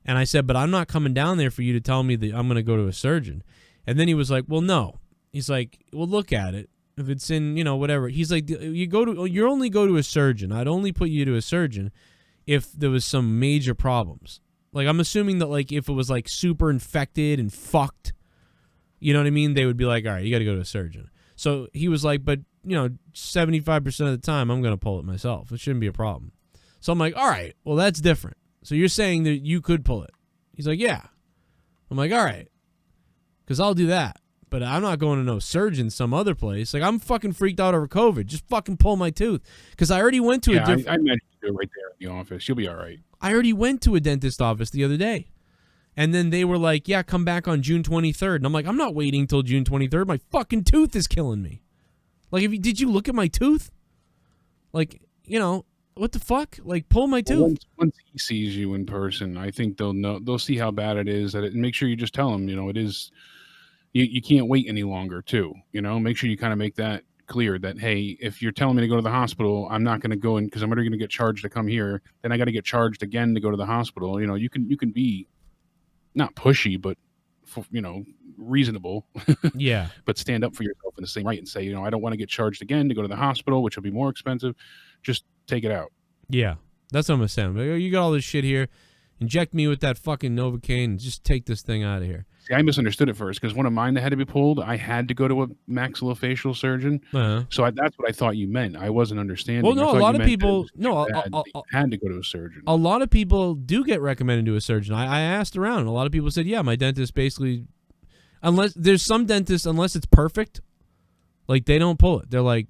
And I said, but I'm not coming down there for you to tell me that I'm going to go to a surgeon. And then he was like, well, no. He's like, well, look at it. If it's in, whatever. He's like, you only go to a surgeon. I'd only put you to a surgeon if there was some major problems. Like I'm assuming that like if it was like super infected and fucked, you know what I mean? They would be like, all right, you got to go to a surgeon. So he was like, but 75% of the time I'm going to pull it myself. It shouldn't be a problem. So I'm like, all right, well, that's different. So you're saying that you could pull it. He's like, yeah. I'm like, all right, because I'll do that. But I'm not going to no surgeon some other place. Like, I'm fucking freaked out over COVID. Just fucking pull my tooth. Because I already went to a different... I imagine you do it right there in the office. You'll be all right. I already went to a dentist office the other day. And then they were like, yeah, come back on June 23rd. And I'm like, I'm not waiting till June 23rd. My fucking tooth is killing me. Like, did you look at my tooth? Like, what the fuck? Like, pull my tooth. Well, once he sees you in person, I think they'll know. They'll see how bad it is. And make sure you just tell them, it is. You can't wait any longer, too. Make sure you kind of make that clear that hey, if you're telling me to go to the hospital, I'm not going to go in because I'm already going to get charged to come here. Then I got to get charged again to go to the hospital. You can be not pushy, but reasonable. Yeah. But stand up for yourself in the same right and say, I don't want to get charged again to go to the hospital, which will be more expensive. Just take it out. Yeah, that's what I'm saying. You got all this shit here. Inject me with that fucking Novocaine and just take this thing out of here. See, I misunderstood it first because one of mine that had to be pulled, I had to go to a maxillofacial surgeon. Uh-huh. So that's what I thought you meant. I wasn't understanding. Well, no, a lot of people had to go to a surgeon. A lot of people do get recommended to a surgeon. I asked around, and a lot of people said, yeah, my dentist basically, unless there's some dentists, unless it's perfect, like they don't pull it. They're like,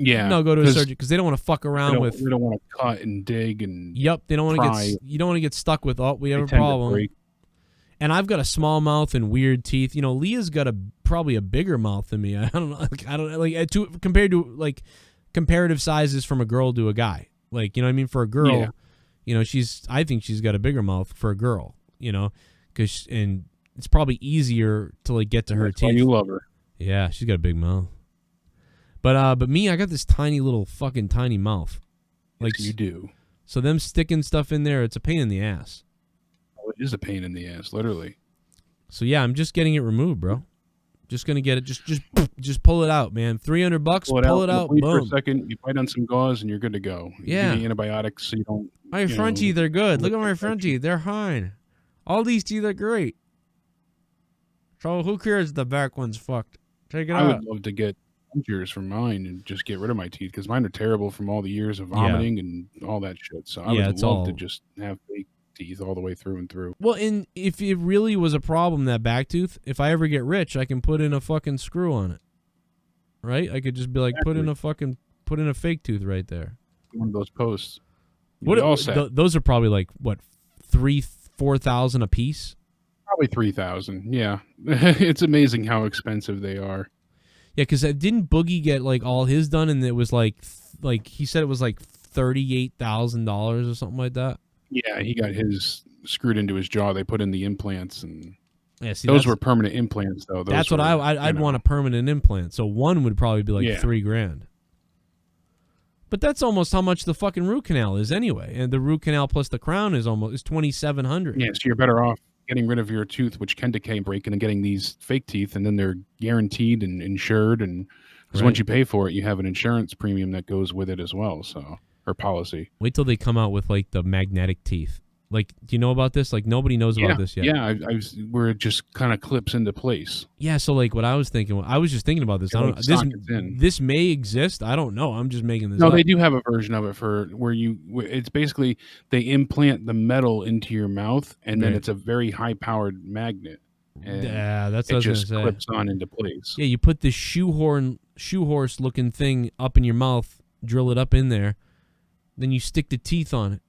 yeah, no, go to a surgeon because they don't want to fuck around with. They don't want to cut and dig and. Yep, they don't want to get. You don't want to get stuck with. Oh, we have a problem. And I've got a small mouth and weird teeth. Leah's got probably a bigger mouth than me. I don't know. Compared to like comparative sizes from a girl to a guy. Like, you know what I mean? For a girl, I think she's got a bigger mouth for a girl. And it's probably easier to like get to her teeth. Why you love her. Yeah, she's got a big mouth. But me, I got this tiny little fucking tiny mouth. Like yes, you do. So them sticking stuff in there, it's a pain in the ass. Oh, it is a pain in the ass, literally. So yeah, I'm just getting it removed, bro. Just gonna get it. Just pull it out, man. $300. Pull it out. Wait Boom. for a second. You bite on some gauze and you're good to go. Yeah. Give me antibiotics so you don't. My front teeth are good. Look at my front teeth. They're fine. All these teeth are great. So who cares if the back one's fucked? Take it out. I would love to get dentures from mine and just get rid of my teeth because mine are terrible from all the years of vomiting and all that shit. So I would love to just have fake teeth all the way through and through. Well, and if it really was a problem, that back tooth, if I ever get rich, I can put in a fucking screw on it. Right? I could just be like, put in a fake tooth right there. One of those posts. Those are probably like what, 3,000-4,000 a piece? Probably 3,000. Yeah. It's amazing how expensive they are. Yeah, because didn't Boogie get like all his done, and it was like he said it was like $38,000 or something like that. Yeah, he got his screwed into his jaw. They put in the implants, and those were permanent implants, though. That's what I'd want, a permanent implant. So one would probably be like $3,000. But that's almost how much the fucking root canal is anyway. And the root canal plus the crown is almost $2,700. Yeah, so you're better off getting rid of your tooth, which can decay and break, and then getting these fake teeth, and then they're guaranteed and insured. And because once you pay for it, you have an insurance premium that goes with it as well. So, or policy. Wait till they come out with like the magnetic teeth. Like, do you know about this? Like, nobody knows about this yet. Yeah, where it just kind of clips into place. Yeah, so like what I was thinking, I was just thinking about this. I don't this may exist. I don't know. I'm just making this up. No, they do have a version of it for where it's basically they implant the metal into your mouth, and then it's a very high-powered magnet. And yeah, that's what I was just gonna say. clips on into place. Yeah, you put this shoe horse looking thing up in your mouth, drill it up in there, then you stick the teeth on it.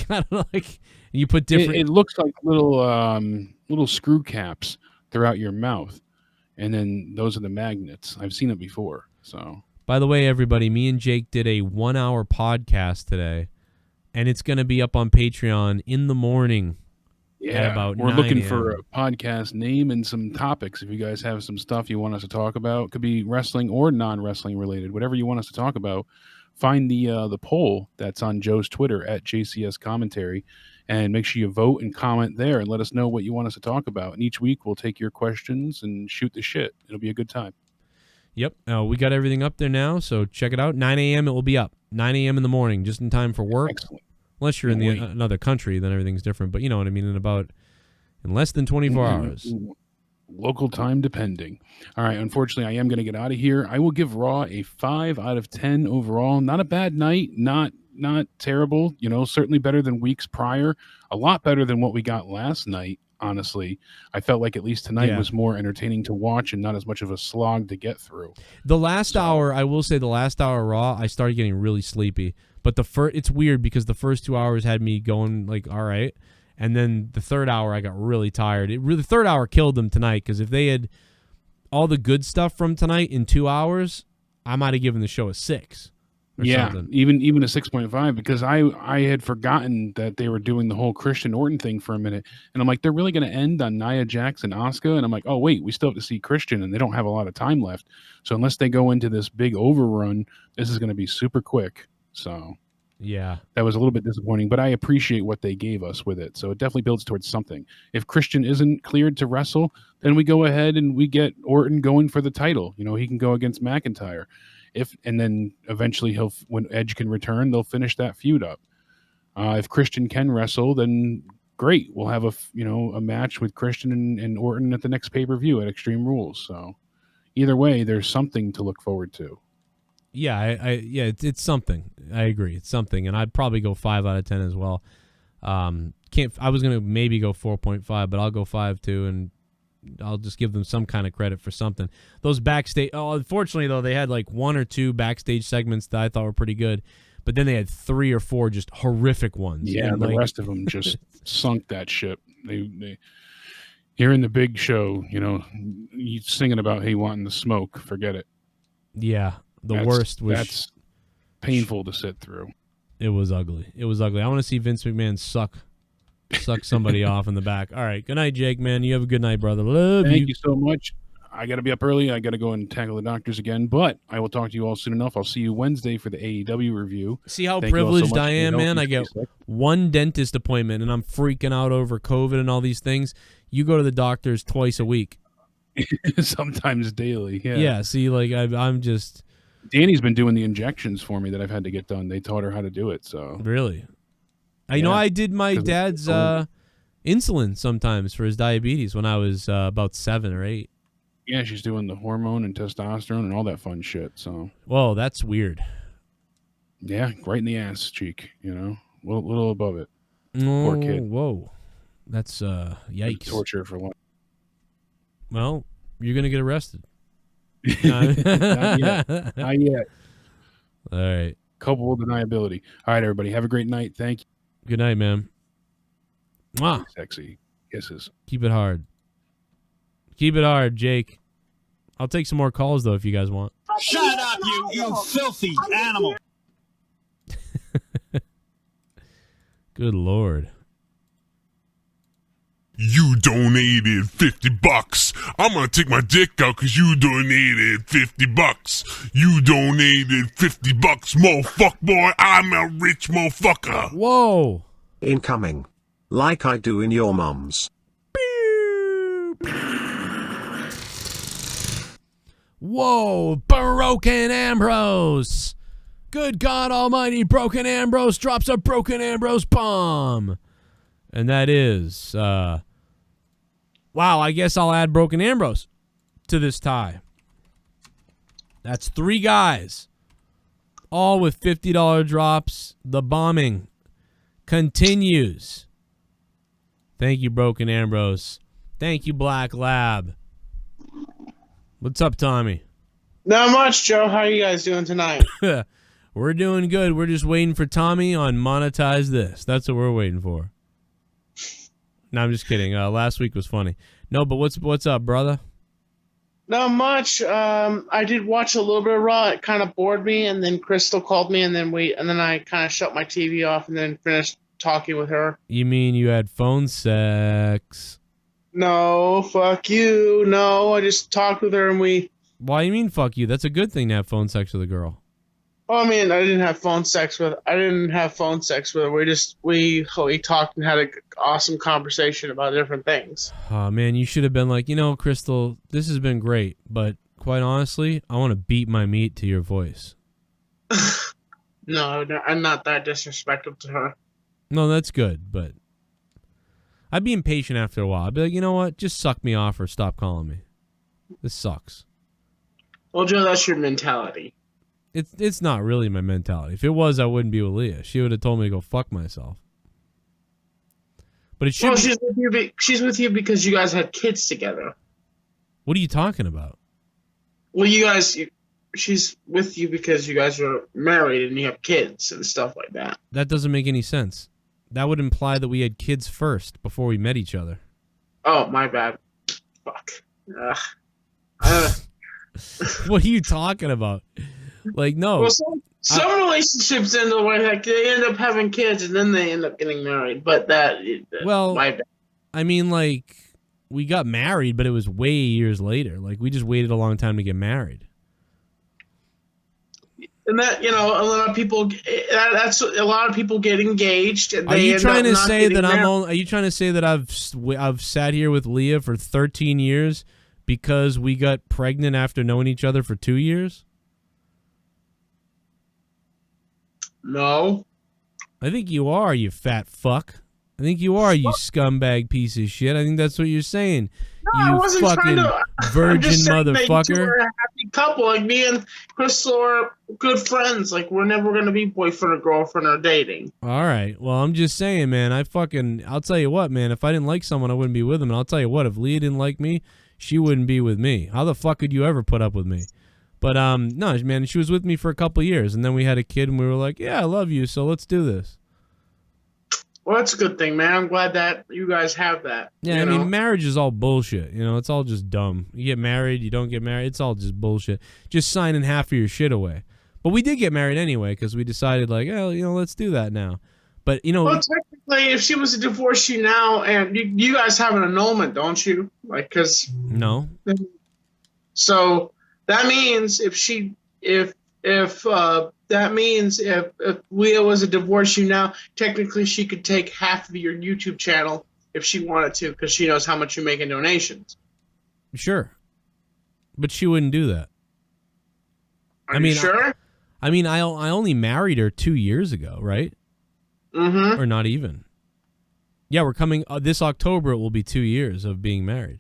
Kind of like you put different. It looks like little screw caps throughout your mouth, and then those are the magnets. I've seen it before. So, by the way, everybody, me and Jake did a 1-hour podcast today, and it's going to be up on Patreon in the morning. Yeah, about we're 9 looking a.m. for a podcast name and some topics. If you guys have some stuff you want us to talk about, it could be wrestling or non-wrestling related, whatever you want us to talk about. Find the poll that's on Joe's Twitter at JCS Commentary, and make sure you vote and comment there and let us know what you want us to talk about. And each week we'll take your questions and shoot the shit. It'll be a good time. Yep, we got everything up there now, so check it out. 9 a.m. it will be up. 9 a.m. in the morning, just in time for work. Excellent. Unless you're in another country, then everything's different. But you know what I mean. In less than 24 hours. Local time depending. All right, unfortunately, I am going to get out of here. I will give Raw a 5 out of 10 overall. Not a bad night. Not terrible. Certainly better than weeks prior. A lot better than what we got last night, honestly. I felt like at least tonight was more entertaining to watch and not as much of a slog to get through. The last hour, I will say the last hour Raw, I started getting really sleepy. But it's weird because the first 2 hours had me going like, all right. And then the third hour, I got really tired. The third hour killed them tonight because if they had all the good stuff from tonight in 2 hours, I might have given the show a 6 or something. even a 6.5 because I had forgotten that they were doing the whole Christian Orton thing for a minute. And I'm like, they're really going to end on Nia Jax and Asuka? And I'm like, oh, wait, we still have to see Christian, and they don't have a lot of time left. So unless they go into this big overrun, this is going to be super quick. So... yeah, that was a little bit disappointing, but I appreciate what they gave us with it. So it definitely builds towards something. If Christian isn't cleared to wrestle, then we go ahead and we get Orton going for the title. He can go against McIntyre. And then eventually when Edge can return, they'll finish that feud up. If Christian can wrestle, then great. We'll have a match with Christian and Orton at the next pay-per-view at Extreme Rules. So either way, there's something to look forward to. Yeah, it's something. I agree, it's something, and I'd probably go 5 out of 10 as well. I was gonna maybe go 4.5, but I'll go 5 too, and I'll just give them some kind of credit for something. Those backstage. Oh, unfortunately though, they had like 1 or 2 backstage segments that I thought were pretty good, but then they had 3 or 4 just horrific ones. Yeah, and the rest of them just sunk that ship. They here in the big show, you singing about hey wanting the smoke, forget it. Yeah. Worst was that's painful to sit through. It was ugly. I want to see Vince McMahon suck somebody off in the back. All right. Good night, Jake, man. You have a good night, brother. Love you. Thank you so much. I got to be up early. I got to go and tackle the doctors again, but I will talk to you all soon enough. I'll see you Wednesday for the AEW review. See how privileged I am, man? I get one dentist appointment, and I'm freaking out over COVID and all these things. You go to the doctors twice a week. Sometimes daily, yeah. Yeah, see, like, I'm just... Danny's been doing the injections for me that I've had to get done. They taught her how to do it, so... Really? I did my dad's insulin sometimes for his diabetes when I was about 7 or 8. Yeah, she's doing the hormone and testosterone and all that fun shit, so... Whoa, that's weird. Yeah, right in the ass cheek, a little above it. Oh, poor kid. Whoa. That's, yikes. Torture for life. Well, you're going to get arrested. Not yet. All right. Culpable deniability. All right, everybody. Have a great night. Thank you. Good night, man. Mwah. Sexy kisses. Keep it hard. Keep it hard, Jake. I'll take some more calls, though, if you guys want. Shut up, you filthy animal. Good Lord. You donated 50 bucks. I'm gonna take my dick out because you donated 50 bucks. You donated 50 bucks, motherfucker boy. I'm a rich motherfucker. Whoa. Incoming. Like I do in your mom's. Whoa, Broken Ambrose. Good God Almighty, Broken Ambrose drops a Broken Ambrose bomb. And that is, wow, I guess I'll add Broken Ambrose to this tie. That's 3 guys, all with $50 drops. The bombing continues. Thank you, Broken Ambrose. Thank you, Black Lab. What's up, Tommy? Not much, Joe. How are you guys doing tonight? We're doing good. We're just waiting for Tommy on Monetize This. That's what we're waiting for. No, I'm just kidding. Last week was funny. No, but what's up, brother? Not much. I did watch a little bit of Raw. It kind of bored me, and then Crystal called me, and then I kind of shut my TV off, and then finished talking with her. You mean you had phone sex? No, fuck you. No, I just talked with her, and we. Why you mean fuck you? That's a good thing to have phone sex with a girl. Well, I mean, I didn't have phone sex with her. We talked and had an awesome conversation about different things. Oh, man, you should have been like, Crystal, this has been great, but quite honestly, I want to beat my meat to your voice. No, I'm not that disrespectful to her. No, that's good, but I'd be impatient after a while. I'd be like, you know what? Just suck me off or stop calling me. This sucks. Well, Joe, that's your mentality. It's not really my mentality. If it was, I wouldn't be with Leah. She would have told me to go fuck myself. But it should. Well, she's with you because you guys had kids together. What are you talking about? Well, she's with you because you guys are married and you have kids and stuff like that. That doesn't make any sense. That would imply that we had kids first before we met each other. Oh, my bad. Fuck. What are you talking about? Like, no. Well, some relationships end the way like they end up having kids and then they end up getting married. But well, my bad. I mean, like, we got married, but it was way years later. Like, we just waited a long time to get married. And that, a lot of people. That's a lot of people get engaged. And Are you trying to say that married. Are you trying to say that I've sat here with Leah for 13 years because we got pregnant after knowing each other for 2 years? No. I think you are, you fat fuck. I think you are, you scumbag piece of shit. I think that's what you're saying. No, you I wasn't fucking trying to. virgin I'm just saying that you two motherfucker. are a happy couple. Like me and Crystal are good friends. Like we're never gonna be boyfriend or girlfriend or dating. All right. Well, I'm just saying, man. I'll tell you what, man. If I didn't like someone, I wouldn't be with them. And I'll tell you what, if Leah didn't like me, she wouldn't be with me. How the fuck could you ever put up with me? But no, man. She was with me for a couple years, and then we had a kid, and we were like, yeah, I love you, so let's do this. Well, that's a good thing, man. I'm glad that you guys have that. Yeah, I mean, marriage is all bullshit. It's all just dumb. You get married, you don't get married. It's all just bullshit. Just signing half of your shit away. But we did get married anyway because we decided, like, oh, let's do that now. But, Well, technically, if she was to divorce you now, and you guys have an annulment, don't you? Like, because... No. So that means if Leah was to divorce you now, technically she could take half of your YouTube channel if she wanted to, because she knows how much you make in donations. Sure. But she wouldn't do that. Are you sure? I only married her 2 years ago, right? Mm-hmm. Or not even. Yeah, we're coming, this October it will be 2 years of being married.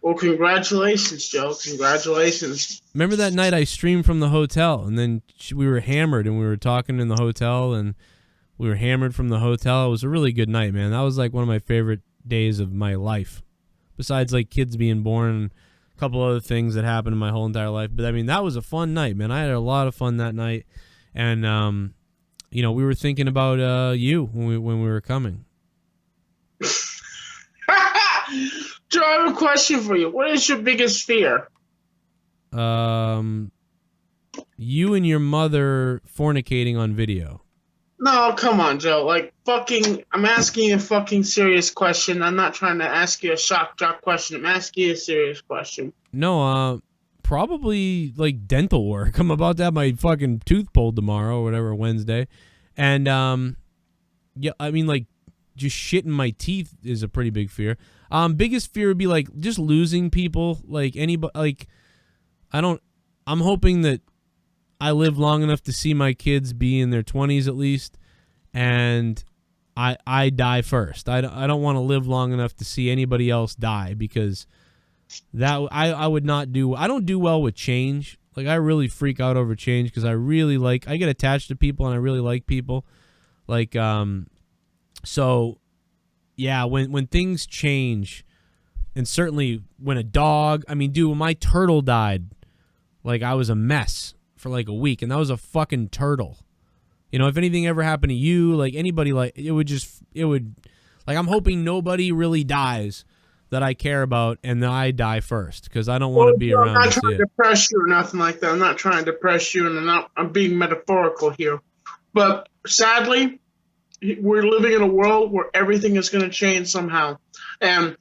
Well, congratulations, Joe. Congratulations. Remember that night I streamed from the hotel, and then we were hammered, and we were talking in the hotel, and we were hammered from the hotel. It was a really good night, man. That was like one of my favorite days of my life. Besides, like, kids being born and a couple other things that happened in my whole entire life. But, I mean, that was a fun night, man. I had a lot of fun that night. And, we were thinking about you when we were coming. Joe, I have a question for you. What is your biggest fear? You and your mother fornicating on video. No, come on, Joe. Like, fucking, I'm asking you a fucking serious question. I'm not trying to ask you a shock jock question. I'm asking you a serious question. No, probably like dental work. I'm about to have my fucking tooth pulled tomorrow or whatever, Wednesday. And, yeah, I mean, like, just shitting my teeth is a pretty big fear. Biggest fear would be, like, just losing people. Like, anybody, like, I'm hoping that I live long enough to see my kids be in their 20s at least, and I die first. I don't want to live long enough to see anybody else die, because that I would not do. I don't do well with change. Like, I really freak out over change because I get attached to people and I really like people. Like, so yeah, when things change, and certainly when a dog, I mean, dude, when my turtle died, like, I was a mess for like a week, and that was a fucking turtle. You know, if anything ever happened to you, like anybody, like it would, like, I'm hoping nobody really dies that I care about, and then I die first, because I don't want to be around. I'm not trying to depress you or nothing like that. I'm not trying to depress you, and I'm being metaphorical here. But sadly, we're living in a world where everything is going to change somehow, and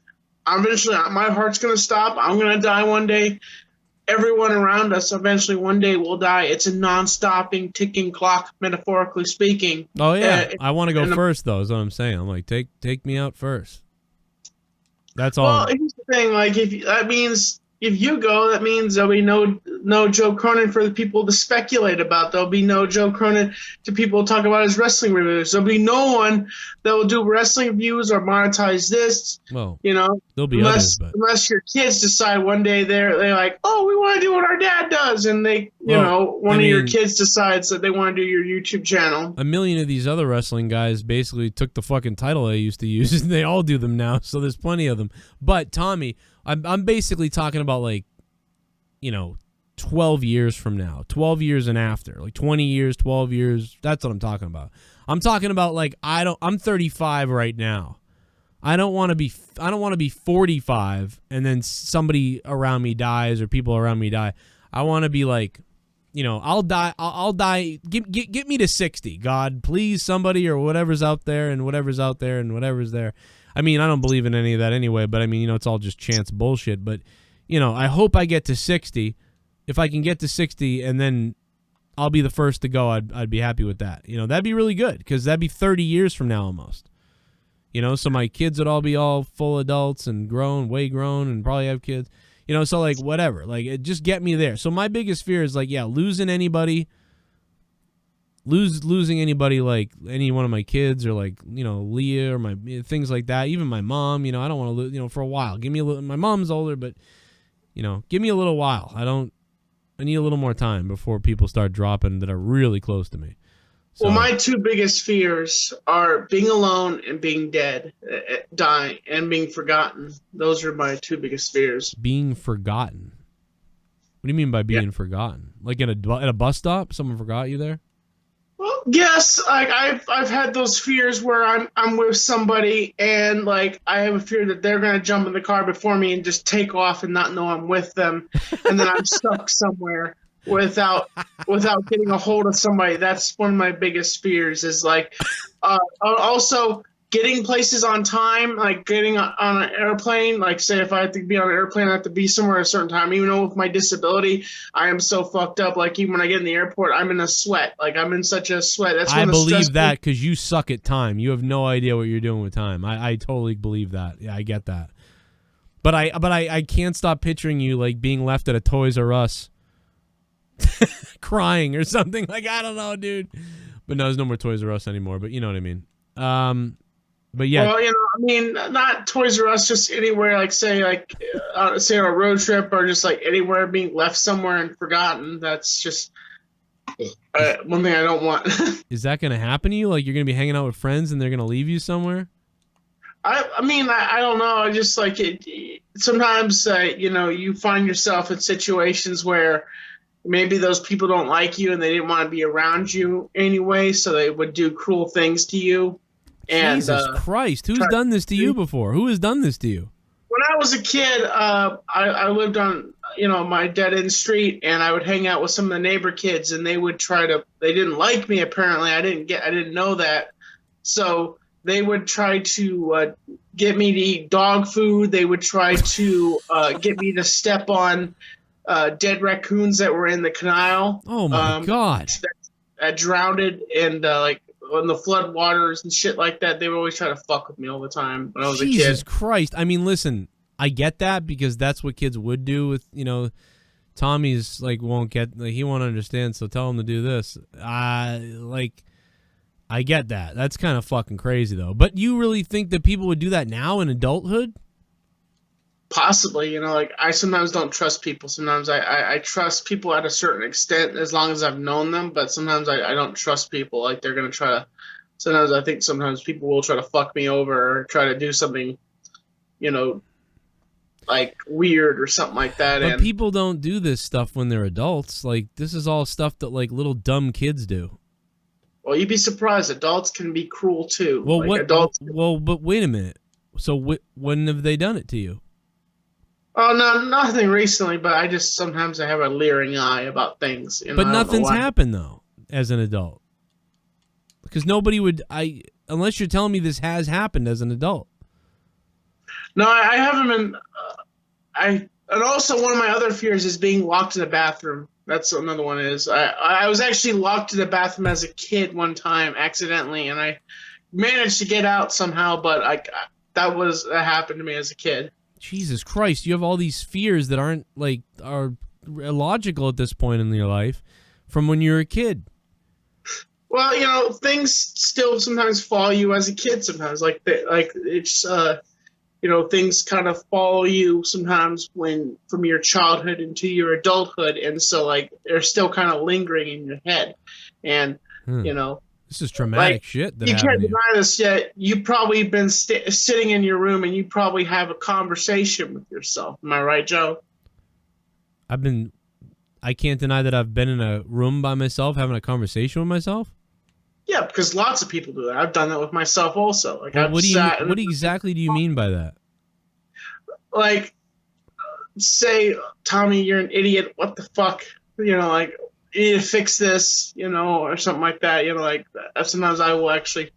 eventually my heart's going to stop. I'm going to die one day. Everyone around us eventually one day will die. It's a non-stopping, ticking clock, metaphorically speaking. Oh yeah, I want to go first, though. Is what I'm saying. I'm like, take me out first. That's all. Well, here's the thing. Like, if you go, that means there'll be no Joe Cronin for the people to speculate about. There'll be no Joe Cronin to people to talk about his wrestling reviews. There'll be no one that will do wrestling reviews or monetize this. Well, you know, there'll be others, but unless your kids decide one day they're like, oh, we want to do what our dad does, and they, one of your kids decides that they want to do your YouTube channel. A million of these other wrestling guys basically took the fucking title I used to use, and they all do them now. So there's plenty of them. But Tommy, I'm basically talking about, like, 12 years from now, 12 years and after, like 20 years, 12 years. That's what I'm talking about. I'm talking about, like, I'm 35 right now. I don't want to be 45 and then somebody around me dies or people around me die. I want to be like, I'll die. Get me to 60. God, please, somebody, or whatever's out there and whatever's out there and whatever's there. I mean, I don't believe in any of that anyway, but I mean, it's all just chance bullshit. But, I hope I get to 60. If I can get to 60 and then I'll be the first to go, I'd be happy with that. That'd be really good, because that'd be 30 years from now almost. So my kids would all be all full adults and way grown, and probably have kids. So, like, whatever. Like, it just get me there. So my biggest fear is, like, yeah, losing anybody, like any one of my kids, or, like, Leah, or my things like that. Even my mom, I don't want to lose, for a while. Give me a little. My mom's older, but give me a little while. I need a little more time before people start dropping that are really close to me. So, well, my two biggest fears are being alone and being dead, dying, and being forgotten. Those are my two biggest fears. Being forgotten? What do you mean by being forgotten? Like at a bus stop, someone forgot you there? Well, yes, like I've had those fears where I'm with somebody, and like I have a fear that they're gonna jump in the car before me and just take off and not know I'm with them, and then I'm stuck somewhere without getting a hold of somebody. That's one of my biggest fears. Is like also getting places on time, like getting on an airplane. Like, say if I have to be on an airplane, I have to be somewhere at a certain time. Even though with my disability, I am so fucked up. Like, even when I get in the airport, I'm in a sweat. Like, I'm in such a sweat. That's I believe that, because you suck at time. You have no idea what you're doing with time. I totally believe that. Yeah, I get that. But I can't stop picturing you, like, being left at a Toys R Us crying or something. Like, I don't know, dude. But no, there's no more Toys R Us anymore. But you know what I mean. But yeah. Well, I mean, not Toys R Us, just anywhere, like say on a road trip, or just like anywhere being left somewhere and forgotten. That's just one thing I don't want. Is that going to happen to you? Like, you're going to be hanging out with friends and they're going to leave you somewhere? I mean, I don't know. I just like it. Sometimes, you find yourself in situations where maybe those people don't like you and they didn't want to be around you anyway, so they would do cruel things to you. And, Jesus Christ, who's done this to you before? Who has done this to you? When I was a kid, I lived on my dead end street, and I would hang out with some of the neighbor kids, and they didn't like me apparently. I didn't know that. So they would try to get me to eat dog food. They would try to get me to step on dead raccoons that were in the canal. Oh my God. That drowned and like on the flood waters and shit like that. They would always try to fuck with me all the time when I was a kid. Jesus Christ. I mean, listen, I get that because that's what kids would do with, Tommy's like he won't understand, so tell him to do this. I get that. That's kind of fucking crazy though. But you really think that people would do that now in adulthood? Possibly, I sometimes don't trust people. Sometimes I trust people at a certain extent as long as I've known them, but sometimes I don't trust people. Like they're going to try to, sometimes people will try to fuck me over or try to do something, like weird or something like that. But people don't do this stuff when they're adults. Like this is all stuff that like little dumb kids do. Well, you'd be surprised. Adults can be cruel too. Well, but wait a minute. So when have they done it to you? Oh, no, nothing recently, but sometimes I have a leering eye about things. But nothing's happened, though, as an adult. Because nobody would, unless you're telling me this has happened as an adult. No, I haven't been, and also one of my other fears is being locked in the bathroom. That's another one is. I was actually locked in the bathroom as a kid one time, accidentally, and I managed to get out somehow, but that happened to me as a kid. Jesus Christ, you have all these fears that are illogical at this point in your life from when you were a kid. Well, things still sometimes follow you as a kid sometimes. Things kind of follow you sometimes from your childhood into your adulthood, and so they're still kind of lingering in your head. And this is traumatic shit. You can't deny this yet. You've probably been sitting in your room and you probably have a conversation with yourself. Am I right, Joe? I can't deny that I've been in a room by myself having a conversation with myself. Yeah, because lots of people do that. I've done that with myself also. What exactly do you mean by that? Like, say, Tommy, you're an idiot. What the fuck? You need to fix this, or something like that. Sometimes I will actually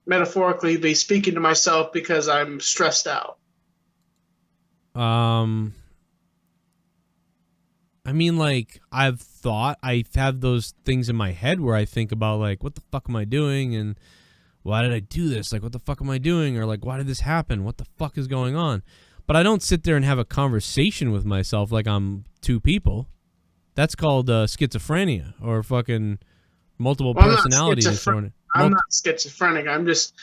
metaphorically be speaking to myself because I'm stressed out. I mean, I have those things in my head where I think about, what the fuck am I doing? And why did I do this? What the fuck am I doing? Or, why did this happen? What the fuck is going on? But I don't sit there and have a conversation with myself like I'm two people. That's called schizophrenia or fucking multiple personality disorder. I'm not schizophrenic. I'm just,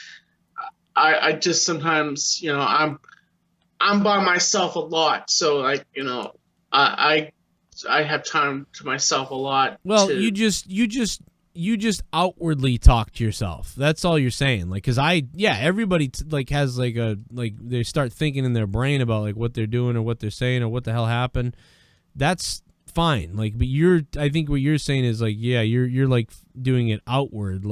I just sometimes, I'm by myself a lot. So I have time to myself a lot. Well, you just outwardly talk to yourself. That's all you're saying. Everybody has they start thinking in their brain about what they're doing or what they're saying or what the hell happened. That's fine. But I think what you're saying is you're doing it outward.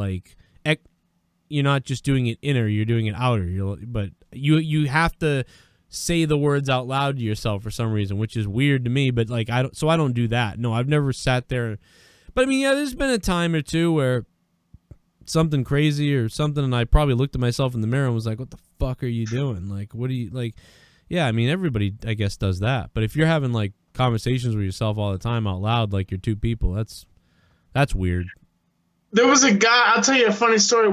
You're not just doing it inner, you're doing it outer. But you have to say the words out loud to yourself for some reason, which is weird to me, but I don't do that. No, I've never sat there. But I mean, there's been a time or two where something crazy or something, and I probably looked at myself in the mirror and was like, what the fuck are you doing? What do you yeah, I mean, everybody I guess does that. But if you're having conversations with yourself all the time out loud like you're two people, that's weird. There was a guy, I'll tell you a funny story.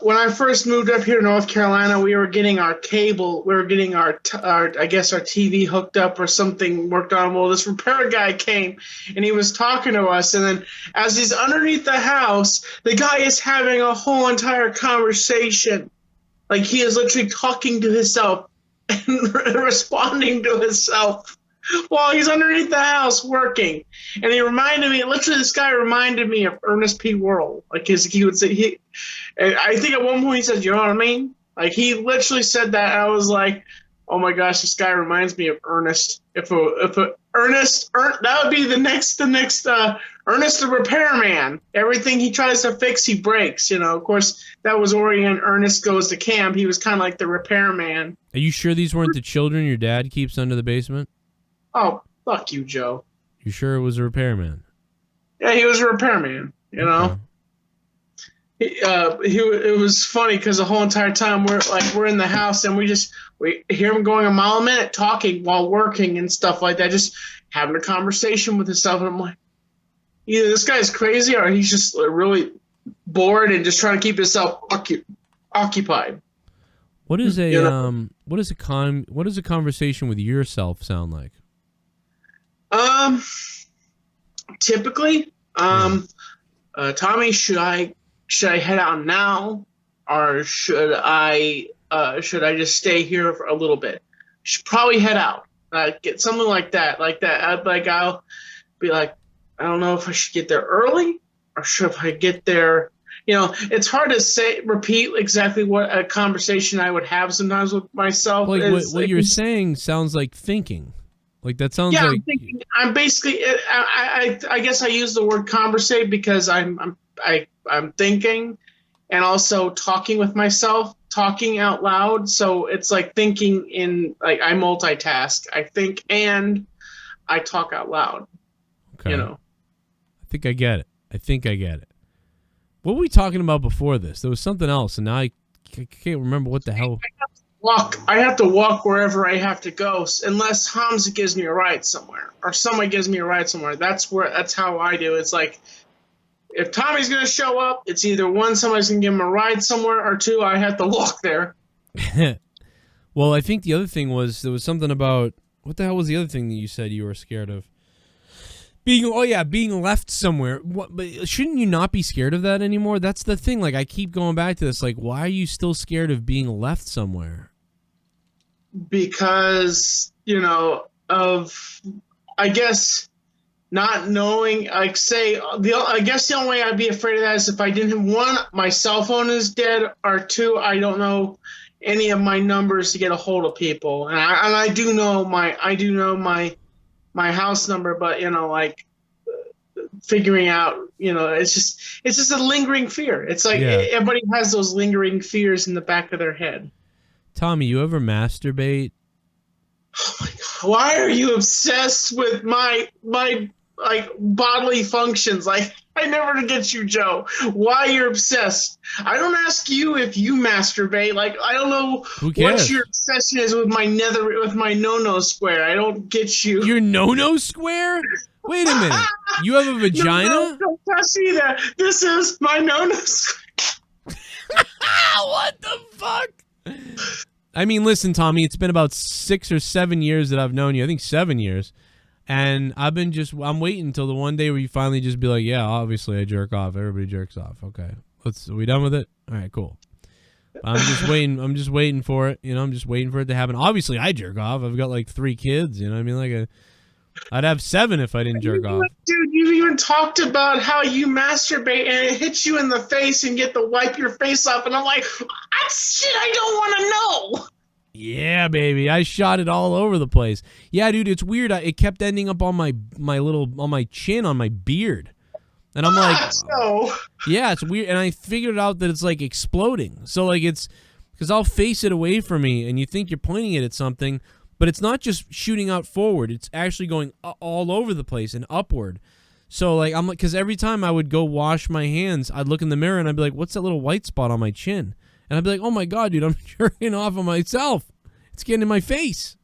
When I first moved up here to North Carolina, we were getting our cable, we were getting our TV hooked up or something worked on. Well, this repair guy came and he was talking to us, and then as he's underneath the house, the guy is having a whole entire conversation. He is literally talking to himself and responding to himself while he's underneath the house working. And he reminded me, literally this guy reminded me of Ernest P. Worrell. He would say, I think at one point he said, you know what I mean? He literally said that. I was like, oh my gosh, this guy reminds me of Ernest. Ernest, that would be the next Ernest the repairman. Everything he tries to fix, he breaks. Of course, that was Orion. Ernest Goes to Camp. He was kind of like the repairman. Are you sure these weren't the children your dad keeps under the basement? Oh, Fuck you, Joe. You sure it was a repairman? Yeah, he was a repairman. You know. It was funny because the whole entire time we're in the house and we hear him going a mile a minute talking while working and stuff like that, just having a conversation with himself. And I'm like, either this guy's crazy or he's just really bored and just trying to keep himself occupied. What is a conversation with yourself sound like? Typically, Tommy, should I head out now, or should I just stay here for a little bit? Should probably head out. Get something like that. I'll be like, I don't know if I should get there early or should I get there. You know, it's hard to repeat exactly what a conversation I would have sometimes with myself. Like what you're saying sounds like thinking. Like that sounds like. I'm thinking. I'm basically. I guess I use the word conversate because I'm thinking, and also talking with myself, talking out loud. So it's like thinking in like I multitask. I think and I talk out loud. Okay. You know. I think I get it. What were we talking about before this? There was something else, and now I can't remember what the hell. I have to walk wherever I have to go, unless Hamza gives me a ride somewhere, or somebody gives me a ride somewhere. That's how I do. It's like, if Tommy's gonna show up, it's either one, somebody's gonna give him a ride somewhere, or two, I have to walk there. Well, I think the other thing was there was something about what the hell was the other thing that you said you were scared of? Being left somewhere. But shouldn't you not be scared of that anymore? That's the thing. Like I keep going back to this. Like, why are you still scared of being left somewhere? Because I guess not knowing. Like, say I guess the only way I'd be afraid of that is if I didn't have one, my cell phone is dead, or two, I don't know any of my numbers to get a hold of people, and I do know my house number, but figuring out, it's just a lingering fear. It's like everybody has those lingering fears in the back of their head. Tommy, you ever masturbate? Oh my God. Why are you obsessed with my bodily functions? Like, I never get you, Joe. Why you're obsessed? I don't ask you if you masturbate. Like, I don't know what your obsession is with my no-no square. I don't get you. Your no-no square? Wait a minute. You have a vagina? No, don't touch me that. This is my no-no square. What the fuck? I mean, listen, Tommy, it's been about 6 or 7 years that I've known you. I think 7 years. And I'm waiting until the one day where you finally just be like, yeah, obviously I jerk off. Everybody jerks off. Okay. Are we done with it? All right, cool. I'm just waiting for it. I'm just waiting for it to happen. Obviously I jerk off. I've got like 3 kids. I mean, I'd have 7 if I didn't jerk off. Dude, you even talked about how you masturbate and it hits you in the face and get to wipe your face off. And I'm like, that's shit I don't want to know. Yeah, baby. I shot it all over the place. Yeah, dude, it's weird. It kept ending up on my chin, on my beard. And I'm like, yeah, it's weird. And I figured out that it's like exploding. So like it's because I'll face it away from me and you think you're pointing it at something, but it's not just shooting out forward. It's actually going all over the place and upward. So like I'm like, because every time I would go wash my hands, I'd look in the mirror and I'd be like, what's that little white spot on my chin? And I'd be like, oh my God, dude, I'm jerking off of myself. It's getting in my face.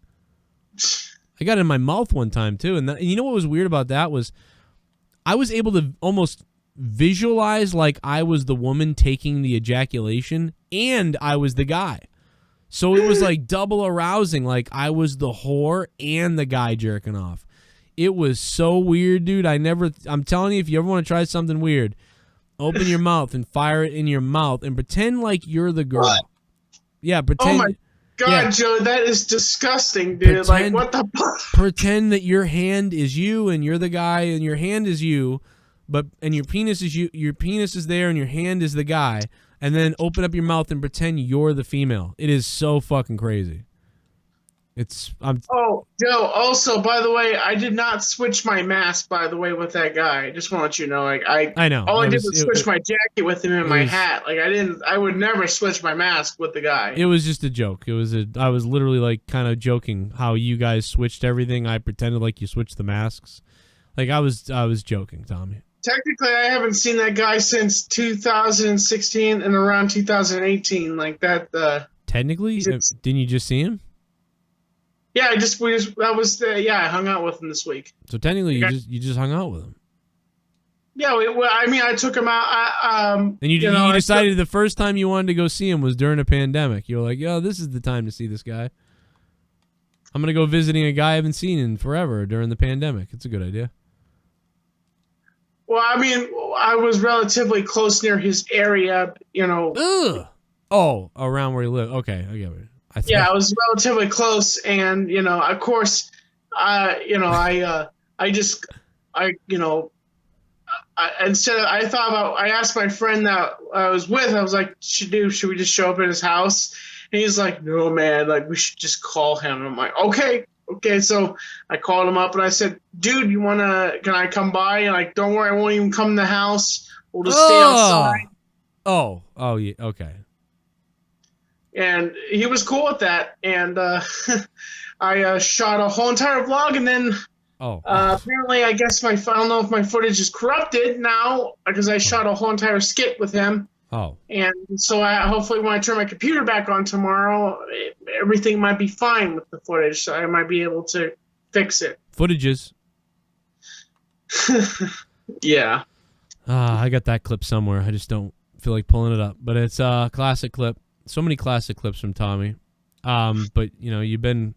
I got it in my mouth one time too. And you know what was weird about that was I was able to almost visualize like I was the woman taking the ejaculation and I was the guy. So it was like double arousing. Like I was the whore and the guy jerking off. It was so weird, dude. I'm telling you, if you ever want to try something weird, open your mouth and fire it in your mouth and pretend like you're the girl. What? Yeah, pretend. Oh my God, Joe, that is disgusting, dude. Like, what the fuck? Pretend that your hand is you and you're the guy and your hand is you, and your penis is you. Your penis is there and your hand is the guy. And then open up your mouth and pretend you're the female. It is so fucking crazy. Oh, Joe, also, by the way, I did not switch my mask, by the way, with that guy. I just want to let you know, like, I know. All I did was switch my jacket with him and my hat. Like, I would never switch my mask with the guy. It was just a joke. I was literally, like, kind of joking how you guys switched everything. I pretended like you switched the masks. Like, I was joking, Tommy. Technically, I haven't seen that guy since 2016 and around 2018. Like, that, Technically? Didn't you just see him? Yeah, I hung out with him this week. So technically, you just hung out with him. Yeah, I took him out. And you decided the first time you wanted to go see him was during a pandemic. You were like, "Yo, this is the time to see this guy. I'm gonna go visiting a guy I haven't seen in forever during the pandemic. It's a good idea." Well, I mean, I was relatively close near his area, Ugh. Oh, around where he lived. Okay, I get it. I was relatively close, and of course, I asked my friend that I was with, I was like, should we just show up at his house? And he's like, no, man, like, we should just call him. And I'm like, okay. So I called him up and I said, dude, can I come by? And like, don't worry, I won't even come in the house. We'll just stay outside. Oh, yeah, okay. And he was cool with that. And I shot a whole entire vlog, and then apparently, I guess I don't know if my footage is corrupted now because I shot a whole entire skit with him. Oh. And so hopefully when I turn my computer back on tomorrow, everything might be fine with the footage, so I might be able to fix it. Footages. Yeah. I got that clip somewhere. I just don't feel like pulling it up. But it's a classic clip. So many classic clips from Tommy. But you've been.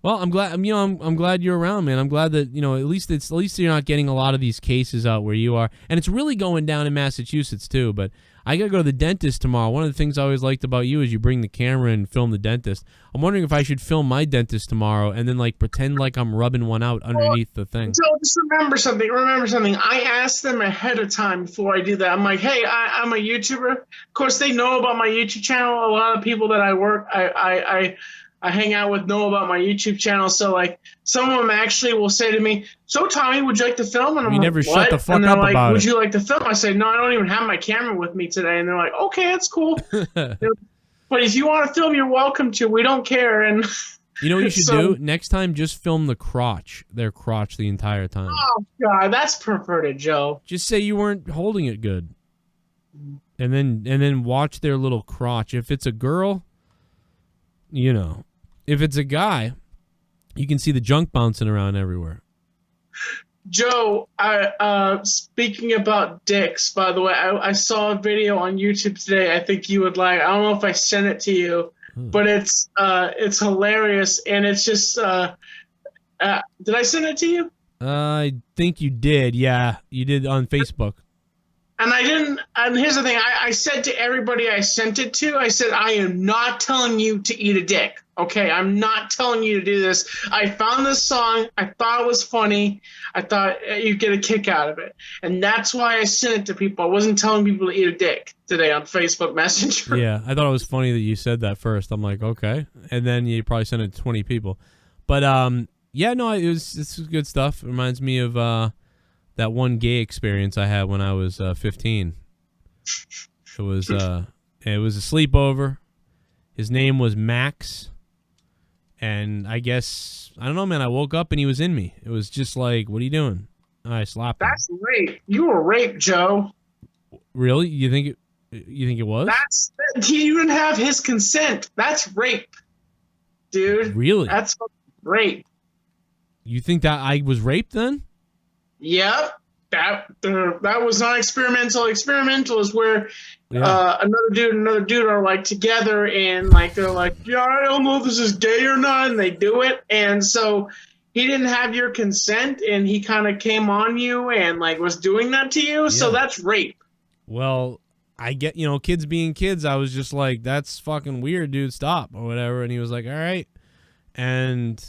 Well, I'm glad. I'm glad you're around, man. I'm glad that at least you're not getting a lot of these cases out where you are, and it's really going down in Massachusetts too. But I gotta go to the dentist tomorrow. One of the things I always liked about you is you bring the camera and film the dentist. I'm wondering if I should film my dentist tomorrow and then like pretend like I'm rubbing one out underneath the thing. So just remember something. I asked them ahead of time before I do that. I'm like, hey, I'm a YouTuber. Of course, they know about my YouTube channel. A lot of people that I hang out with know about my YouTube channel, so like some of them actually will say to me, "So Tommy, would you like to film?" And I'm like, never what? Shut the fuck and they're up like, about would it. you like to film? I say, no, I don't even have my camera with me today. And they're like, okay, that's cool. But if you want to film, you're welcome to. We don't care. And you know what you should do next time? Just film their crotch the entire time. Oh God, that's perverted, Joe. Just say you weren't holding it good, and then watch their little crotch. If it's a girl, if it's a guy, you can see the junk bouncing around everywhere. Joe, speaking about dicks, by the way, I saw a video on YouTube today I think you would like. I don't know if I sent it to you, but it's hilarious, and it's just did I send it to you? I think you did. Yeah, you did on Facebook. And I didn't. And here's the thing: I said to everybody I sent it to, I said, I am not telling you to eat a dick. Okay, I'm not telling you to do this. I found this song. I thought it was funny. I thought you'd get a kick out of it, and that's why I sent it to people. I wasn't telling people to eat a dick today on Facebook Messenger. Yeah, I thought it was funny that you said that first. I'm like, okay, and then you probably sent it to 20 people. But yeah, no, it's good stuff. It reminds me of that one gay experience I had when I was 15. It was a sleepover. His name was Max, and I guess I don't know, man. I woke up and he was in me. It was just like, what are you doing? I slapped him. That's rape. You were raped, Joe. Really? You think it was? He didn't have his consent. That's rape, dude. Really? That's rape. You think that I was raped then? Yep. That was not experimental. Experimental is where another dude and another dude are like together, and like they're like, yeah, I don't know if this is gay or not, and they do it. And so he didn't have your consent, and he kind of came on you and like was doing that to you. Yeah. So that's rape. Well, I get, kids being kids. I was just like, that's fucking weird, dude. Stop or whatever. And he was like, all right, and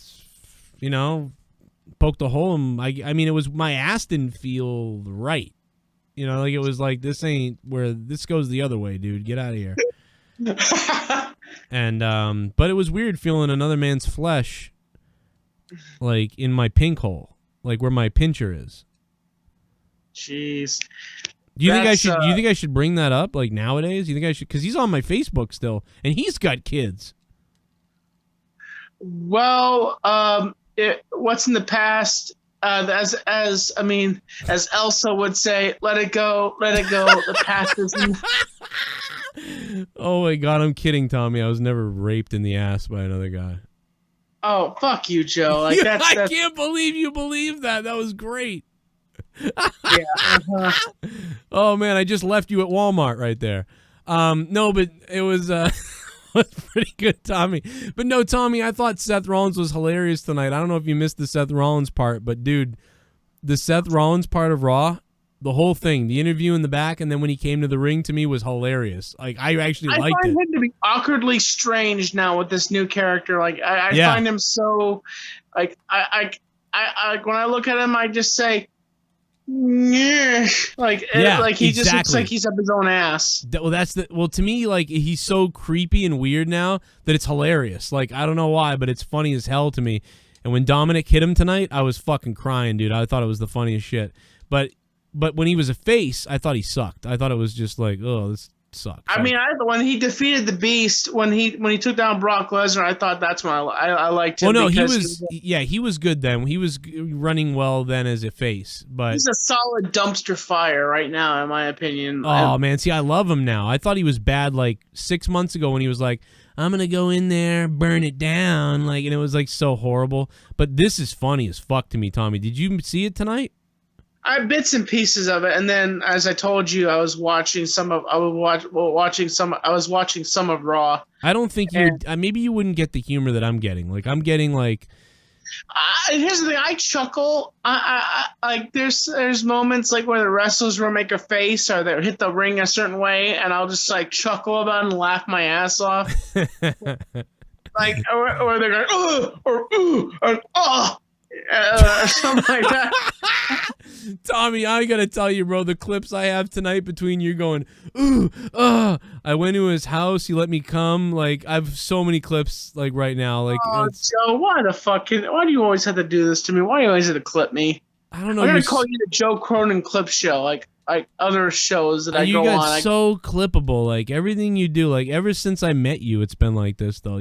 poked a hole in I mean, it was, my ass didn't feel right. Like it was like, this ain't where this goes the other way, dude. Get out of here. And but it was weird feeling another man's flesh, like in my pink hole, like where my pincher is. Jeez. Do you think I should? Do you think I should bring that up like nowadays? Do you think I should? Because he's on my Facebook still, and he's got kids. Well, what's in the past? As Elsa would say, let it go, let it go. The past is. Oh my God, I'm kidding, Tommy. I was never raped in the ass by another guy. Oh, fuck you, Joe. Like that's I can't believe you believe that. That was great. Yeah. Oh man, I just left you at Walmart right there. No, but it was was pretty good, Tommy. But no, Tommy, I thought Seth Rollins was hilarious tonight. I don't know if you missed the Seth Rollins part, but dude, the Seth Rollins part of Raw, the whole thing, the interview in the back, and then when he came to the ring, to me was hilarious. Like I actually liked it. I find him to be awkwardly strange now with this new character. Like I find him so, like I when I look at him, I just say. Yeah, like he just looks like he's up his own ass. Well, to me, like he's so creepy and weird now that it's hilarious. Like I don't know why, but it's funny as hell to me. And when Dominic hit him tonight, I was fucking crying, dude. I thought it was the funniest shit. But when he was a face, I thought he sucked. I thought it was just like, oh, this sucks. I mean, when he defeated the Beast, when he took down Brock Lesnar, I thought that's when I liked him. Well, no, he was good then. He was running well then as a face, but he's a solid dumpster fire right now, in my opinion. Oh man, see, I love him now. I thought he was bad like 6 months ago when he was like, "I'm gonna go in there, burn it down," like, and it was like so horrible. But this is funny as fuck to me, Tommy. Did you see it tonight? I bits and pieces of it, and then as I told you, I was watching some of Raw. I don't think maybe you wouldn't get the humor that I'm getting. Like I'm getting like. Here's the thing. I chuckle. I like there's moments like where the wrestlers will make a face or they hit the ring a certain way, and I'll just like chuckle about it and laugh my ass off. Like or they're going or something like that. Tommy, I gotta tell you, bro, the clips I have tonight between you going, I went to his house, he let me come. Like, I have so many clips, like, right now. Like, Joe, why do you always have to do this to me? Why do you always have to clip me? I don't know. I'm gonna call you the Joe Cronin clip show, like other shows that I go on. You got so clippable. Like, everything you do, like, ever since I met you, it's been like this, though.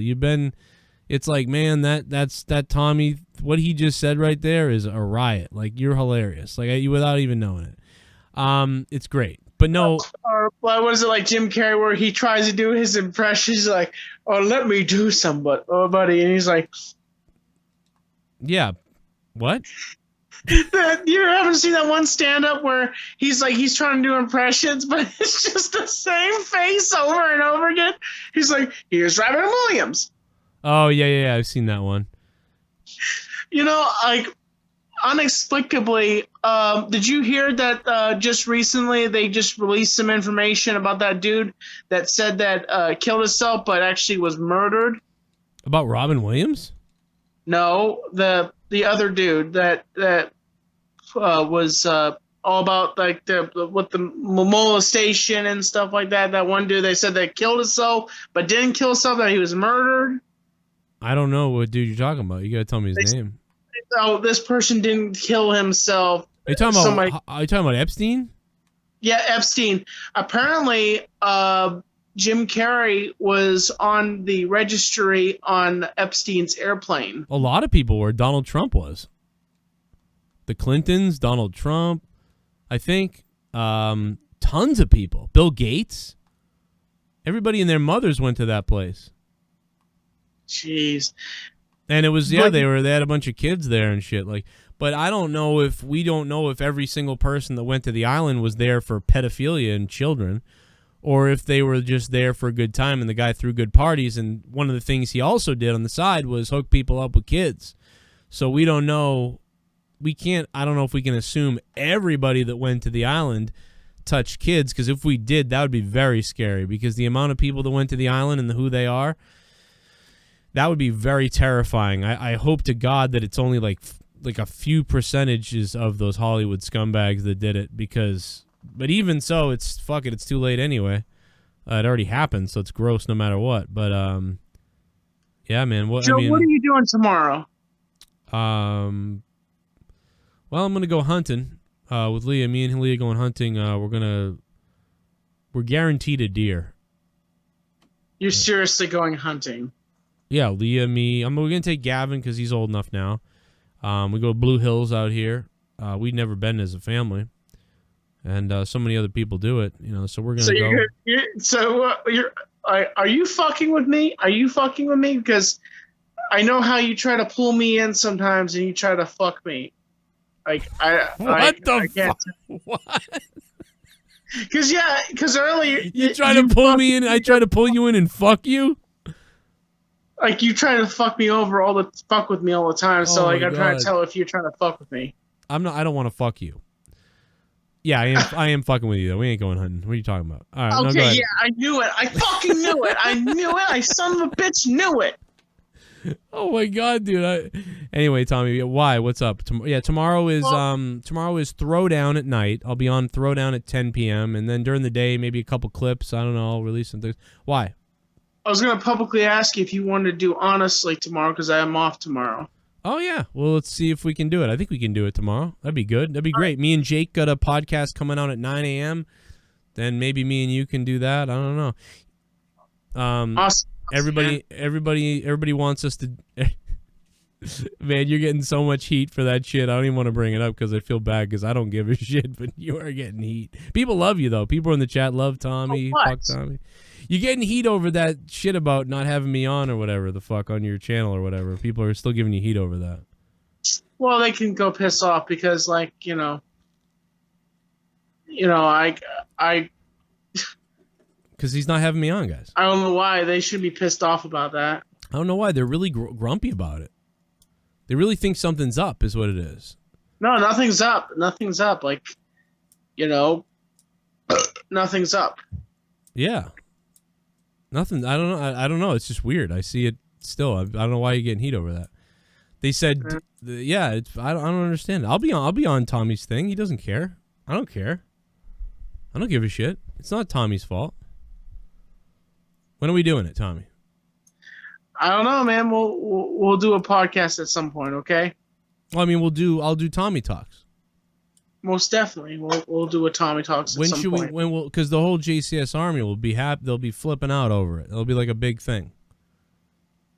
It's like, man, that Tommy, what he just said right there is a riot. Like, you're hilarious. Like, without even knowing it. It's great. But no. Or what is it like Jim Carrey where he tries to do his impressions like, oh, let me do somebody. Oh, buddy. And he's like. Yeah. What? You haven't seen that one stand-up where he's trying to do impressions, but it's just the same face over and over again. He's like, here's Robin Williams. Oh, yeah, I've seen that one. You know, like, inexplicably, did you hear that just recently they just released some information about that dude that said that killed himself but actually was murdered? About Robin Williams? No, the other dude that was all about like the molestation and stuff like that. That one dude they said that killed himself but didn't kill himself, that he was murdered. I don't know what dude you're talking about. You gotta tell me his name. Oh, this person didn't kill himself. Are you talking about Epstein? Yeah, Epstein. Apparently, Jim Carrey was on the registry on Epstein's airplane. A lot of people were. Donald Trump was. The Clintons, Donald Trump, I think. Tons of people. Bill Gates. Everybody and their mothers went to that place. Jeez. And it was, they had a bunch of kids there and shit. Like, but we don't know if every single person that went to the island was there for pedophilia and children, or if they were just there for a good time and the guy threw good parties. And one of the things he also did on the side was hook people up with kids. So we don't know. I don't know if we can assume everybody that went to the island touched kids, because if we did, that would be very scary, because the amount of people that went to the island and who they are, that would be very terrifying. I hope to God that it's only like a few percentages of those Hollywood scumbags that did it, but even so, it's too late anyway. It already happened, so it's gross no matter what. But yeah, man. Joe, what are you doing tomorrow? Well, I'm gonna go hunting with Leah. Me and Leah going hunting. We're guaranteed a deer. You're seriously going hunting? Yeah, Leah, me. We're gonna take Gavin because he's old enough now. We go to Blue Hills out here. We've never been as a family, and so many other people do it. So we're gonna go. Are you fucking with me? Are you fucking with me? Because I know how you try to pull me in sometimes, and you try to fuck me. Like What? Because earlier you try to pull me in. I try to pull you in and fuck you. Like you try to fuck me over fuck with me all the time. So I'm trying to tell if you're trying to fuck with me. I'm not. I don't want to fuck you. Yeah, I am fucking with you though. We ain't going hunting. What are you talking about? All right. Okay, yeah, I knew it. I fucking knew it. I knew it. I son of a bitch knew it. Oh my god, dude. Anyway, Tommy, why? What's up? Tomorrow is Throwdown at night. I'll be on Throwdown at 10 p.m. and then during the day, maybe a couple clips. I don't know. I'll release some things. Why? I was gonna publicly ask you if you wanted to do Honestly tomorrow because I am off tomorrow. Oh yeah. Well, let's see if we can do it. I think we can do it tomorrow. That'd be good. That'd be great. Me and Jake got a podcast coming out at 9 a.m. Then maybe me and you can do that. I don't know. Awesome. Everybody wants us to. Man, you're getting so much heat for that shit. I don't even want to bring it up because I feel bad because I don't give a shit. But you are getting heat. People love you though. People in the chat love Tommy. Fuck Tommy. You're getting heat over that shit about not having me on or whatever the fuck on your channel or whatever. People are still giving you heat over that. Well, they can go piss off because, like, I because he's not having me on, guys. I don't know why they should be pissed off about that. I don't know why they're really grumpy about it. They really think something's up, is what it is. No, nothing's up. Nothing's up. Like, nothing's up. Yeah. Nothing. I don't know. I don't know. It's just weird. I see it still. I don't know why you're getting heat over that. They said, yeah. I don't understand it. I'll be on Tommy's thing. He doesn't care. I don't care. I don't give a shit. It's not Tommy's fault. When are we doing it, Tommy? I don't know, man. We'll do a podcast at some point, okay? Well, I mean, I'll do Tommy Talks. Most definitely, we'll do a Tommy Talks. When should we? When will? Because the whole JCS army will be happy. They'll be flipping out over it. It'll be like a big thing.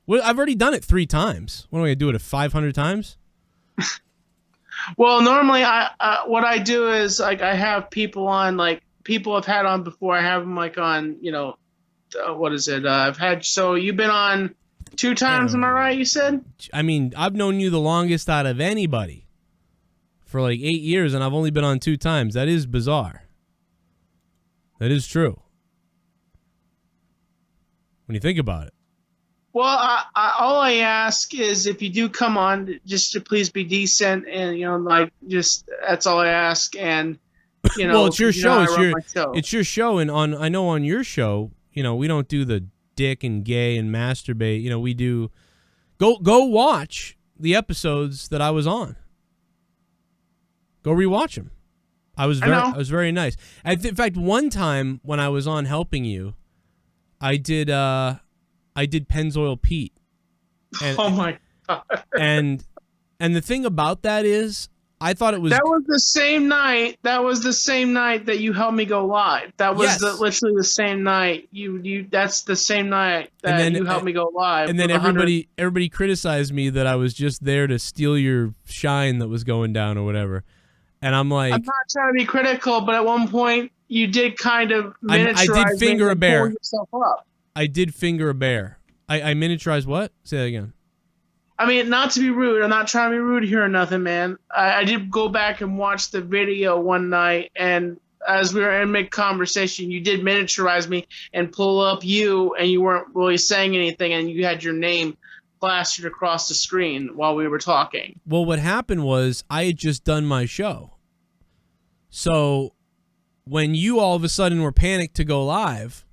Well, I've already done it 3 times. What am I gonna do it 500 times? Well, normally what I do is like I have people on, like people I've had on before. I have them like on, what is it? I've had. So you've been on 2 times. Am I right? You said. I mean, I've known you the longest out of anybody. For like 8 years, and I've only been on 2 times. That is bizarre. That is true. When you think about it. Well, all I ask is if you do come on, just to please be decent, and that's all I ask. And well, it's your show. It's your show, and I know on your show, we don't do the dick and gay and masturbate. We do. Go watch the episodes that I was on. Go rewatch them. I was very nice. In fact, one time when I was on helping you, I did Pennzoil Pete. And, oh my god! And the thing about that is, I thought it was. That was the same night. That was the same night that you helped me go live. That was literally the same night. That's the same night that you helped me go live. And then everybody criticized me that I was just there to steal your shine that was going down or whatever. And I'm like, I'm not trying to be critical, but at one point you did kind of miniaturize. I did finger a bear. Yourself up. I did finger a bear. I miniaturized what? Say that again. I mean, not to be rude. I'm not trying to be rude here or nothing, man. I did go back and watch the video one night, and as we were in mid-conversation, you did miniaturize me and pull up you, and you weren't really saying anything, and you had your name plastered across the screen while we were talking. Well, what happened was I had just done my show. So when you all of a sudden were panicked to go live,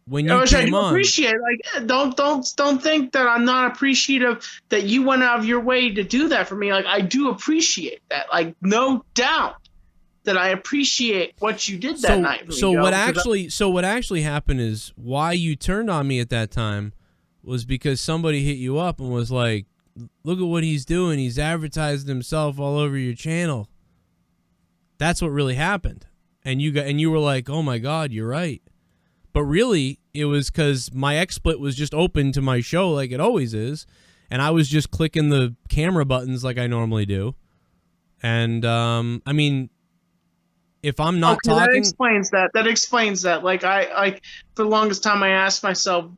when you came on, appreciate it. Like don't think that I'm not appreciative that you went out of your way to do that for me. Like I do appreciate that. Like no doubt that I appreciate what you did that night. So what actually happened is why you turned on me at that time was because somebody hit you up and was like, look at what he's doing. He's advertising himself all over your channel. That's what really happened. And you were like, oh my God, you're right. But really, it was because my XSplit was just open to my show like it always is. And I was just clicking the camera buttons like I normally do. And, I mean, if I'm not talking... That explains that. Like, for the longest time, I asked myself,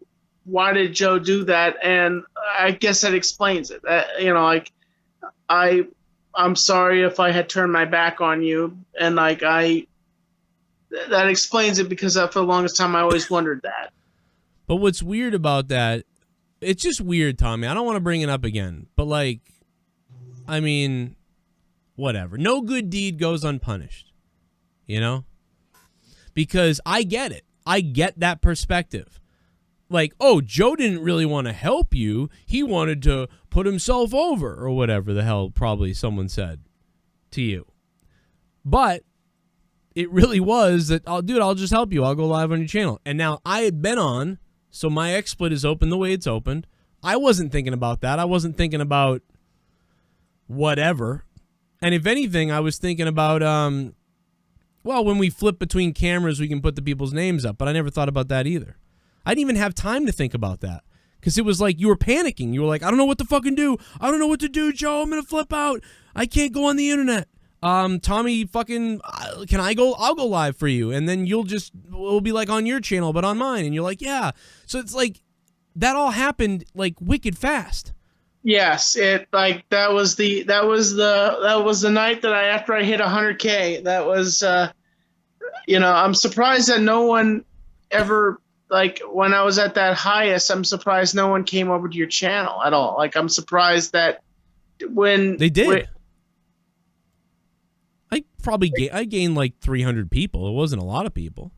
why did Joe do that? And I guess that explains it. I'm sorry if I had turned my back on you. And, that explains it because for the longest time, I always wondered that. But what's weird about that, it's just weird, Tommy. I don't want to bring it up again. But, whatever. No good deed goes unpunished. You know? Because I get it. I get that perspective. Like, oh, Joe didn't really want to help you. He wanted to put himself over or whatever the hell probably someone said to you. But it really was that, I'll just help you. I'll go live on your channel. And now I had been on, so my XSplit is open the way it's opened. I wasn't thinking about that. I wasn't thinking about whatever. And if anything, I was thinking about, when we flip between cameras, we can put the people's names up. But I never thought about that either. I didn't even have time to think about that. Because it was like you were panicking. You were like, I don't know what to fucking do. I don't know what to do, Joe. I'm going to flip out. I can't go on the internet. Tommy, fucking, can I go? I'll go live for you. And then we'll be like on your channel, but on mine. And you're like, yeah. So it's like, that all happened like wicked fast. Yes. That was the night that after I hit 100K, that was, I'm surprised that no one ever, when I was at that highest, I'm surprised no one came over to your channel at all. I'm surprised that when they did. I gained like 300 people. It wasn't a lot of people.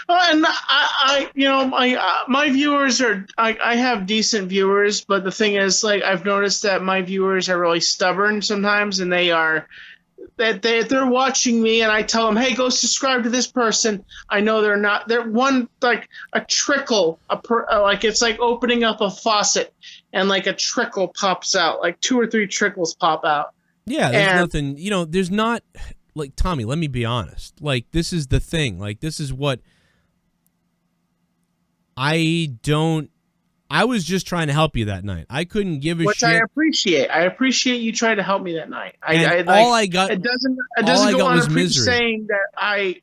And my viewers are, I have decent viewers, but the thing is, I've noticed that my viewers are really stubborn sometimes, and they're watching me, and I tell them, hey, go subscribe to this person. I know they're one, a trickle, it's like opening up a faucet, and a trickle pops out, 2 or 3 trickles pop out. Yeah, there's nothing, there's not, Tommy, let me be honest. This is the thing. This is what I was just trying to help you that night. I couldn't give a shit. Which I appreciate. I appreciate you trying to help me that night. It doesn't go on a saying that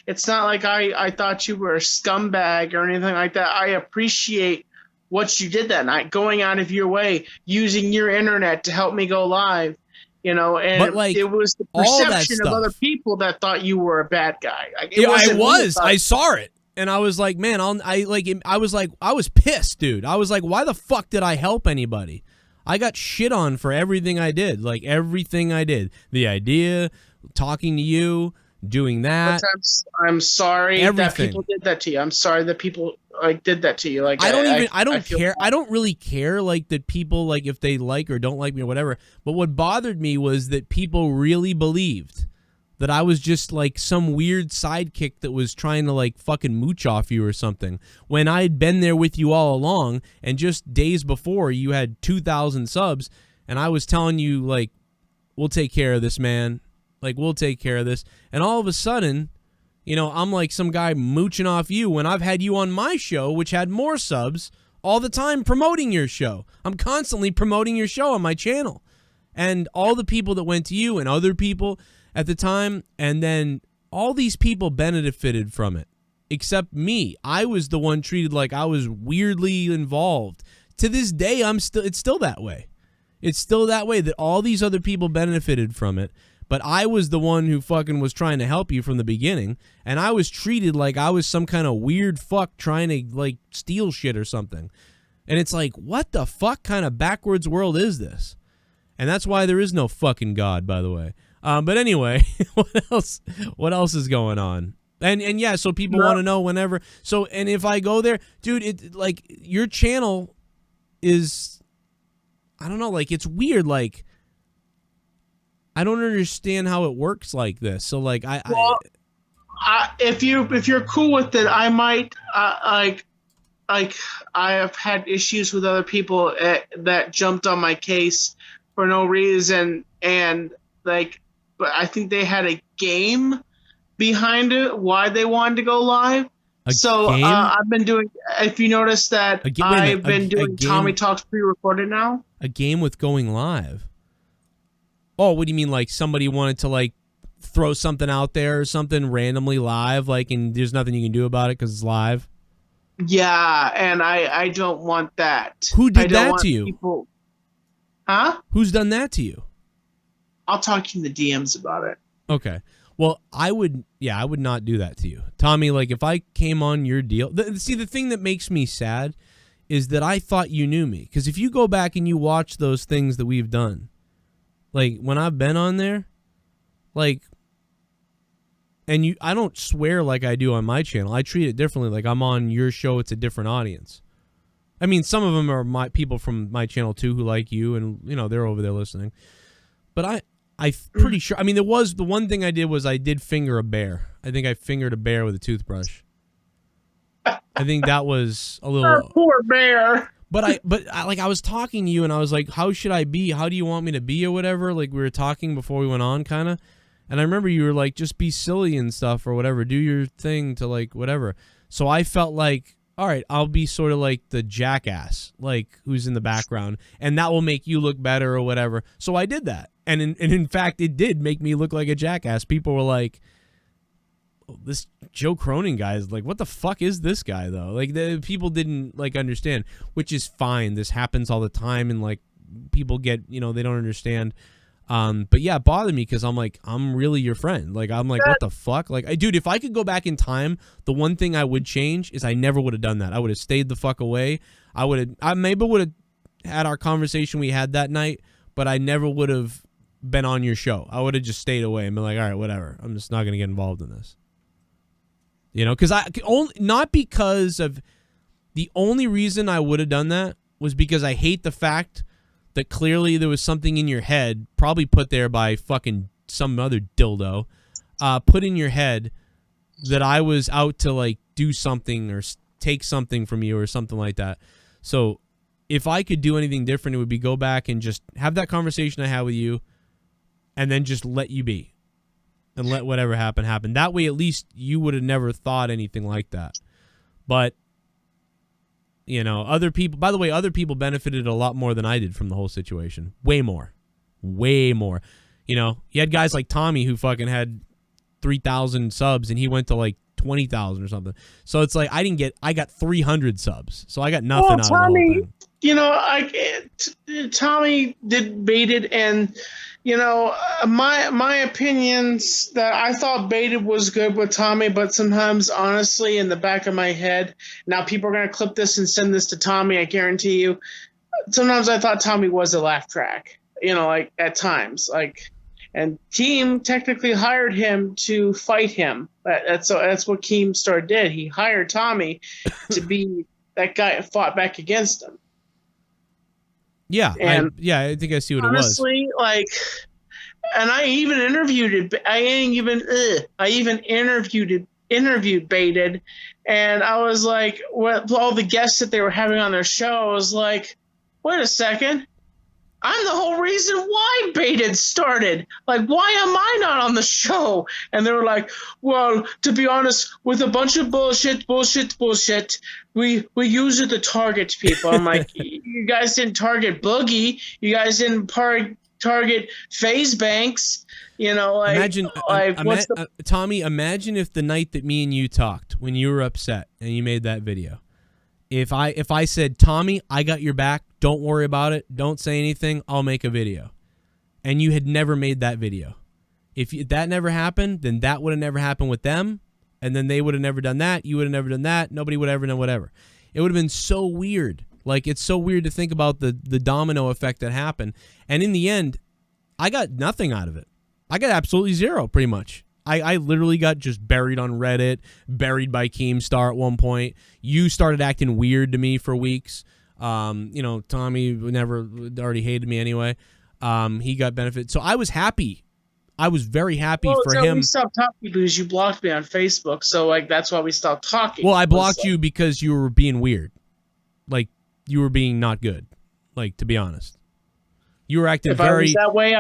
it's not like I thought you were a scumbag or anything like that. I appreciate what you did that night, going out of your way, using your internet to help me go live. And it was the perception of other people that thought you were a bad guy. I saw it. And I was like, man, I was pissed, dude. I was like, why the fuck did I help anybody? I got shit on for everything I did. Everything I did. The idea, talking to you, doing that. But I'm sorry that people did that to you. I'm sorry that people did that to you. I don't care. I don't really care that people if they like or don't like me or whatever. But what bothered me was that people really believed that I was just some weird sidekick that was trying to fucking mooch off you or something, when I'd been there with you all along, and just days before you had 2,000 subs, and I was telling you we'll take care of this, man. We'll take care of this. And all of a sudden, I'm some guy mooching off you when I've had you on my show, which had more subs, all the time promoting your show. I'm constantly promoting your show on my channel. And all the people that went to you and other people at the time, and then all these people benefited from it, except me. I was the one treated like I was weirdly involved. To this day, it's still that way. It's still that way, that all these other people benefited from it, but I was the one who fucking was trying to help you from the beginning, and I was treated like I was some kind of weird fuck trying to steal shit or something. And it's what the fuck kind of backwards world is this? And that's why there is no fucking God, by the way. But anyway, what else is going on? And yeah, so people want to know whenever. So, and if I go there, dude, your channel is, I don't know, it's weird. I don't understand how it works like this. So like if you're cool with it, I might I have had issues with other people that jumped on my case for no reason, and but I think they had a game behind it why they wanted to go live. I've been doing. If you notice that I've been doing Tommy Talks pre-recorded now. A game with going live. Oh, what do you mean? Like somebody wanted to like throw something out there or something randomly live, like, and there's nothing you can do about it because it's live? Yeah, and I don't want that. Who did that to you? Huh? Who's done that to you? I'll talk to you in the DMs about it. Okay. Well, I would not do that to you. Tommy, like, if I came on your deal... See, the thing that makes me sad is that I thought you knew me. Because if you go back and you watch those things that we've done, like, when I've been on there, like... And I don't swear like I do on my channel. I treat it differently. Like, I'm on your show, it's a different audience. I mean, some of them are my people from my channel, too, who like you, and, you know, they're over there listening. But I'm pretty sure... I mean, the one thing I did was I did finger a bear. I think I fingered a bear with a toothbrush. I think that was a little... Poor bear. But I was talking to you, and I was like, how should I be? How do you want me to be or whatever? Like, we were talking before we went on, kind of. And I remember you were like, just be silly and stuff or whatever. Do your thing to, like, whatever. So I felt like, all right, I'll be sort of like the jackass, like, who's in the background. And that will make you look better or whatever. So I did that. And in fact, it did make me look like a jackass. People were like, oh, this Joe Cronin guy is like, what the fuck is this guy, though? Like, the people didn't, like, understand, which is fine. This happens all the time. And, like, people get, you know, they don't understand. But yeah, it bothered me because I'm like, I'm really your friend. Like, I'm like, what the fuck? Like, dude, if I could go back in time, the one thing I would change is I never would have done that. I would have stayed the fuck away. I maybe would have had our conversation we had that night, but I never would have been on your show. I would have just stayed away and been like, all right, whatever. I'm just not going to get involved in this. You know, because not because of the only reason I would have done that was because I hate the fact that clearly there was something in your head, probably put there by fucking some other dildo, put in your head that I was out to, like, do something or take something from you or something like that. So if I could do anything different, it would be go back and just have that conversation I had with you and then just let you be and let whatever happen, happen. That way, at least you would have never thought anything like that. But... you know, other people, by the way, other people benefited a lot more than I did from the whole situation. Way more. Way more. You know, you had guys like Tommy who fucking had 3,000 subs and he went to like 20,000 or something. So it's like, I got 300 subs. So I got nothing out of the whole thing. You know, Tommy did Baited, and you know, my opinions that I thought Baited was good with Tommy, but sometimes, honestly, in the back of my head, now people are gonna clip this and send this to Tommy. I guarantee you. Sometimes I thought Tommy was a laugh track. You know, like at times, like, and Keem technically hired him to fight him. That's what Keemstar did. He hired Tommy to be that guy that fought back against him. Yeah, and I think I see what honestly, it was. Like, and I even interviewed it. I even interviewed Baited, and I was like, with all the guests that they were having on their show, I was like, wait a second, I'm the whole reason why Baited started. Like, why am I not on the show? And they were like, well, to be honest, with a bunch of bullshit, we use it to target people. I'm like, you guys didn't target Boogie. You guys didn't target FaZe Banks. You know, like, Tommy, imagine if the night that me and you talked, when you were upset and you made that video, if I said, Tommy, I got your back, don't worry about it, don't say anything, I'll make a video, and you had never made that video. If that never happened, then that would have never happened with them, and then they would have never done that, you would have never done that, nobody would ever done whatever. It would have been so weird. Like, it's so weird to think about the domino effect that happened, and in the end, I got nothing out of it. I got absolutely zero, pretty much. I literally got just buried on Reddit, buried by Keemstar at one point. You started acting weird to me for weeks. You know, Tommy already hated me anyway. He got benefit. So I was happy I was very happy for so him. We stopped talking because you blocked me on Facebook, so like that's why we stopped talking. Well, I blocked you because you were being weird. Like, you were being not good. Like, to be honest. You were acting if very... I was that way,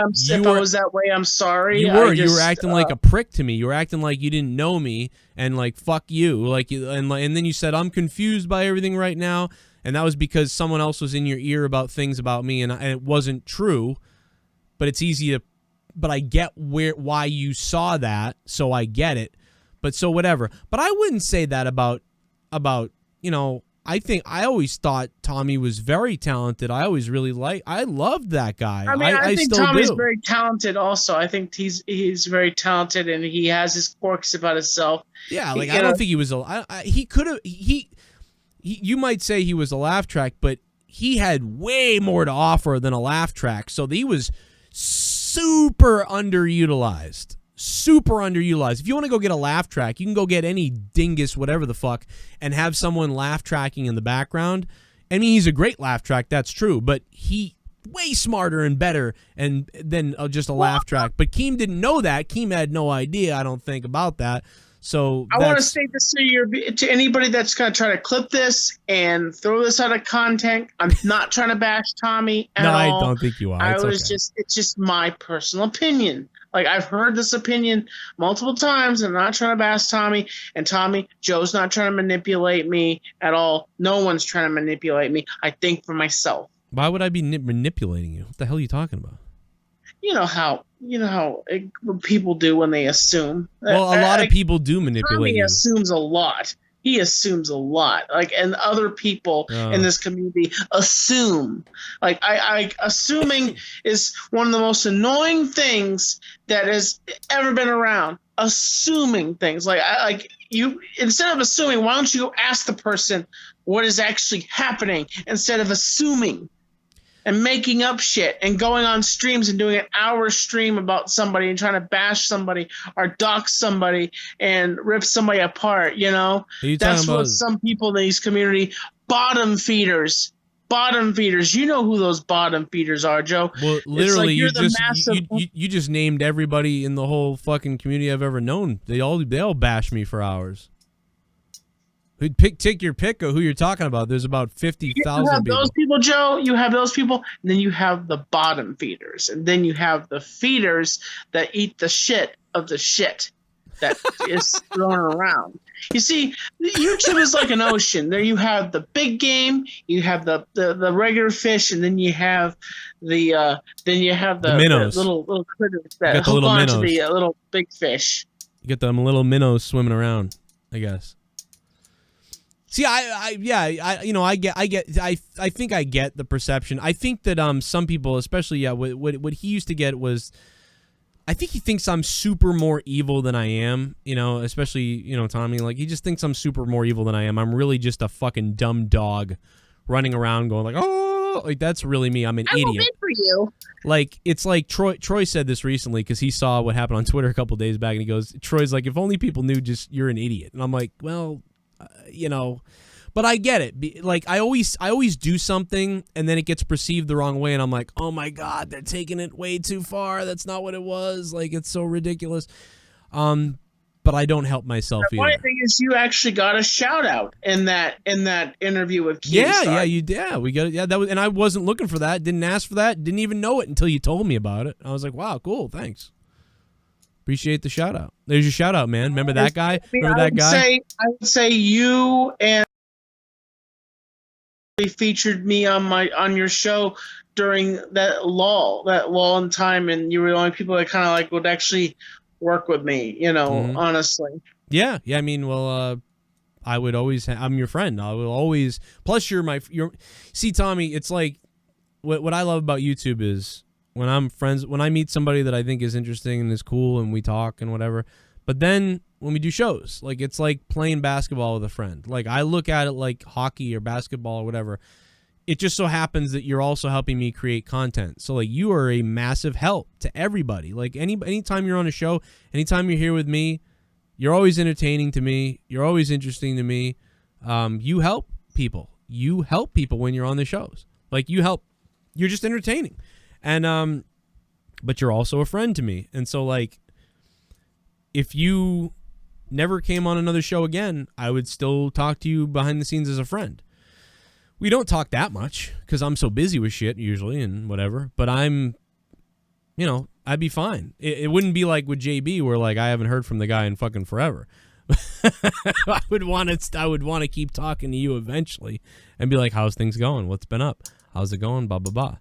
I'm sorry. You were acting like a prick to me. You were acting like you didn't know me and like, fuck you. Like, and then you said, I'm confused by everything right now. And that was because someone else was in your ear about things about me, and it wasn't true. But it's easy to... But I get why you saw that, so I get it. But so whatever. But I wouldn't say that about you know... I always thought Tommy was very talented. I always really I loved that guy. I mean, I think still Tommy's do. very talented also. I think he's very talented, and he has his quirks about himself. Yeah, like, I don't think he was he could have, you might say he was a laugh track, but he had way more to offer than a laugh track. So he was super underutilized. If you want to go get a laugh track, you can go get any dingus, whatever the fuck, and have someone laugh tracking in the background. I mean, he's a great laugh track, that's true, but he way smarter and better than just a laugh track. But Keem didn't know that. Keem had no idea, I don't think, about that. So I want to say this to anybody that's going to try to clip this and throw this out of content. I'm not trying to bash Tommy at all. No, I don't think you are. It's just my personal opinion. Like, I've heard this opinion multiple times. I'm not trying to bash Tommy. And Tommy, Joe's not trying to manipulate me at all. No one's trying to manipulate me. I think for myself. Why would I be manipulating you? What the hell are you talking about? You know how people do when they assume. Well, a lot of people do manipulate Tommy you. assumes a lot. He assumes a lot. Like, and other people in this community assume. Like, assuming is one of the most annoying things that has ever been around. Assuming things. Like you, instead of assuming, why don't you go ask the person what is actually happening instead of assuming and making up shit and going on streams and doing an hour stream about somebody and trying to bash somebody or dox somebody and rip somebody apart, you know? That's what some people in these community, bottom feeders. You know who those bottom feeders are, Joe. Well, literally, you just named everybody in the whole fucking community I've ever known. They all bash me for hours. Take your pick of who you're talking about. There's about 50,000 people. You have those people, Joe. You have those people. And then you have the bottom feeders. And then you have the feeders that eat the shit of the shit that is thrown around. You see, YouTube is like an ocean. There you have the big game, you have the regular fish, and then you have the minnows. The little critters that hook onto the little big fish. You get them little minnows swimming around, I guess. See, I think I get the perception. I think that some people, especially what he used to get was, I think he thinks I'm super more evil than I am. You know, especially Tommy. Like, he just thinks I'm super more evil than I am. I'm really just a fucking dumb dog running around going like, oh, like that's really me. I'm an idiot. I will for you. Like, it's like Troy said this recently because he saw what happened on Twitter a couple days back, and he goes, Troy's like, if only people knew just you're an idiot. And I'm like, well. But I get it. Like, I always do something and then it gets perceived the wrong way, and I'm like, oh my god, they're taking it way too far. That's not what it was. Like, it's so ridiculous. But I don't help myself either. The funny thing is, you actually got a shout out in that interview with Keemstar. Yeah, you did. Yeah, we got it. Yeah, that was, and I wasn't looking for that. Didn't ask for that. Didn't even know it until you told me about it. I was like, wow, cool, thanks. Appreciate the shout out. There's your shout out, man. Remember that guy? I would say you and featured me on your show during that lull in time, and you were the only people that kind of like would actually work with me, honestly. Yeah. I mean, well, I would always. I'm your friend. I will always. Plus, you're. See, Tommy, it's like what I love about YouTube is. When I meet somebody that I think is interesting and is cool and we talk and whatever, but then when we do shows, like, it's like playing basketball with a friend. Like, I look at it like hockey or basketball or whatever. It just so happens that you're also helping me create content. So, like, you are a massive help to everybody. Like, anytime you're on a show, anytime you're here with me, you're always entertaining to me. You're always interesting to me. You help people. You help people when you're on the shows. Like, you're just entertaining. And but you're also a friend to me. And so, like, if you never came on another show again, I would still talk to you behind the scenes as a friend. We don't talk that much because I'm so busy with shit usually and whatever, but I'm, you know, I'd be fine. It wouldn't be like with JB where, like, I haven't heard from the guy in fucking forever. I would want to keep talking to you eventually and be like, how's things going? What's been up? How's it going? Blah, blah, blah.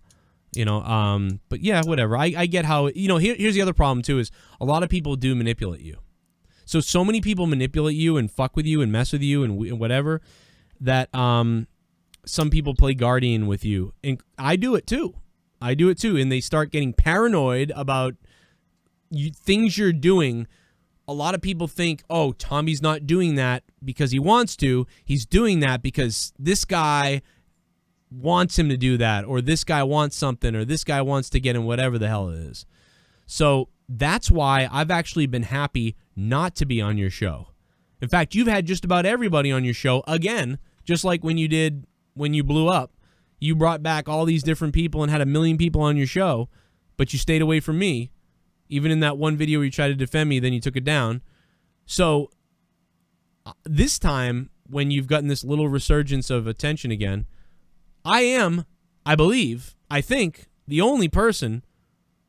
You know, but yeah, whatever. I get how, you know, here's the other problem too is a lot of people do manipulate you. So many people manipulate you and fuck with you and mess with you and whatever that some people play guardian with you. And I do it too. And they start getting paranoid about things you're doing. A lot of people think, oh, Tommy's not doing that because he wants to. He's doing that because this guy wants him to do that, or this guy wants something, or this guy wants to get him whatever the hell it is. So that's why I've actually been happy not to be on your show. In fact, you've had just about everybody on your show again, just like when you blew up. You brought back all these different people and had 1 million people on your show, but you stayed away from me. Even in that one video where you tried to defend me, then you took it down. So this time, when you've gotten this little resurgence of attention again, I am, I think, the only person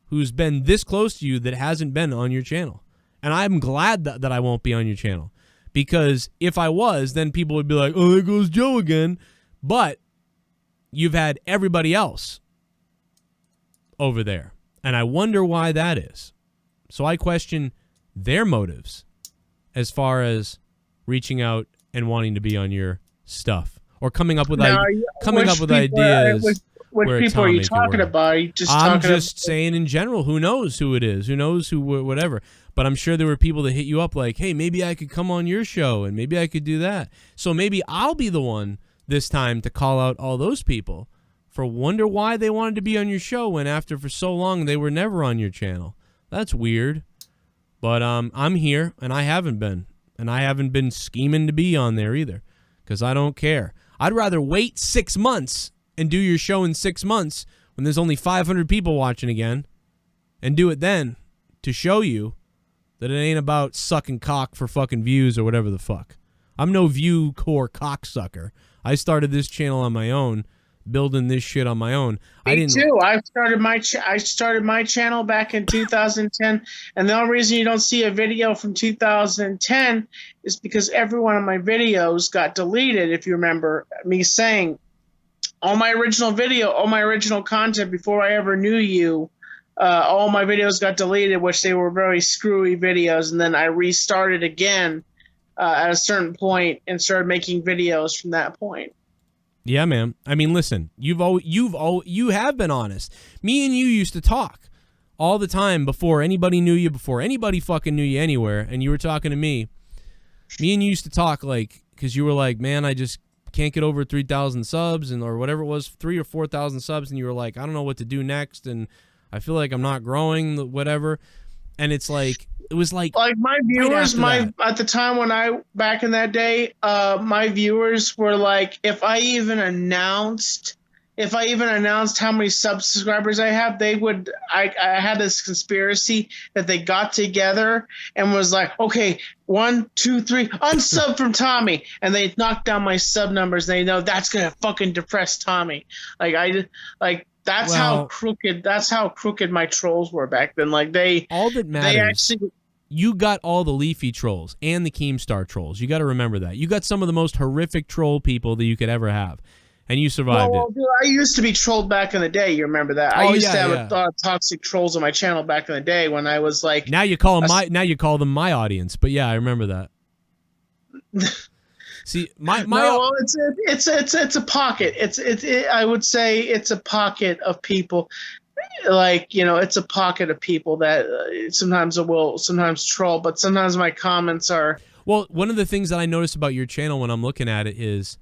who's been this close to you that hasn't been on your channel. And I'm glad that I won't be on your channel. Because if I was, then people would be like, oh, there goes Joe again. But you've had everybody else over there. And I wonder why that is. So I question their motives as far as reaching out and wanting to be on your stuff. Or coming up with ideas. Which people are you talking about? I'm just saying in general, who knows who it is? Who knows whatever. But I'm sure there were people that hit you up like, hey, maybe I could come on your show and maybe I could do that. So maybe I'll be the one this time to call out all those people for wonder why they wanted to be on your show when after for so long they were never on your channel. That's weird. But I'm here and I haven't been. And I haven't been scheming to be on there either because I don't care. I'd rather wait 6 months and do your show in 6 months when there's only 500 people watching again and do it then to show you that it ain't about sucking cock for fucking views or whatever the fuck. I'm no view core cocksucker. I started this channel on my own, building this shit on my own. Me too. I started my channel back in 2010, and the only reason you don't see a video from 2010 is because every one of my videos got deleted. If you remember me saying, all my original content before I ever knew you, all my videos got deleted, which they were very screwy videos, and then I restarted again at a certain point and started making videos from that point. Yeah, man. I mean, listen, you have been honest. Me and you used to talk all the time before anybody knew you, before anybody fucking knew you anywhere, and you were talking to me. Me and you used to talk like, because you were like, man, I just can't get over 3,000 subs or whatever it was, 3,000 or 4,000 subs, and you were like, I don't know what to do next, and I feel like I'm not growing, whatever. And it's like, it was like my viewers, at the time back in that day, my viewers were like, if I even announced how many subscribers I have, I had this conspiracy that they got together and was like, okay, 1, 2, 3, unsub from Tommy, and they knocked down my sub numbers. They know that's gonna fucking depress Tommy. That's how crooked my trolls were back then. All that matters. You got all the Leafy trolls and the Keemstar trolls. You got to remember that. You got some of the most horrific troll people that you could ever have, and you survived it. Dude, I used to be trolled back in the day. You remember that? I used to have a lot of toxic trolls on my channel back in the day when I was like. Now you call them my audience, but yeah, I remember that. See, it's a pocket. I would say it's a pocket of people. It's a pocket of people that sometimes troll, but sometimes my comments are. Well, one of the things that I noticed about your channel when I'm looking at it is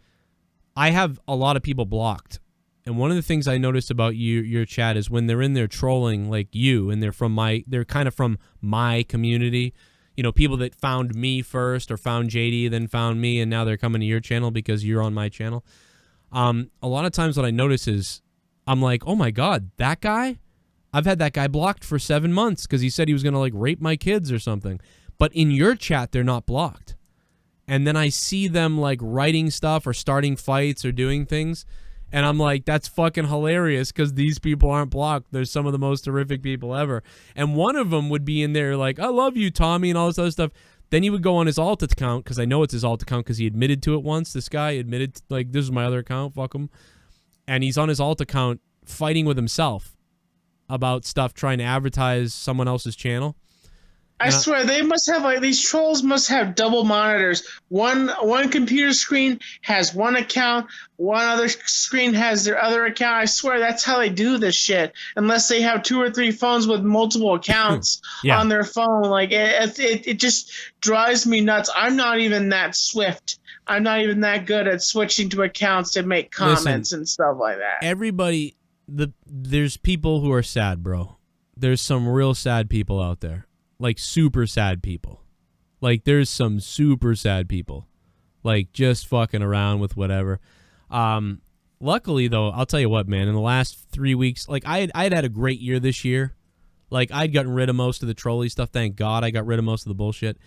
I have a lot of people blocked. And one of the things I noticed about your chat is when they're in there trolling like you, and they're kind of from my community. You know, people that found me first or found JD, then found me, and now they're coming to your channel because you're on my channel. A lot of times what I notice is I'm like, oh my God, that guy? I've had that guy blocked for 7 months because he said he was going to like rape my kids or something. But in your chat, they're not blocked. And then I see them like writing stuff or starting fights or doing things. And I'm like, that's fucking hilarious because these people aren't blocked. They're some of the most horrific people ever. And one of them would be in there like, I love you, Tommy, and all this other stuff. Then he would go on his alt account because I know it's his alt account because he admitted to it once. This guy admitted, like, this is my other account, fuck him. And he's on his alt account fighting with himself about stuff, trying to advertise someone else's channel. I swear they must have like these trolls must have double monitors. One computer screen has one account, one other screen has their other account. I swear that's how they do this shit. Unless they have 2 or 3 phones with multiple accounts on their phone. Like it just drives me nuts. I'm not even that swift. I'm not even that good at switching to accounts to make comments and stuff like that. Everybody, there's people who are sad, bro. There's some real sad people out there. Like super sad people. Like there's some super sad people. Like just fucking around with whatever. Luckily though, I'll tell you what, man, in the last 3 weeks, like I'd had a great year this year. Like I'd gotten rid of most of the trolley stuff. Thank God I got rid of most of the bullshit.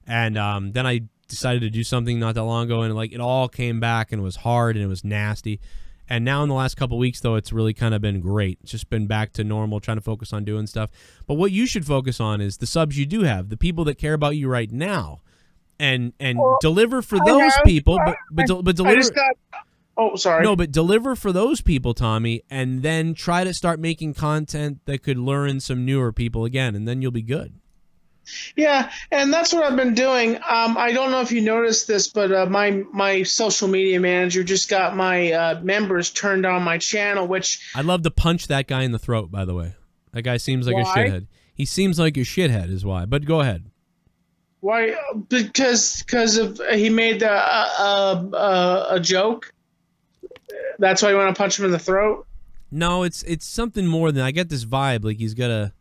And then I decided to do something not that long ago and like it all came back and it was hard and it was nasty. And now in the last couple of weeks, though, it's really kind of been great. It's just been back to normal, trying to focus on doing stuff. But what you should focus on is the subs you do have, the people that care about you right now, and deliver for those people. But deliver. I just got. Oh, sorry. No, but deliver for those people, Tommy, and then try to start making content that could lure in some newer people again, and then you'll be good. Yeah, and that's what I've been doing. I don't know if you noticed this, but my social media manager just got my members turned on my channel, which... I'd love to punch that guy in the throat, by the way. That guy seems like a shithead. He seems like a shithead is why, but go ahead. Why? Because he made a joke? That's why you want to punch him in the throat? No, it's something more than... I get this vibe, like he's got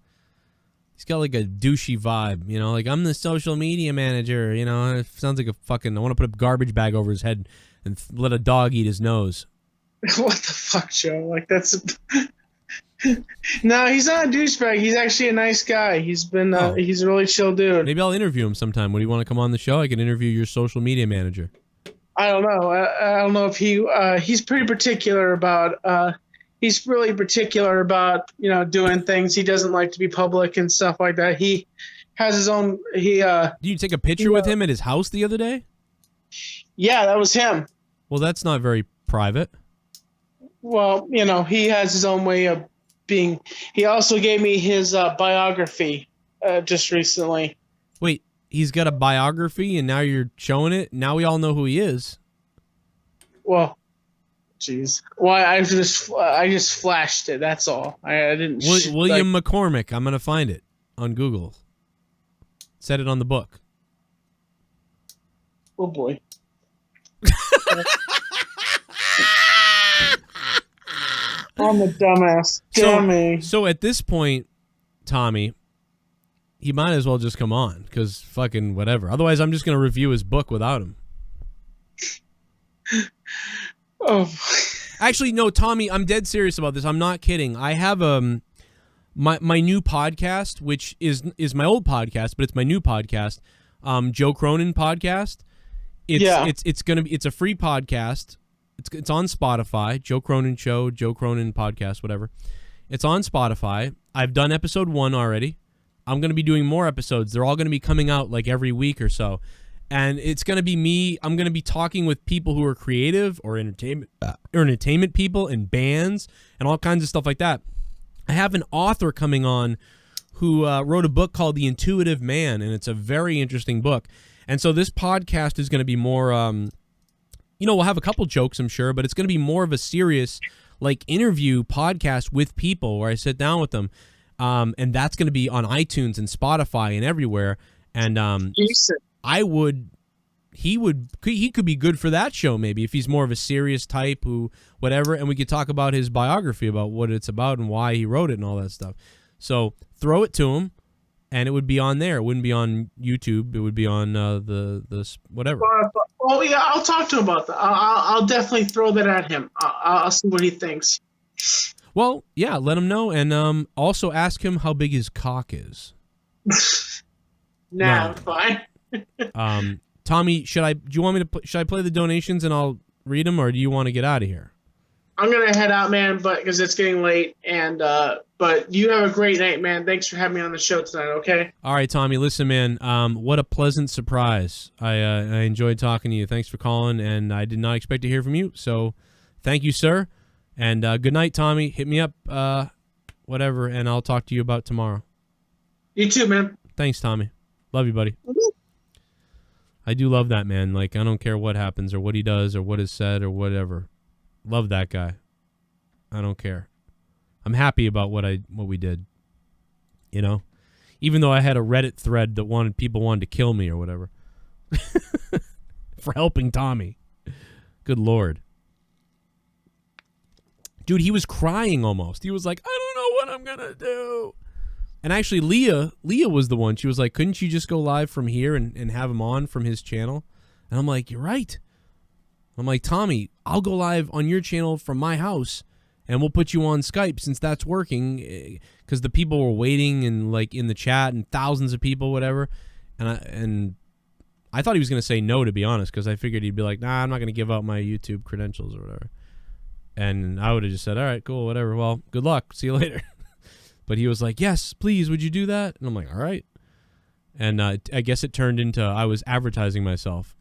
like a douchey vibe, you know, like I'm the social media manager, you know, it sounds like a fucking, I want to put a garbage bag over his head and let a dog eat his nose. What the fuck, Joe? Like that's, no, he's not a douchebag. He's actually a nice guy. He's been, he's a really chill dude. Maybe I'll interview him sometime. Would you want to come on the show? I can interview your social media manager. I don't know. I don't know if he's pretty particular about, he's really particular about, you know, doing things. He doesn't like to be public and stuff like that. He has his own. Did you take a picture with him at his house the other day? Yeah, that was him. Well, that's not very private. Well, you know, he has his own way of being. He also gave me his biography just recently. Wait, he's got a biography and now you're showing it? Now we all know who he is. Well... Jeez. Why I just flashed it. That's all. I didn't. William McCormick. I'm gonna find it on Google. Set it on the book. Oh boy. I'm a dumbass. Dummy. So at this point, Tommy, he might as well just come on because fucking whatever. Otherwise, I'm just gonna review his book without him. Oh, actually, no, Tommy, I'm dead serious about this. I'm not kidding. I have my new podcast, which is my old podcast, but it's my new podcast, Joe Cronin podcast. It's a free podcast. It's on Spotify. Joe Cronin Show, Joe Cronin Podcast, whatever. It's on Spotify. I've done episode 1 already. I'm going to be doing more episodes. They're all going to be coming out like every week or so. And it's going to be me. I'm going to be talking with people who are creative or entertainment people and bands and all kinds of stuff like that. I have an author coming on who wrote a book called The Intuitive Man, and it's a very interesting book. And so this podcast is going to be more, we'll have a couple jokes, I'm sure, but it's going to be more of a serious, like, interview podcast with people where I sit down with them. And that's going to be on iTunes and Spotify and everywhere. And he could be good for that show maybe if he's more of a serious type who whatever, and we could talk about his biography, about what it's about and why he wrote it and all that stuff. So throw it to him and it would be on there. It wouldn't be on YouTube. It would be on the whatever. Oh yeah, I'll talk to him about that. I'll definitely throw that at him. I'll see what he thinks. Well, yeah, let him know, and also ask him how big his cock is. Nah, fine. Tommy, should I play the donations and I'll read them, or do you want to get out of here? I'm gonna head out, man, but because it's getting late, and but you have a great night, man. Thanks for having me on the show tonight. Okay. All right, Tommy. Listen, man. What a pleasant surprise. I enjoyed talking to you. Thanks for calling, and I did not expect to hear from you. So, thank you, sir. And good night, Tommy. Hit me up, whatever, and I'll talk to you about tomorrow. You too, man. Thanks, Tommy. Love you, buddy. I do love that man. Like, I don't care what happens or what he does or what is said or whatever. Love that guy. I don't care. I'm happy about what we did. You know, even though I had a Reddit thread that people wanted to kill me or whatever for helping Tommy. Good Lord. Dude, he was crying almost. He was like, I don't know what I'm going to do. And actually, Leah was the one. She was like, couldn't you just go live from here and have him on from his channel? And I'm like, you're right. I'm like, Tommy, I'll go live on your channel from my house, and we'll put you on Skype since that's working, because the people were waiting and like in the chat and thousands of people, whatever. And I thought he was going to say no, to be honest, because I figured he'd be like, nah, I'm not going to give out my YouTube credentials or whatever. And I would have just said, all right, cool, whatever. Well, good luck. See you later. But he was like, yes, please, would you do that? And I'm like, all right. And I guess it turned into I was advertising myself.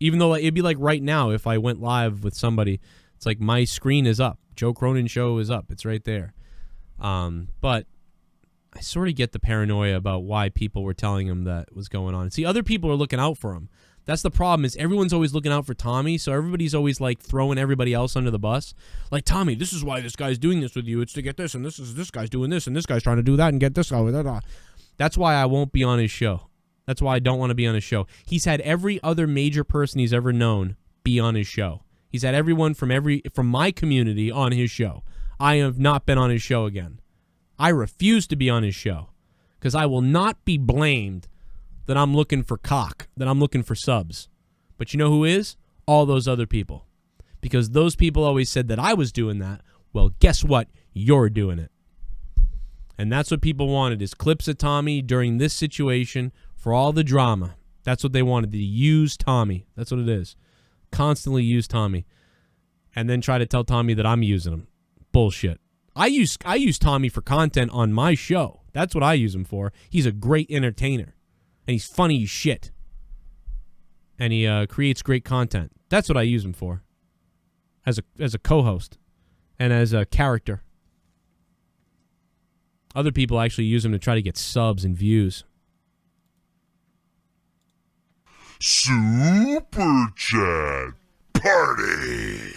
Even though it'd be like right now if I went live with somebody, it's like my screen is up. Joe Cronin Show is up. It's right there. But I sort of get the paranoia about why people were telling him that was going on. See, other people are looking out for him. That's the problem, is everyone's always looking out for Tommy, so everybody's always like throwing everybody else under the bus. Like, Tommy, this is why this guy's doing this with you. It's to get this, and this guy's doing this, and this guy's trying to do that and get this. That's why I won't be on his show. That's why I don't want to be on his show. He's had every other major person he's ever known be on his show. He's had everyone from my community on his show. I have not been on his show again. I refuse to be on his show because I will not be blamed that I'm looking for cock, that I'm looking for subs. But you know who is? All those other people. Because those people always said that I was doing that. Well, guess what? You're doing it. And that's what people wanted, is clips of Tommy during this situation for all the drama. That's what they wanted, to use Tommy. That's what it is. Constantly use Tommy. And then try to tell Tommy that I'm using him. Bullshit. I use Tommy for content on my show. That's what I use him for. He's a great entertainer. And he's funny as shit. And he creates great content. That's what I use him for. As a co-host. And as a character. Other people actually use him to try to get subs and views. Super Chat Party.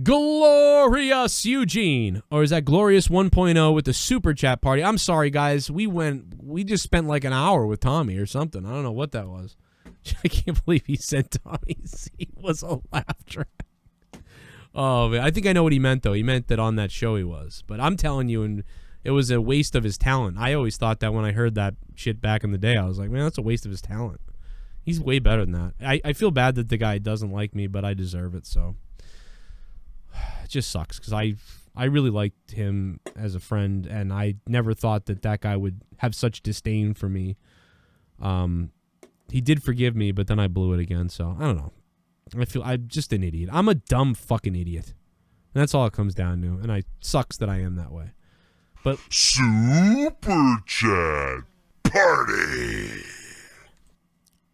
Glorious Eugene, or is that Glorious 1.0 with the Super Chat Party? I'm sorry, guys. We just spent like an hour with Tommy or something. I don't know what that was. I can't believe he said Tommy's he was a laugh track. Oh, man. I think I know what he meant, though. He meant that on that show he was. But I'm telling you, and it was a waste of his talent. I always thought that when I heard that shit back in the day. I was like, man, that's a waste of his talent. He's way better than that. I feel bad that the guy doesn't like me, but I deserve it, so. It just sucks, because I really liked him as a friend, and I never thought that guy would have such disdain for me. He did forgive me, but then I blew it again, so I don't know. I'm just an idiot. I'm a dumb fucking idiot. And that's all it comes down to, and it sucks that I am that way. But Super Chat Party.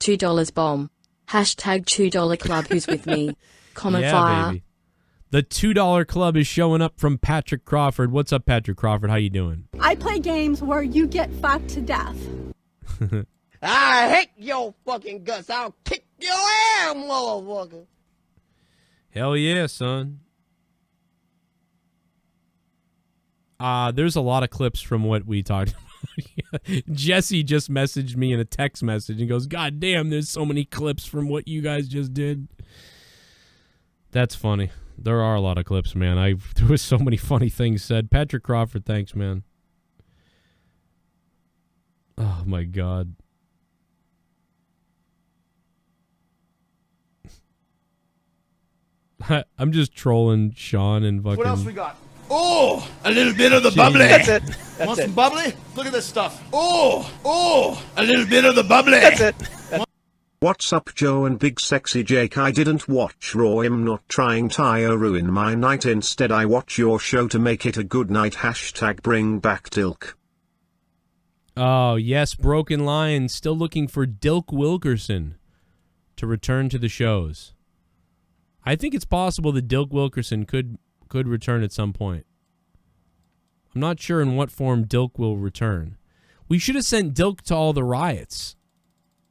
$2 bomb. Hashtag $2 club. Who's with me? Comment yeah, fire. Baby. The $2 club is showing up from Patrick Crawford. What's up, Patrick Crawford? How you doing? I play games where you get fucked to death. I hate your fucking guts. I'll kick your ass, motherfucker. Hell yeah, son. There's a lot of clips from what we talked about. Jesse just messaged me in a text message and goes, God damn, there's so many clips from what you guys just did. That's funny. There are a lot of clips, man. There was so many funny things said. Patrick Crawford, thanks, man. Oh, my God. I'm just trolling Sean and fucking. What else we got? Oh, a little bit of the bubbly. That's it. That's Want it. some bubbly? Look at this stuff. Oh, a little bit of the bubbly. That's it. What's up, Joe and Big Sexy Jake? I didn't watch Raw. I'm not trying to ruin my night. Instead, I watch your show to make it a good night. # bring back Dilk. Oh, yes, Brokenlion still looking for Dilk Wilkerson to return to the shows. I think it's possible that Dilk Wilkerson could return at some point. I'm not sure in what form Dilk will return. We should have sent Dilk to all the riots.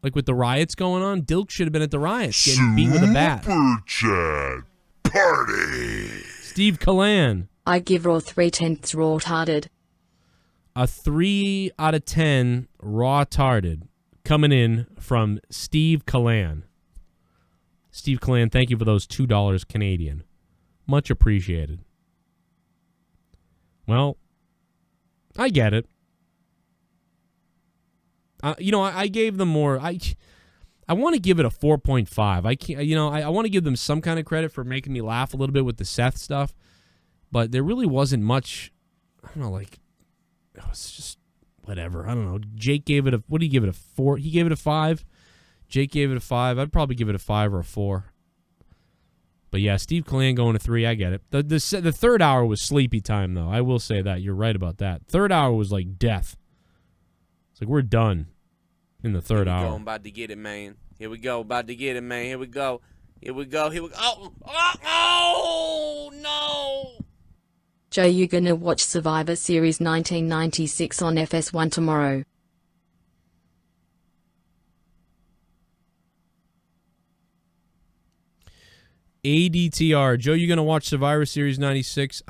Like with the riots going on, Dilk should have been at the riots getting beat with a bat. Super chat party. Steve Callan. I give Raw 3/10 raw tarded. A 3 out of 10 raw tarded coming in from Steve Callan. Steve Callan, thank you for those $2 Canadian. Much appreciated. Well, I get it. I gave them more. I want to give it a 4.5. I can't. I want to give them some kind of credit for making me laugh a little bit with the Seth stuff, but there really wasn't much. I don't know. Like, it's just whatever. I don't know. Jake gave it a. What did he give it? A 4? He gave it a 5. Jake gave it a 5. I'd probably give it a 5 or a 4. But yeah, Steve Callan going to 3. I get it. The third hour was sleepy time, though. I will say that. You're right about that. Third hour was like death. It's like we're done in the third hour. I'm about to get it, man. Here we go. About to get it, man. Here we go. Here we go. Here we go. Oh, no. Joe, you gonna watch Survivor Series 1996 on FS1 tomorrow? ADTR. Joe, you gonna watch Survivor Series 96?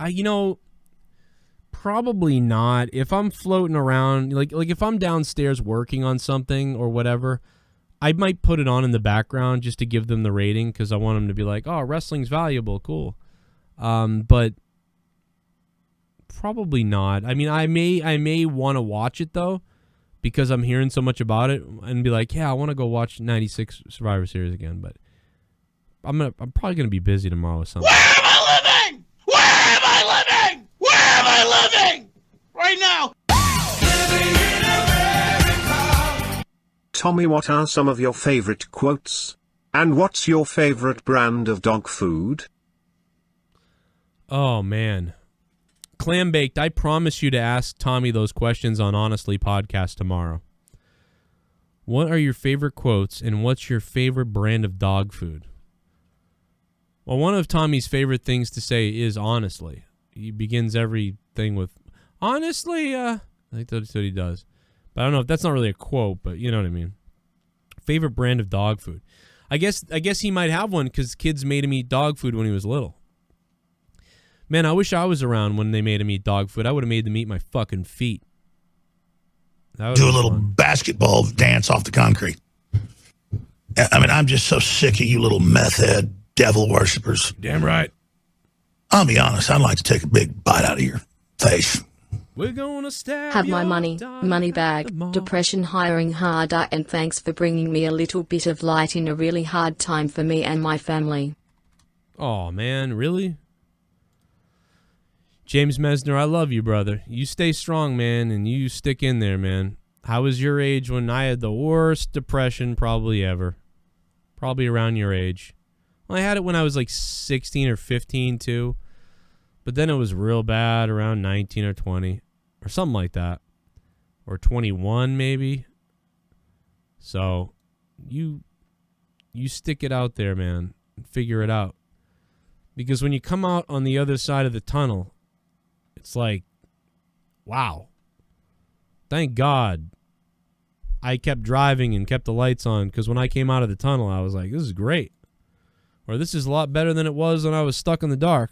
Probably not. If I'm floating around, like if I'm downstairs working on something or whatever, I might put it on in the background just to give them the rating because I want them to be like, oh, wrestling's valuable, cool. But probably not. I mean, I may want to watch it though because I'm hearing so much about it and be like, yeah, I want to go watch 96 Survivor Series again. But I'm probably gonna be busy tomorrow with something. Where am I living? Where am I living? Where am I living? Right now. Tommy, what are some of your favorite quotes? And what's your favorite brand of dog food? Oh, man. Clam Baked, I promise you to ask Tommy those questions on Honestly Podcast tomorrow. What are your favorite quotes and what's your favorite brand of dog food? Well, one of Tommy's favorite things to say is honestly. He begins everything with, honestly, I think that's what he does. But I don't know if that's not really a quote, but you know what I mean. Favorite brand of dog food. I guess he might have one because kids made him eat dog food when he was little. Man, I wish I was around when they made him eat dog food. I would have made them eat my fucking feet. Do a little basketball dance off the concrete. I mean, I'm just so sick of you little meth head devil worshippers. Damn right. I'll be honest, I'd like to take a big bite out of your face. We're gonna stab Have my money bag, depression hiring harder, and thanks for bringing me a little bit of light in a really hard time for me and my family. Oh, man, really? James Metzler, I love you, brother. You stay strong, man, and you stick in there, man. How was your age when I had the worst depression probably ever? Probably around your age. Well, I had it when I was like 16 or 15, too. But then it was real bad around 19 or 20. Or something like that. Or 21, maybe. So, you stick it out there, man. And figure it out. Because when you come out on the other side of the tunnel, it's like, wow. Thank God I kept driving and kept the lights on. Because when I came out of the tunnel, I was like, this is great. Or this is a lot better than it was when I was stuck in the dark.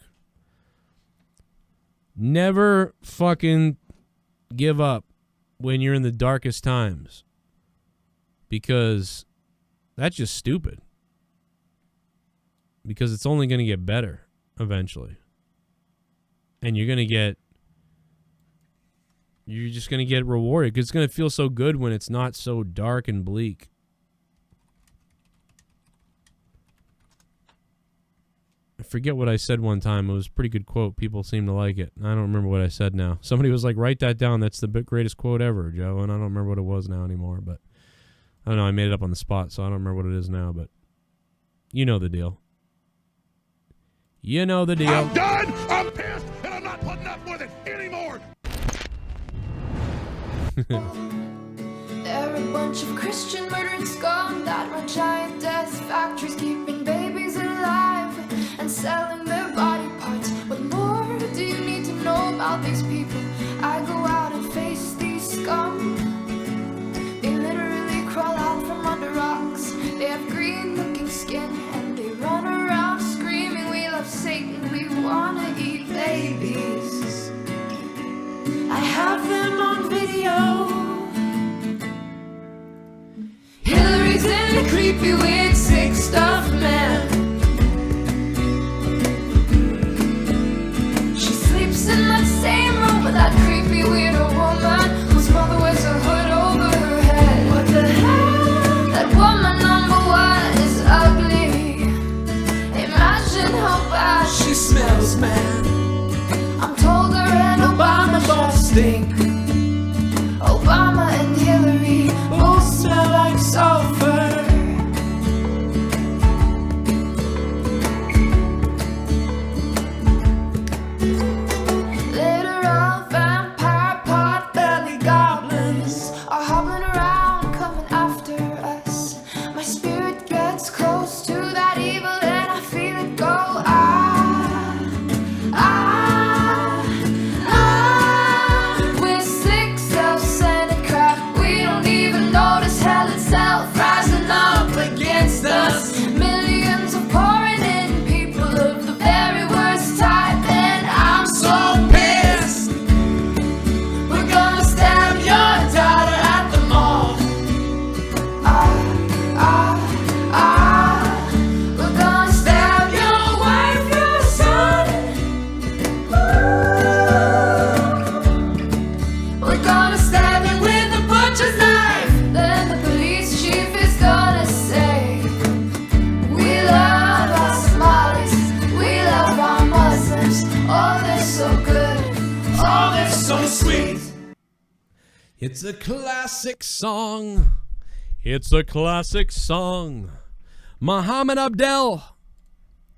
Never fucking give up when you're in the darkest times. Because that's just stupid. Because it's only going to get better eventually. And you're just going to get rewarded. Because it's going to feel so good when it's not so dark and bleak. I forget what I said one time. It was a pretty good quote. People seem to like it. I don't remember what I said now. Somebody was like, write that down. That's the greatest quote ever, Joe. And I don't remember what it was now anymore. But I don't know. I made it up on the spot, so I don't remember what it is now. But you know the deal. You know the deal. I'm done. I'm pissed, and I'm not putting up with it anymore. They're a bunch of Christian murdering scum that run giant death factories, keeping babies alive and selling their body parts. What more do you need to know about these people? I go out and face these scum. They literally crawl out from under rocks. They have green-looking skin and they run around screaming, we love Satan, we wanna eat babies. I have them on video. Hillary's in a creepy, weird, sick stuff, man. She sleeps in that same room with that creepy, weirdo woman whose mother wears a hood over her head. What the hell? That woman number one is ugly. Imagine how bad she smells, man. I'm told her and Obama both stink. Obama and Hillary both smell like sulfur. Literal vampire pot-belly goblins are hobbling around coming after us. My spirit gets close to that evil and I feel it go. We're sick, self-centered crap. We don't even notice hell itself rising up against us. Millions of pouring in, people of the very worst type, and I'm so pissed. We're gonna stab your daughter at the mall. We're gonna stab your wife, your son. We're gonna stab you with a butcher's knife. Then the police chief is gonna say, we love our Somalis, we love our Muslims. Oh, they're so good, oh, they're so sweet. It's a classic song. It's a classic song. Muhammad Abdel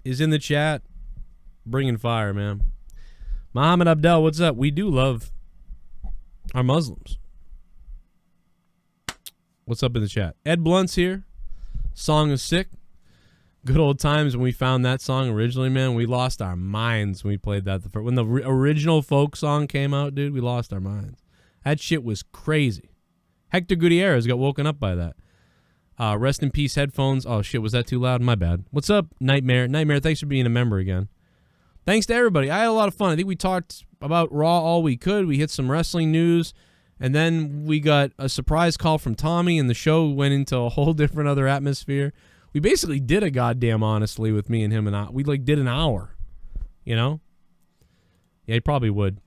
is in the chat. Bringing fire, man. Muhammad Abdel, what's up? We do love our Muslims. What's up in the chat? Ed Blunt's here. Song is sick. Good old times when we found that song originally, man. We lost our minds when we played that. When the original folk song came out, dude, we lost our minds. That shit was crazy. Hector Gutierrez got woken up by that. Rest in peace, headphones. Oh, shit, was that too loud? My bad. What's up, Nightmare? Nightmare, thanks for being a member again. Thanks to everybody. I had a lot of fun. I think we talked about Raw all we could. We hit some wrestling news. And then we got a surprise call from Tommy, and the show went into a whole different other atmosphere. We basically did a goddamn honestly with me and him, and we like did an hour, you know? Yeah, he probably would.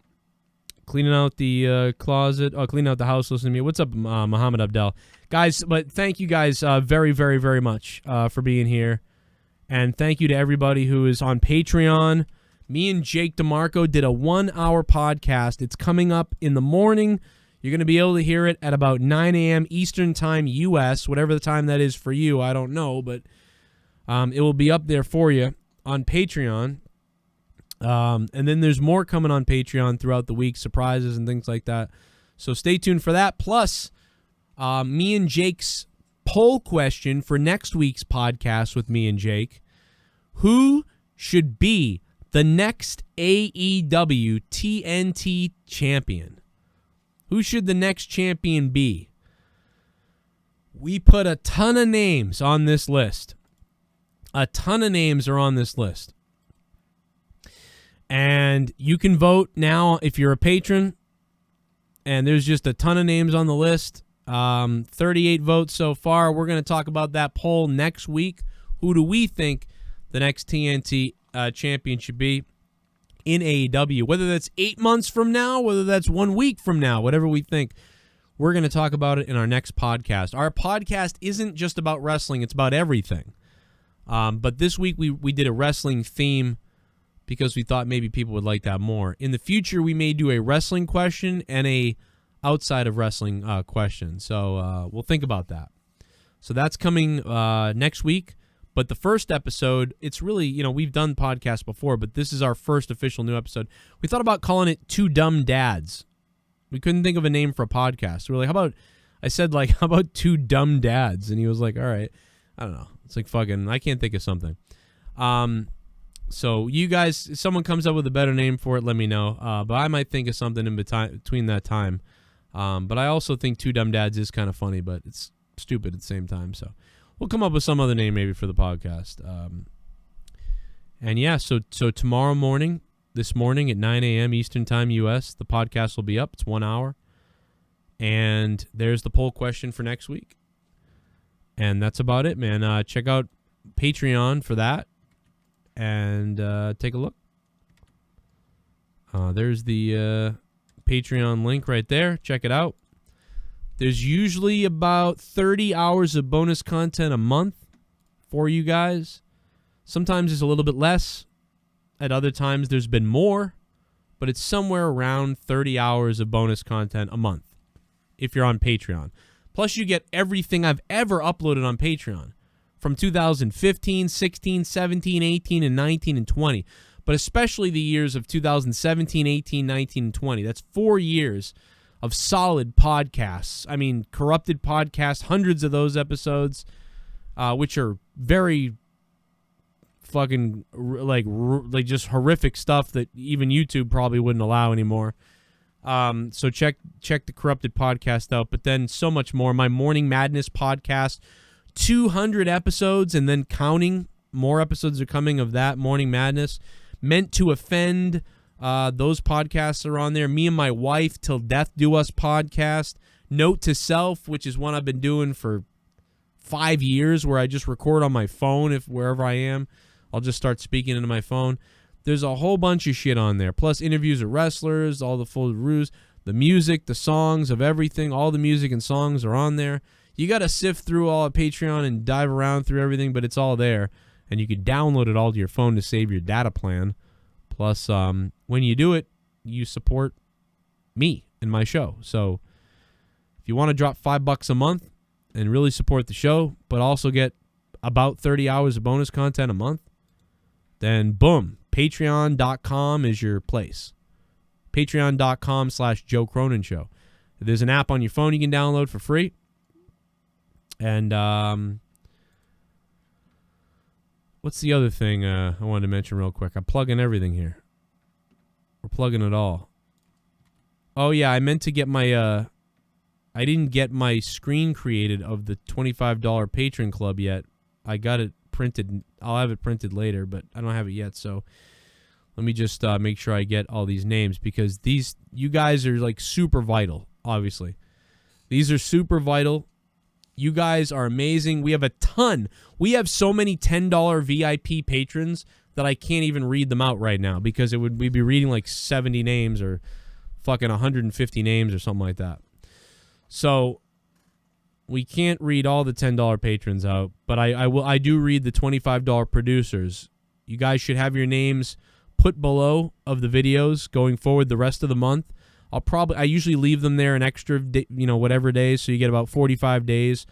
Cleaning out the closet. Oh, cleaning out the house, listening to me. What's up, Muhammad Abdel? Guys, but thank you guys very, very, very much for being here. And thank you to everybody who is on Patreon. Me and Jake DeMarco did a 1-hour podcast. It's coming up in the morning. You're going to be able to hear it at about 9 a.m. Eastern Time, U.S., whatever the time that is for you. I don't know, but it will be up there for you on Patreon. And then there's more coming on Patreon throughout the week, surprises and things like that. So stay tuned for that. Plus, me and Jake's poll question for next week's podcast with me and Jake. Who should be the next AEW TNT champion? Who should the next champion be? We put a ton of names on this list. A ton of names are on this list. And you can vote now if you're a patron. And there's just a ton of names on the list. 38 votes so far. We're going to talk about that poll next week. Who do we think the next TNT champion should be in AEW? Whether that's 8 months from now, whether that's 1 week from now, whatever we think. We're going to talk about it in our next podcast. Our podcast isn't just about wrestling. It's about everything. But this week we did a wrestling theme because we thought maybe people would like that more. In the future, we may do a wrestling question and a outside of wrestling question. So we'll think about that. So that's coming next week. But the first episode, it's really, we've done podcasts before, but this is our first official new episode. We thought about calling it Two Dumb Dads. We couldn't think of a name for a podcast. We were like, how about Two Dumb Dads? And he was like, all right. I don't know. It's like fucking, I can't think of something. So you guys, if someone comes up with a better name for it, let me know. But I might think of something in between that time. But I also think Two Dumb Dads is kind of funny, but it's stupid at the same time. So we'll come up with some other name maybe for the podcast. And yeah, so tomorrow morning, this morning at 9 a.m. Eastern Time U.S., the podcast will be up. It's 1 hour. And there's the poll question for next week. And that's about it, man. Check out Patreon for that. And take a look. There's the Patreon link right there. Check it out. There's usually about 30 hours of bonus content a month for you guys. Sometimes it's a little bit less. At other times there's been more. But it's somewhere around 30 hours of bonus content a month if you're on Patreon. Plus you get everything I've ever uploaded on Patreon. From 2015, 16, 17, 18, and 19, and 20. But especially the years of 2017, 18, 19, and 20. That's 4 years of solid podcasts. I mean, corrupted podcasts, hundreds of those episodes, which are very fucking, like just horrific stuff that even YouTube probably wouldn't allow anymore. So check the corrupted podcast out. But then so much more. My Morning Madness podcast, 200 episodes and then counting. More episodes are coming of that Morning Madness. Meant to Offend, those podcasts are on there. Me and My Wife Till Death Do Us podcast. Note to Self, which is one I've been doing for 5 years, where I just record on my phone wherever I am. I'll just start speaking into my phone. There's a whole bunch of shit on there. Plus interviews of wrestlers, all the full reviews, the music, the songs of everything. All the music and songs are on there. You got to sift through all of Patreon and dive around through everything, but it's all there. And you can download it all to your phone to save your data plan. Plus, when you do it, you support me and my show. So if you want to drop $5 a month and really support the show, but also get about 30 hours of bonus content a month, then boom, patreon.com is your place. Patreon.com/Joe Cronin Show. There's an app on your phone you can download for free. And what's the other thing I wanted to mention real quick? I'm plugging everything here. We're plugging it all. Oh, yeah, I meant to get my... I didn't get my screen created of the $25 Patron Club yet. I got it printed. I'll have it printed later, but I don't have it yet. So let me just make sure I get all these names, because you guys are like super vital, obviously. These are super vital. You guys are amazing. We have a ton. We have so many $10 VIP patrons that I can't even read them out right now, because we'd be reading like 70 names or fucking 150 names or something like that. So we can't read all the $10 patrons out, but I do read the $25 producers. You guys should have your names put below of the videos going forward the rest of the month. I usually leave them there an extra, whatever days, so you get about 45 days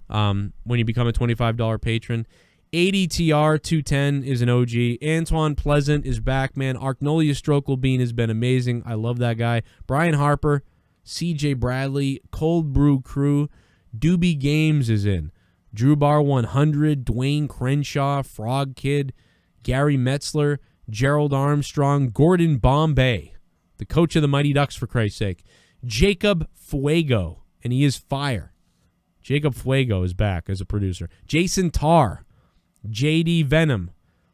when you become a $25 patron. ADTR 210 is an OG. Antoine Pleasant is back, man. Arknolia Strokelbean has been amazing. I love that guy. Brian Harper, CJ Bradley, ColdBrewKrew, Doobie Games is in. Drew Bar 100, Duane Crenshaw, Frog Kid, Gary Metzler, Gerald Armstrong, Gordon Bombay, the coach of the Mighty Ducks, for Christ's sake. Jacob Fuego, and he is fire. Jacob Fuego is back as a producer. Jason Tarr, JDVenom,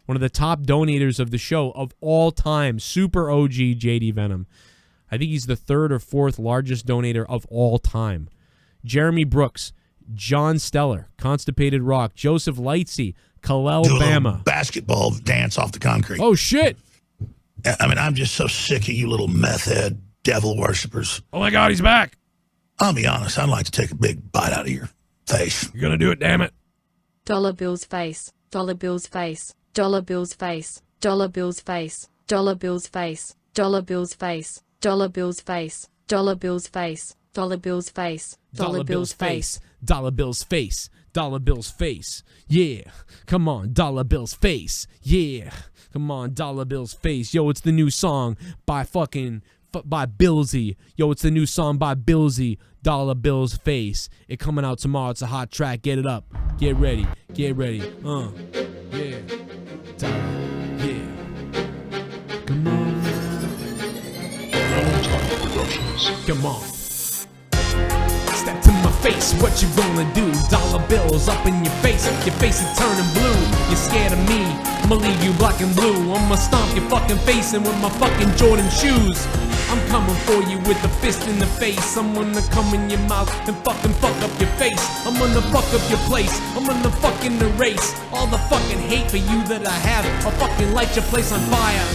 one of the top donators of the show of all time. Super OG JDVenom. I think he's the third or fourth largest donator of all time. Jeremy Brooks, John Steller, ConstipatedRock, Joseph Lightsey, Kalel Bama. Basketball dance off the concrete. Oh, shit. I mean, I'm just so sick of you little meth head devil worshippers. Oh, my God, he's back. I'll be honest, I'd like to take a big bite out of your face. You're going to do it, damn it. Dollar Bill's face. dollar bills face, dollar bills face, dollar bills face, dollar bills face, dollar bills face, dollar bills face, dollar bills face, dollar bills face, dollar bills face, dollar bills face, dollar bills face. Yeah, come on, dollar bills face. Yeah, come on, dollar bills face. Yo, it's the new song by by Billsy. Yo, it's the new song by Billsy, Dollar Bills Face. It coming out tomorrow. It's a hot track. Get it up. Get ready. Get ready. Yeah. Yeah. Come on. Come on. Step to my face, what you gonna do? Dollar bills up in your face is turning blue. You're scared of me, I'ma leave you black and blue. I'ma stomp your fucking face in with my fucking Jordan shoes. I'm coming for you with a fist in the face. I'm gonna come in your mouth and fucking fuck up your face. I'm gonna fuck up your place. I'm gonna fucking erase all the fucking hate for you that I have. I'll fucking light your place on fire.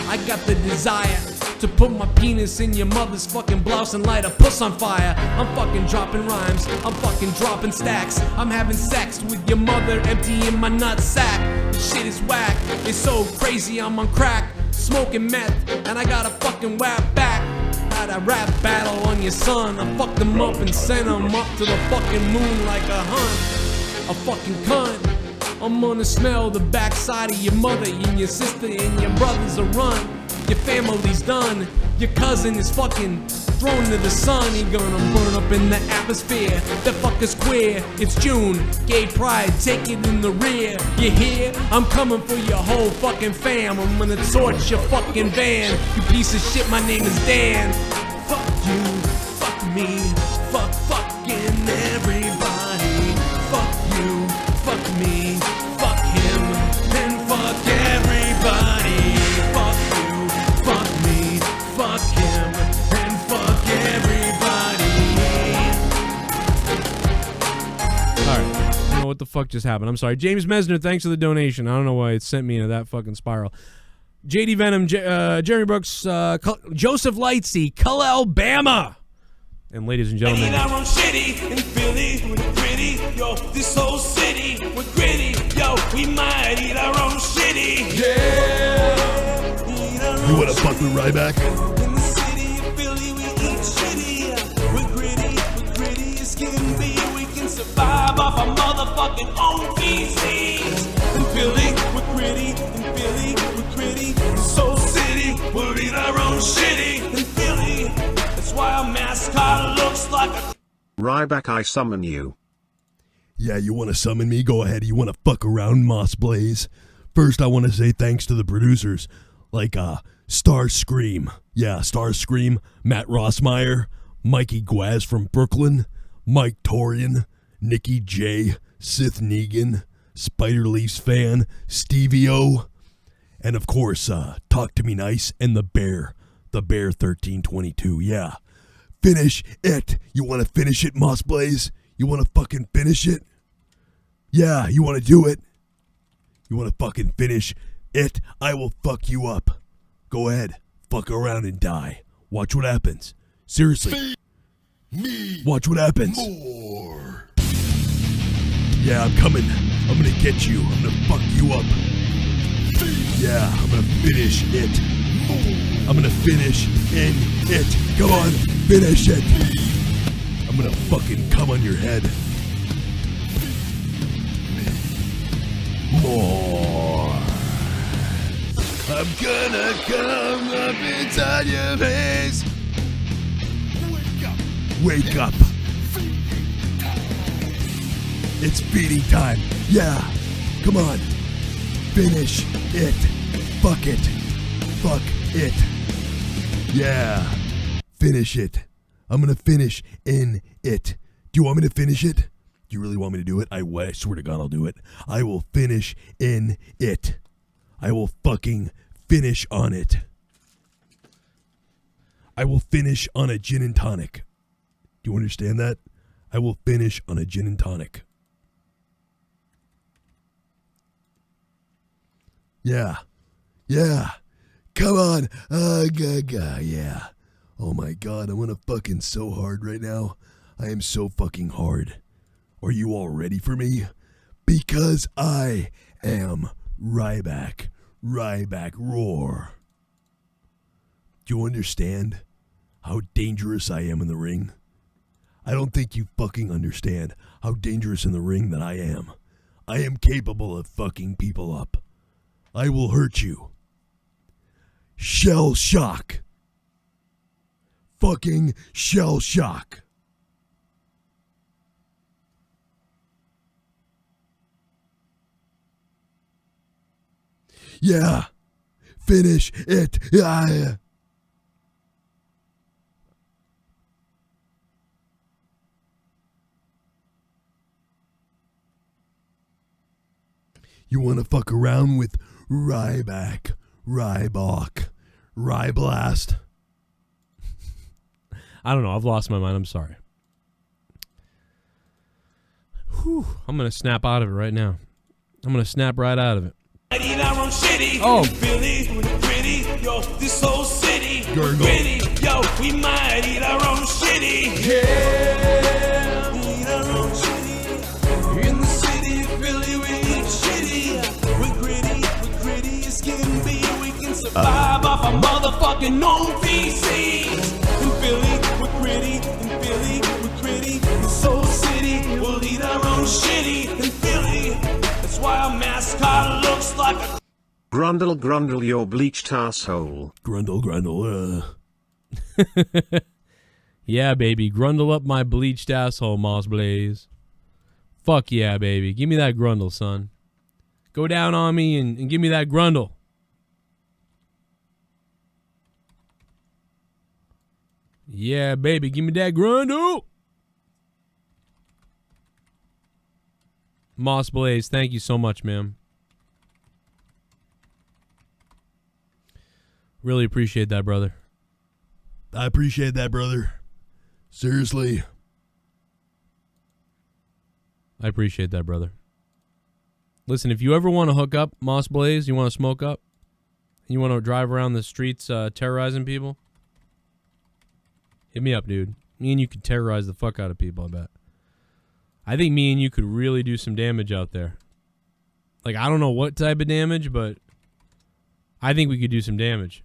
I got the desire to put my penis in your mother's fucking blouse and light a puss on fire. I'm fucking dropping rhymes, I'm fucking dropping stacks. I'm having sex with your mother, emptying my nut sack. This shit is whack, it's so crazy, I'm on crack, smoking meth, and I got a fucking whack back. Had a rap battle on your son, I fucked him up and sent him up to the fucking moon like a hunt, a fucking cunt. I'm gonna smell the backside of your mother and your sister and your brothers a run. Your family's done, your cousin is fucking thrown to the sun. You're gonna burn up in the atmosphere, that fucker's queer. It's June, gay pride, take it in the rear. You hear? I'm coming for your whole fucking fam. I'm gonna torch your fucking van. You piece of shit, my name is Dan. Fuck you, fuck me, fuck fucking everybody. Fuck you, fuck me, fuck him, and fuck everybody. Fuck you, fuck me, fuck him, and fuck everybody. Alright, I don't know what the fuck just happened. I'm sorry. James Metzler, thanks for the donation. I don't know why it sent me into that fucking spiral. JDVenom, Jeremy Brooks, Joseph Lightsey, Alabama. And ladies and gentlemen, And I run shitty in Philly, we're pretty, yo, this whole city, we're gritty, yo, we might eat our own shitty, yeah. You wanna fuck with Ryback? In the city of Philly, we eat shitty, we're gritty as can be, we can survive off our motherfucking own feces. In Philly, we're gritty, in Philly, we're gritty, this whole city, we'll eat our own shitty, in Philly. Why our mascot looks like a... Ryback, I summon you. Yeah, you want to summon me? Go ahead. You want to fuck around, Moss Blaze? First, I want to say thanks to the producers, like Starscream. Yeah, Starscream, Matt Rossmeier, Mikey Gwaz from Brooklyn, Mike Torian, NickY J, Sith Negan, Spiderland Leafs Fan, Steveo, and of course, Talk to Me Nice and the Bear 1322. Yeah. Finish it. You want to finish it, Moss Blaze? You want to fucking finish it? Yeah, you want to do it? You want to fucking finish it? I will fuck you up. Go ahead. Fuck around and die. Watch what happens. Seriously. Watch what happens. More. Yeah, I'm coming. I'm gonna get you. I'm gonna fuck you up. Yeah, I'm gonna finish it. I'm gonna finish in it. Come on, finish it. I'm gonna fucking come on your head. More. I'm gonna come up inside your face. Wake up. It's feeding time. Yeah. Come on. Finish it. Fuck it. Fuck it. Yeah. Finish it. I'm gonna finish in it. Do you want me to finish it? Do you really want me to do it? I swear to God I'll do it. I will finish in it. I will fucking finish on it. I will finish on a gin and tonic. Do you understand that? I will finish on a gin and tonic. Yeah. Yeah. Come on. Yeah. Oh my God, I'm gonna fucking so hard right now. I am so fucking hard. Are you all ready for me? Because I am Ryback. Ryback Roar. Do you understand how dangerous I am in the ring? I don't think you fucking understand how dangerous in the ring that I am. I am capable of fucking people up. I will hurt you. Shell shock. Fucking shell shock. Yeah. Finish it. Yeah. You want to fuck around with Ryback, Rybok, Ryblast? I don't know. I've lost my mind. I'm sorry. Whew. I'm going to snap out of it right now. I'm going to snap right out of it. Oh. Philly, pretty, yo, this whole city, Gurgle. pretty, yo, we might eat our own shitty. Yeah, we eat our own shitty. In the city of Philly, we eat shitty. We're gritty as can be. We can survive off our motherfucking own feces. In Philly, we're gritty. In Philly, we're gritty. This whole city, we'll eat our own shitty. In Philly, that's why our mascot looks like a Grundle, grundle your bleached asshole. Grundle, grundle. Yeah, baby. Grundle up my bleached asshole, Moss Blaze. Fuck yeah, baby. Give me that grundle, son. Go down on me and give me that grundle. Yeah, baby. Give me that grundle. Moss Blaze, thank you so much, man. Really appreciate that, brother. I appreciate that, brother. Seriously. I appreciate that, brother. Listen, if you ever want to hook up, Moss Blaze, you want to smoke up, you want to drive around the streets terrorizing people, hit me up, dude. Me and you could terrorize the fuck out of people, I bet. I think me and you could really do some damage out there. Like, I don't know what type of damage, but I think we could do some damage.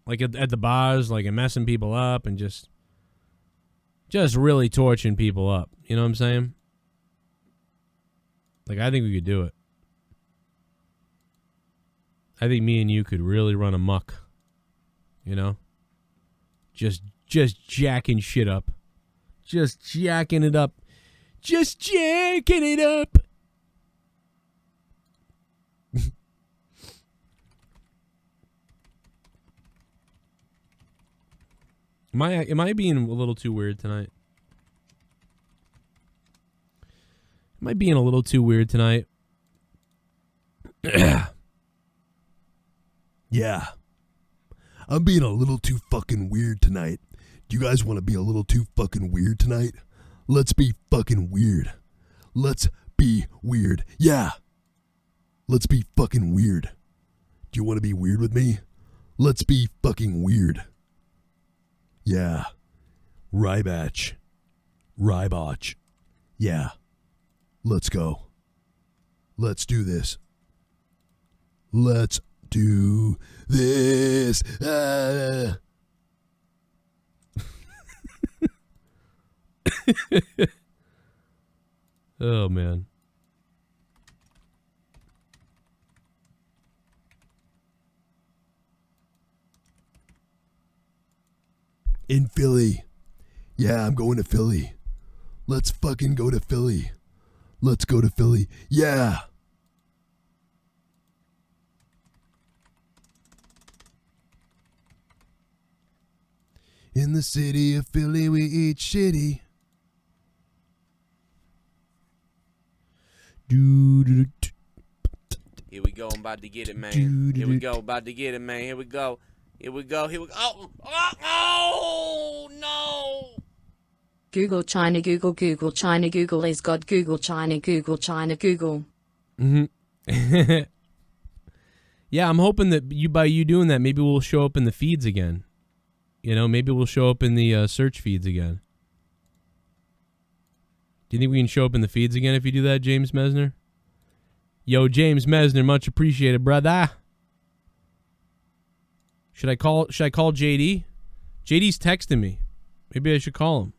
Like at the bars, like, and messing people up and just really torching people up. You know what I'm saying? Like, I think we could do it. I think me and you could really run amok. You know? Just jacking shit up. Just jacking it up. Just jacking it up. Am I being a little too weird tonight? Am I being a little too weird tonight? Yeah. I'm being a little too fucking weird tonight. Do you guys want to be a little too fucking weird tonight? Let's be fucking weird. Let's be weird. Yeah. Let's be fucking weird. Do you want to be weird with me? Let's be fucking weird. Yeah. Rybatch. Rybotch. Yeah. Let's go. Let's do this. Let's do this. Oh, man. In Philly. Yeah, I'm going to Philly. Let's fucking go to Philly. Let's go to Philly. Yeah. In the city of Philly, we eat shitty. Here we go. I'm about to get it, man. Here we go. About to get it, man. Here we go. Here we go. Here we go. Oh, no. Google China, Google China, Google is God, Google China, Google China, Google. Mm-hmm. Yeah, I'm hoping that by you doing that, maybe we'll show up in the feeds again. You know, maybe we'll show up in the search feeds again. Do you think we can show up in the feeds again if you do that, James Mesner? Yo, James Mesner, much appreciated, brother. Should I call JD? JD's texting me. Maybe I should call him.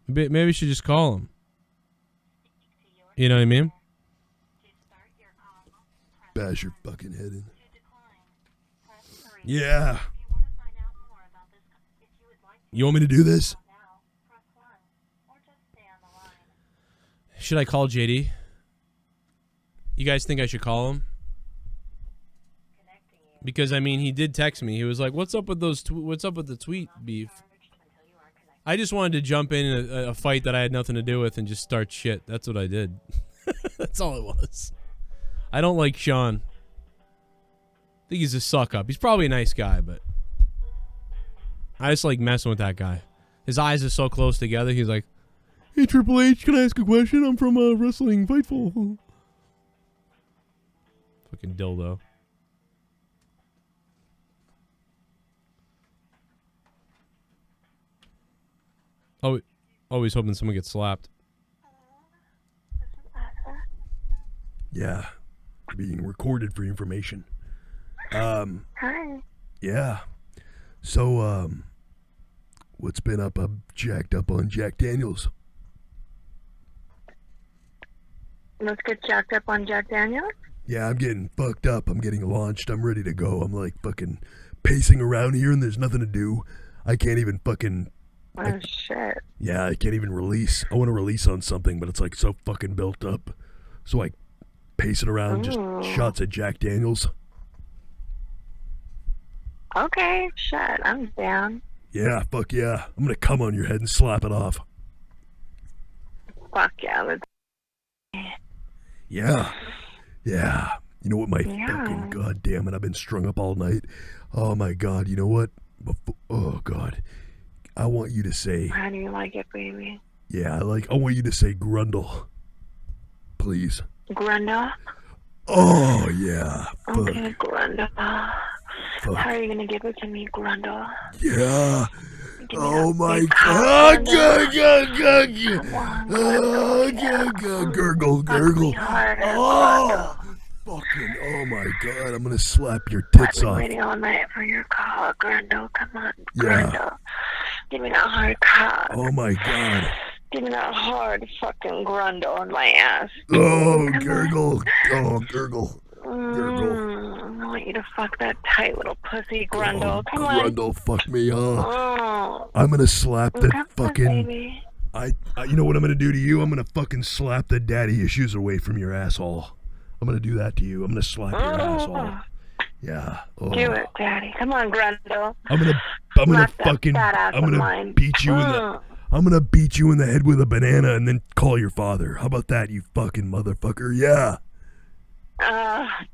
Maybe I should just call him. You know what I mean? Bash your fucking head in. Yeah. You want me to do this? Should I call JD? You guys think I should call him? Because I mean, he did text me. He was like, "What's up with those? What's up with the tweet beef?" I just wanted to jump in a fight that I had nothing to do with and just start shit. That's what I did. That's all it was. I don't like Sean. I think he's a suck up. He's probably a nice guy, but I just like messing with that guy. His eyes are so close together. He's like, "Hey, Triple H, can I ask a question? I'm from Wrestling Fightful." Fucking dildo. Oh, always hoping someone gets slapped. Yeah. Being recorded for information. Hi. Yeah. So, what's been up? I'm jacked up on Jack Daniels. Let's get jacked up on Jack Daniels. Yeah, I'm getting fucked up. I'm getting launched. I'm ready to go. I'm like fucking pacing around here and there's nothing to do. I can't even fucking... Oh, shit. Yeah, I can't even release. I want to release on something, but it's like so fucking built up. So I pace it around, just shots at Jack Daniels. Okay, shit, I'm down. Yeah, fuck yeah. I'm gonna come on your head and slap it off. Fuck yeah, let's... Yeah. Yeah. You know what, my fucking god damn it, I've been strung up all night. Oh my god, you know what? Oh god. I want you to say... How do you like it, baby? Yeah, I want you to say Grundle. Please. Grundle? Oh, yeah. Okay, Grundle. How are you gonna give it to me, Grundle? Yeah. Oh my god. Gurgle. Oh. Fucking, oh my god, I'm gonna slap your tits off. I've been waiting all night for your call, Grundle. Come on, Yeah. Grundle. Give me that hard cock. Oh my god. Give me that hard fucking Grundle on my ass. Oh, gurgle. Oh, gurgle. I want you to fuck that tight little pussy, Grundle. Oh, Come on. Grundle, fuck me up. Oh. I'm gonna slap the Come on, fucking... baby. You know what I'm gonna do to you? I'm gonna fucking slap the daddy issues away from your asshole. I'm gonna do that to you. I'm gonna slap your asshole. Yeah. Oh. Do it, Daddy. Come on, Grundle. I'm gonna beat you in the... I'm gonna beat you in the head with a banana and then call your father. How about that, you fucking motherfucker? Yeah.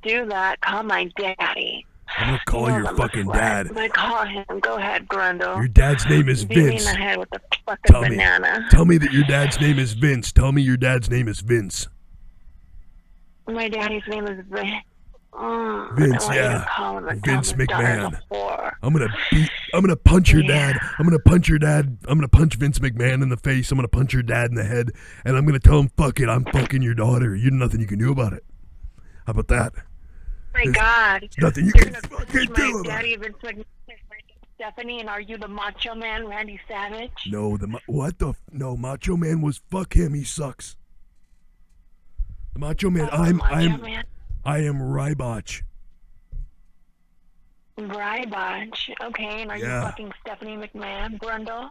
Do that. Call my daddy. I'm gonna call your fucking dad. I call him. Go ahead, Grundle. Your dad's name is Beat me in Vince. the head with a fucking banana. Tell me that your dad's name is Vince. Tell me your dad's name is Vince. My daddy's name is Vince. Vince, yeah. Vince McMahon. I'm gonna punch your dad. I'm gonna punch your dad. I'm gonna punch Vince McMahon in the face. I'm gonna punch your dad in the head. And I'm gonna tell him, fuck it, I'm fucking your daughter. There's nothing you can do about it. How about that? My God. Nothing you You're can gonna fucking push do my about daddy, Vince McMahon, Stephanie, and are you the Macho Man, Randy Savage? No, no, Macho Man was, fuck him, he sucks. The Macho Man, I am Rybotch. Rybotch. Okay, and are you fucking Stephanie McMahon, Grundle?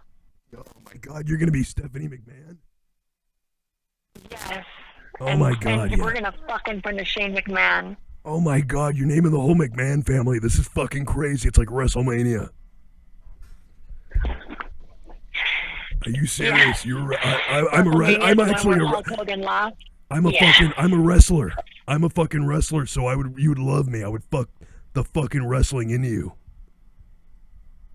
Oh my God, you're gonna be Stephanie McMahon? Yes. Oh my God, and we're gonna fuck in front of Shane McMahon. Oh my God, you're naming the whole McMahon family. This is fucking crazy. It's like WrestleMania. Are you serious? Yeah. I'm a wrestler. I'm a fucking wrestler, so you would love me. I would fuck the fucking wrestling into you.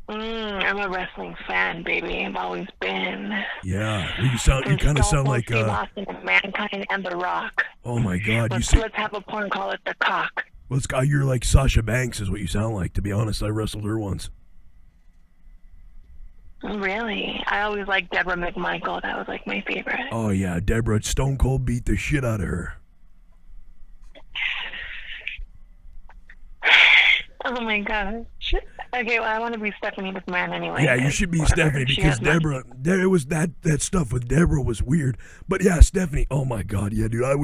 I'm a wrestling fan, baby. I've always been. Yeah, you kind of sound like Mankind and The Rock. Oh my God, Let's have a porn, call it The Cock. You're like Sasha Banks is what you sound like. To be honest, I wrestled her once. Really? I always liked Deborah McMichael. That was like my favorite. Oh yeah, Deborah Stone Cold beat the shit out of her. Oh my gosh. Okay, well, I want to be Stephanie McMahon anyway. Yeah, you should be Stephanie because Deborah. There was that stuff with Deborah was weird. But yeah, Stephanie. Oh my God, yeah, dude. I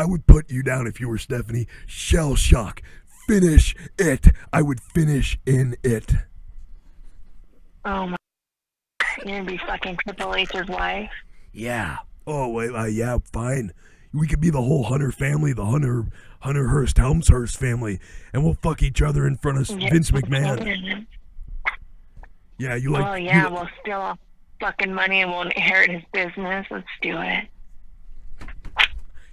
would put you down if you were Stephanie. Shell shock. Finish it. I would finish in it. Oh my. You're gonna be fucking Triple H's wife. Yeah. Oh wait. Yeah. Fine. We could be the whole Hunter family, the Hunter Hearst Helmshurst family, and we'll fuck each other in front of Vince McMahon. Yeah, you like. Oh yeah, we'll steal all fucking money and we'll inherit his business. Let's do it.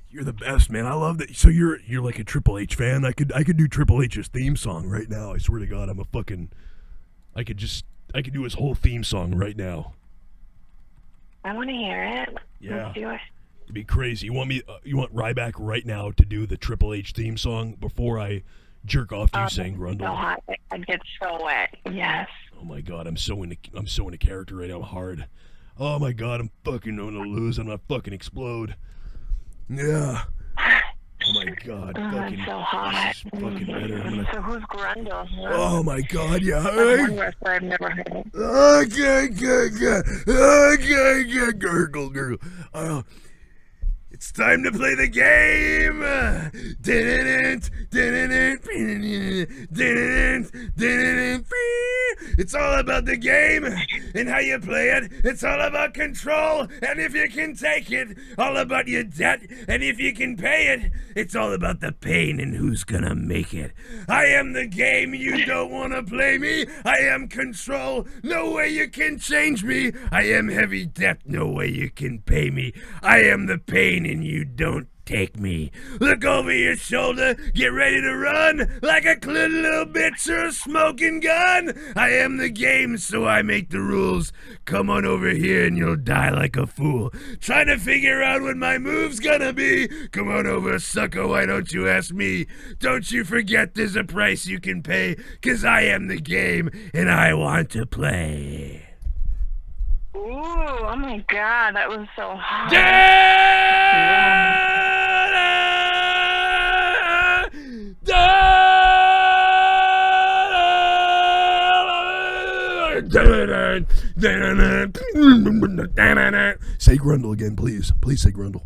You're the best, man. I love that. So you're like a Triple H fan. I could do Triple H's theme song right now. I swear to God, I'm a fucking. I could do his whole theme song right now. I want to hear it. Yeah. Let's do it. It'd be crazy. You want Ryback right now to do the Triple H theme song before I jerk off to you saying Grundle? So hot. I'd get so wet. Yes. Oh my God, I'm so into character right now. I'm hard. Oh my God, I'm fucking gonna lose. I'm gonna fucking explode. Yeah. Oh my God, fucking so hot. fucking better. So who's Grundle? Oh my God, yeah. That's one wrestler I've never heard of. Okay, gurgle. It's time to play the game! It's all about the game and how you play it. It's all about control and if you can take it. All about your debt and if you can pay it. It's all about the pain and who's gonna make it. I am the game, you don't wanna play me. I am control, no way you can change me. I am heavy debt, no way you can pay me. I am the pain and you don't take me. Look over your shoulder, get ready to run like a little bitch or a smoking gun. I am the game, so I make the rules. Come on over here and you'll die like a fool. Trying to figure out what my move's gonna be. Come on over, sucker, why don't you ask me? Don't you forget there's a price you can pay, 'cause I am the game and I want to play. Ooh, oh my God, that was so hot. Say Grundle again, please. Please say Grundle.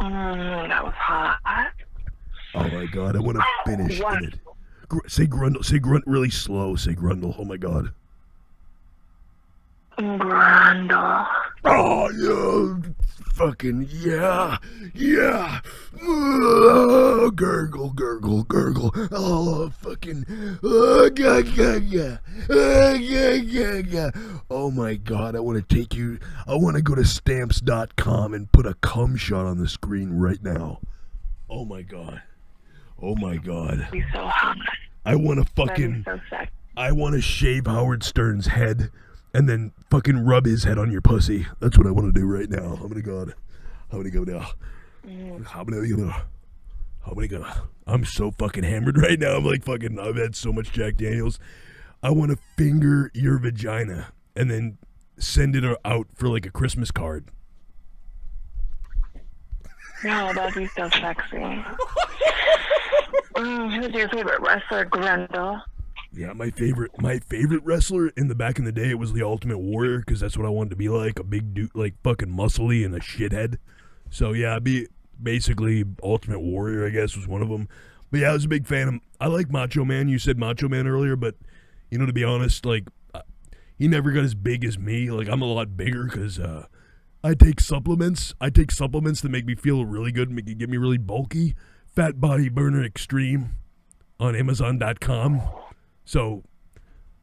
That was hot. Oh my God, I want to finish in it. Say Grundle. Say Grunt really slow. Say Grundle. Oh my God. Grundle. Oh yeah, fucking yeah. Oh, gurgle. Oh, fucking. Oh my God, I want to take you. I want to go to stamps.com and put a cum shot on the screen right now. Oh my God. Be so hot. I want to fucking. So sexy. I want to shave Howard Stern's head. And then fucking rub his head on your pussy. That's what I want to do right now. I'm gonna go now. I'm so fucking hammered right now. I'm like fucking. I've had so much Jack Daniels. I want to finger your vagina and then send it out for like a Christmas card. No, that'd be so sexy. Who's your favorite wrestler, Grundle? Yeah, my favorite wrestler in the back in the day, it was the Ultimate Warrior, because that's what I wanted to be like, a big dude, like fucking muscly and a shithead. So yeah, I'd be basically Ultimate Warrior, I guess, was one of them. But yeah, I was a big fan of, I like Macho Man. You said Macho Man earlier, but you know, to be honest, like, he never got as big as me. Like, I'm a lot bigger because I take supplements. I take supplements that make me feel really good, get me really bulky. Fat Body Burner Extreme on Amazon.com. So,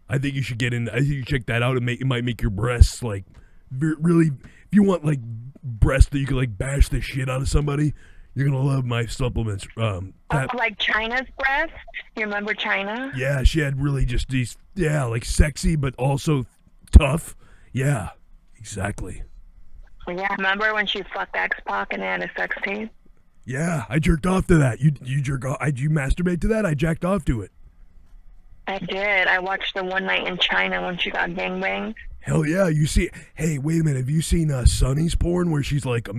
I think you should get in. I think you check that out. It might make your breasts like really. If you want like breasts that you can like bash the shit out of somebody, you're gonna love my supplements. Like China's breast. You remember China? Yeah, she had really just these. Yeah, like sexy but also tough. Yeah, exactly. Yeah, remember when she fucked X-Pac and they had a sex tape? Yeah, I jerked off to that. You jerk off? You masturbate to that? I jacked off to it. I did. I watched the One Night in China when she got gangbanged. Hell yeah! You see? Hey, wait a minute. Have you seen Sunny's porn where she's like a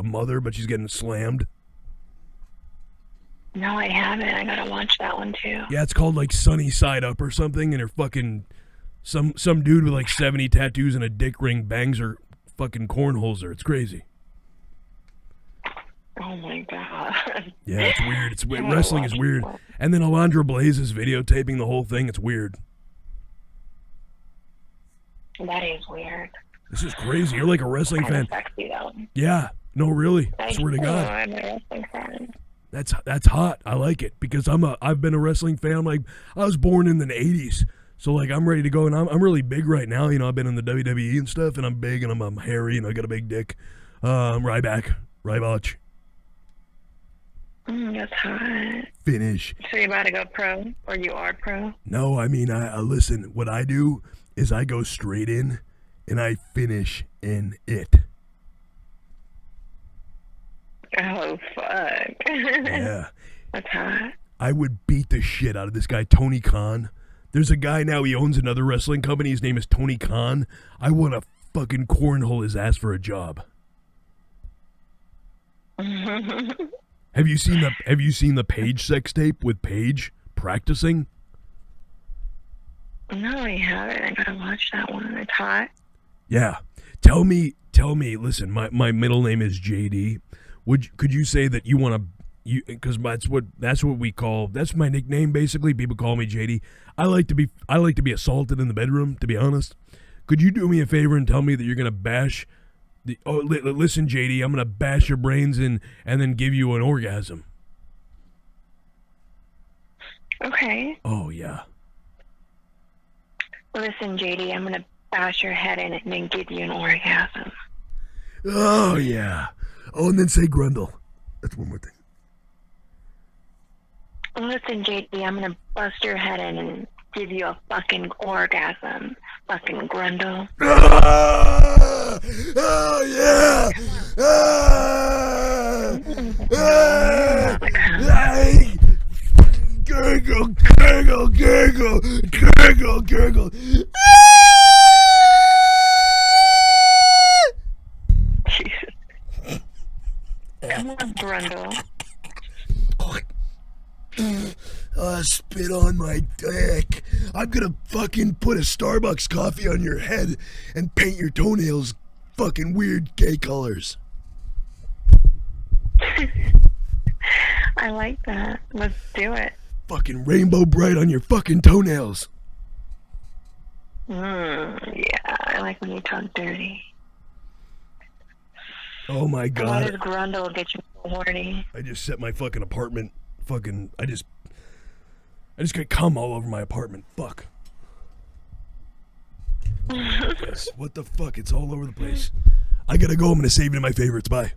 mother, but she's getting slammed? No, No, I haven't. I gotta watch that one too. Yeah, it's called like Sunny Side Up or something, and her fucking some dude with like 70 tattoos and a dick ring bangs her fucking cornholes her. It's crazy. Oh my god. Yeah, it's weird. It's weird. Wrestling is weird. And then Alondra Blaze is videotaping the whole thing. It's weird. That is weird. This is crazy. You're like a wrestling fan. Sexy though. Yeah. No, really. I swear to God. I'm a wrestling fan. That's hot. I like it because I've been a wrestling fan. I'm like, I was born in the 80s. So like I'm ready to go, and I'm really big right now. You know, I've been in the WWE and stuff, and I'm big, and I'm hairy, and I got a big dick. Ryback. That's hot. Finish. So you about to go pro, or you are pro? No, I mean, I listen. What I do is I go straight in, and I finish in it. Oh fuck. Yeah. That's hot. I would beat the shit out of this guy, Tony Khan. There's a guy now, he owns another wrestling company. His name is Tony Khan. I want to fucking cornhole his ass for a job. Have you seen the Paige sex tape with Paige practicing? No, I haven't. I gotta watch that one. It's hot. Yeah. Tell me. Listen, my middle name is JD. Could you say that you want to? Because that's what we call. That's my nickname basically. People call me JD. I like to be assaulted in the bedroom. To be honest, could you do me a favor and tell me that you're gonna bash? Listen, JD, I'm gonna bash your brains in and then give you an orgasm. Okay. Oh yeah. Listen, JD, I'm gonna bash your head in it and then give you an orgasm. Oh yeah. Oh, and then say Grundle. That's one more thing. Listen, JD, I'm gonna bust your head in and give you a fucking orgasm. Fucking Grundle. Oh yeah! Gurgle. Come on, Grundle. Spit on my dick. I'm gonna fucking put a Starbucks coffee on your head and paint your toenails fucking weird gay colors. I like that. Let's do it. Fucking rainbow bright on your fucking toenails. Yeah, I like when you talk dirty. Oh my God. Why does Grundle get you so horny? I just set my fucking apartment. I just got cum all over my apartment. Fuck. Yes, what the fuck? It's all over the place. I gotta go. I'm gonna save it in my favorites. Bye.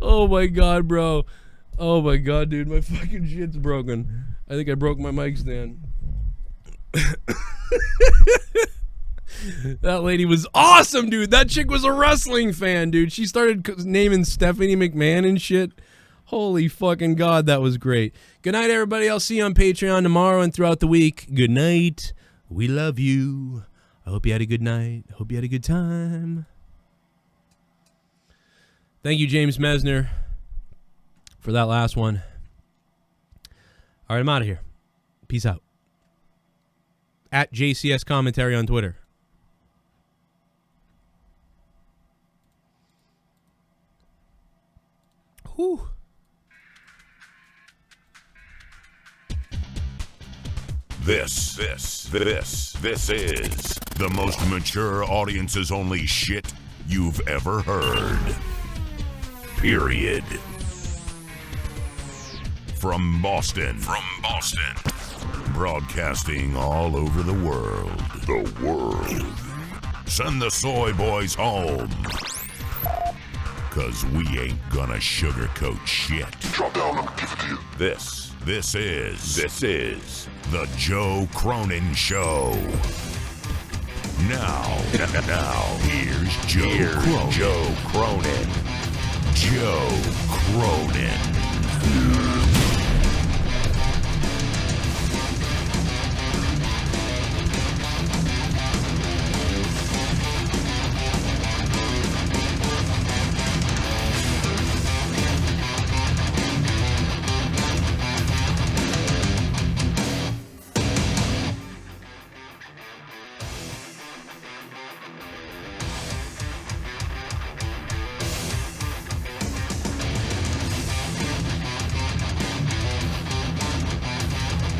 Oh my God, bro. Oh my God, dude. My fucking shit's broken. I think I broke my mic stand. That lady was awesome, dude. That chick was a wrestling fan, dude. She started naming Stephanie McMahon and shit. Holy fucking God, that was great. Good night, everybody. I'll see you on Patreon tomorrow and throughout the week. Good night. We love you. I hope you had a good night. I hope you had a good time. Thank you, James Metzler, for that last one. All right, I'm out of here. Peace out. At JCS Commentary on Twitter. Whew. This is the most mature audiences only shit you've ever heard. Period. From Boston. Broadcasting all over the world. Send the soy boys home. 'Cause we ain't gonna sugarcoat shit. Drop down, let me give it to you. This is the Joe Cronin Show. Now, here's Joe Cronin. Joe Cronin.